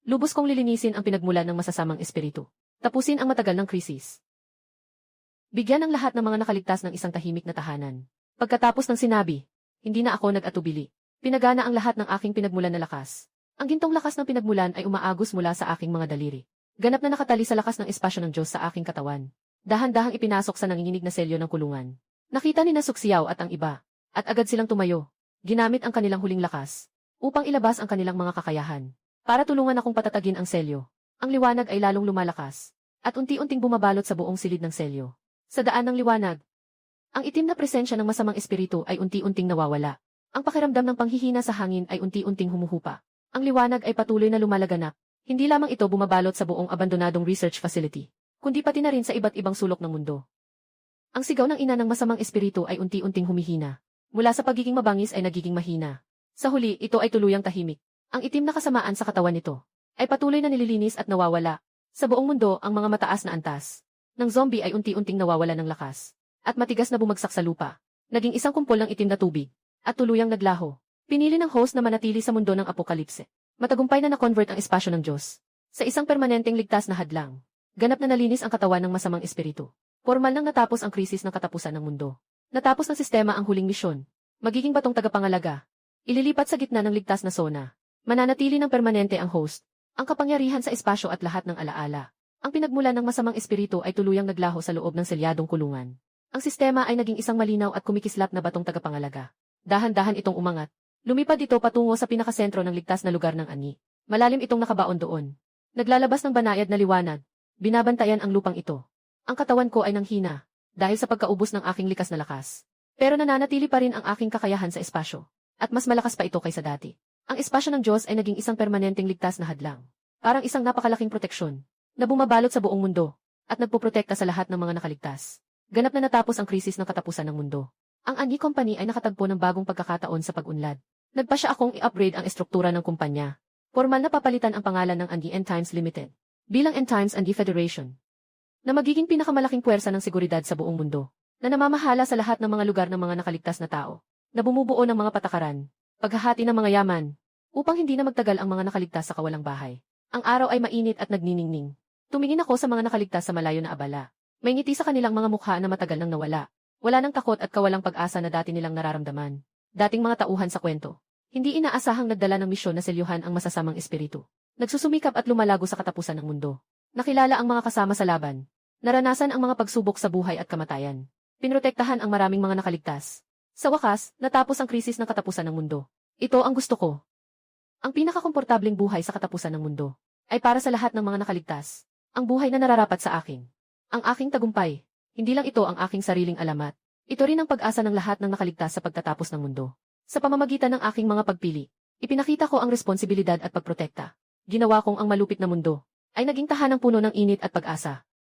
Lubos kong lilinisin ang pinagmulan ng masasamang espiritu. Tapusin ang matagal ng krisis. Bigyan ang lahat ng mga nakaligtas ng isang tahimik na tahanan. Pagkatapos ng sinabi, hindi na ako nag-atubili. Pinagana ang lahat ng aking pinagmulan na lakas. Ang gintong lakas ng pinagmulan ay umaagos mula sa aking mga daliri. Ganap na nakatali sa lakas ng espasyo ng Diyos sa aking katawan. Dahan-dahang ipinasok sa nanginginig na selyo ng kulungan. Nakita ni Suksiyaw at ang iba, at agad silang tumayo. Ginamit ang kanilang huling lakas upang ilabas ang kanilang mga kakayahan. Para tulungan akong patatagin ang selyo. Ang liwanag ay lalong lumalakas, at unti-unting bumabalot sa buong silid ng selyo. Sa daan ng liwanag, ang itim na presensya ng masamang espiritu ay unti-unting nawawala. Ang pakiramdam ng panghihina sa hangin ay unti-unting humuhupa. Ang liwanag ay patuloy na lumalaganap. Hindi lamang ito bumabalot sa buong abandonadong research facility, kundi pati na rin sa iba't ibang sulok ng mundo. Ang sigaw ng ina ng masamang espiritu ay unti-unting humihina. Mula sa pagiging mabangis ay nagiging mahina. Sa huli, ito ay tuluyang tahimik. Ang itim na kasamaan sa katawan nito ay patuloy na nililinis at nawawala. Sa buong mundo, ang mga mataas na antas ng zombie ay unti-unting nawawala ng lakas at matigas na bumagsak sa lupa. Naging isang kumpol ng itim na tubig at tuluyang naglaho. Pinili ng host na manatili sa mundo ng apokalipse. Matagumpay na na-convert ang espasyo ng Diyos sa isang permanenteng ligtas na hadlang. Ganap na nalinis ang katawan ng masamang espiritu. Formal nang natapos ang krisis ng katapusan ng mundo. Natapos ng sistema ang huling misyon. Magiging batong tagapangalaga. Ililipat sa gitna ng ligtas na zona. Mananatili ng permanente ang host, ang kapangyarihan sa espasyo at lahat ng alaala. Ang pinagmulan ng masamang espiritu ay tuluyang naglaho sa loob ng selyadong kulungan. Ang sistema ay naging isang malinaw at kumikislap na batong tagapangalaga. Dahan-dahan itong umangat. Lumipad ito patungo sa pinakasentro ng ligtas na lugar ng ani. Malalim itong nakabaon doon. Naglalabas ng banayad na liwanag. Binabantayan ang lupang ito. Ang katawan ko ay nanghina dahil sa pagkaubos ng aking likas na lakas. Pero nananatili pa rin ang aking kakayahan sa espasyo. At mas malakas pa ito kaysa dati. Ang espasyo ng Diyos ay naging isang permanenteng ligtas na hadlang. Parang isang napakalaking proteksyon na bumabalot sa buong mundo at nagpoprotekta sa lahat ng mga nakaligtas. Ganap na natapos ang krisis ng katapusan ng mundo. Ang Anyi Company ay nakatagpo ng bagong pagkakataon sa pag-unlad. Nagpasya akong i-upgrade ang estruktura ng kumpanya. Formal na papalitan ang pangalan ng Anyi End Times Limited bilang End Times Anyi Federation na magiging pinakamalaking puwersa ng seguridad sa buong mundo na namamahala sa lahat ng mga lugar ng mga nakaligtas na tao na bumubuo ng mga patakaran, paghahati ng mga yaman, upang hindi na magtagal ang mga nakaligtas sa kawalang bahay. Ang araw ay mainit at nagniningning. Tumingin ako sa mga nakaligtas sa malayo na abala. May ngiti sa kanilang mga mukha na matagal nang nawala. Wala nang takot at kawalang pag-asa na dati nilang nararamdaman. Dating mga tauhan sa kwento. Hindi inaasahang nagdala ng misyon na selyuhan ang masasamang espiritu. Nagsusumikap at lumalago sa katapusan ng mundo. Nakilala ang mga kasama sa laban. Naranasan ang mga pagsubok sa buhay at kamatayan. Pinrotektahan ang maraming mga nakaligtas. Sa wakas, natapos ang krisis ng katapusan ng mundo. Ito ang gusto ko. Ang pinakakomportabling buhay sa katapusan ng mundo ay para sa lahat ng mga nakaligtas. Ang buhay na nararapat sa akin. Ang aking tagumpay. Hindi lang ito ang aking sariling alamat. Ito rin ang pag-asa ng lahat ng nakaligtas sa pagtatapos ng mundo. Sa pamamagitan ng aking mga pagpili, ipinakita ko ang responsibilidad at pagprotekta. Ginawa kong ang malupit na mundo ay naging tahanang puno ng init at pag-asa.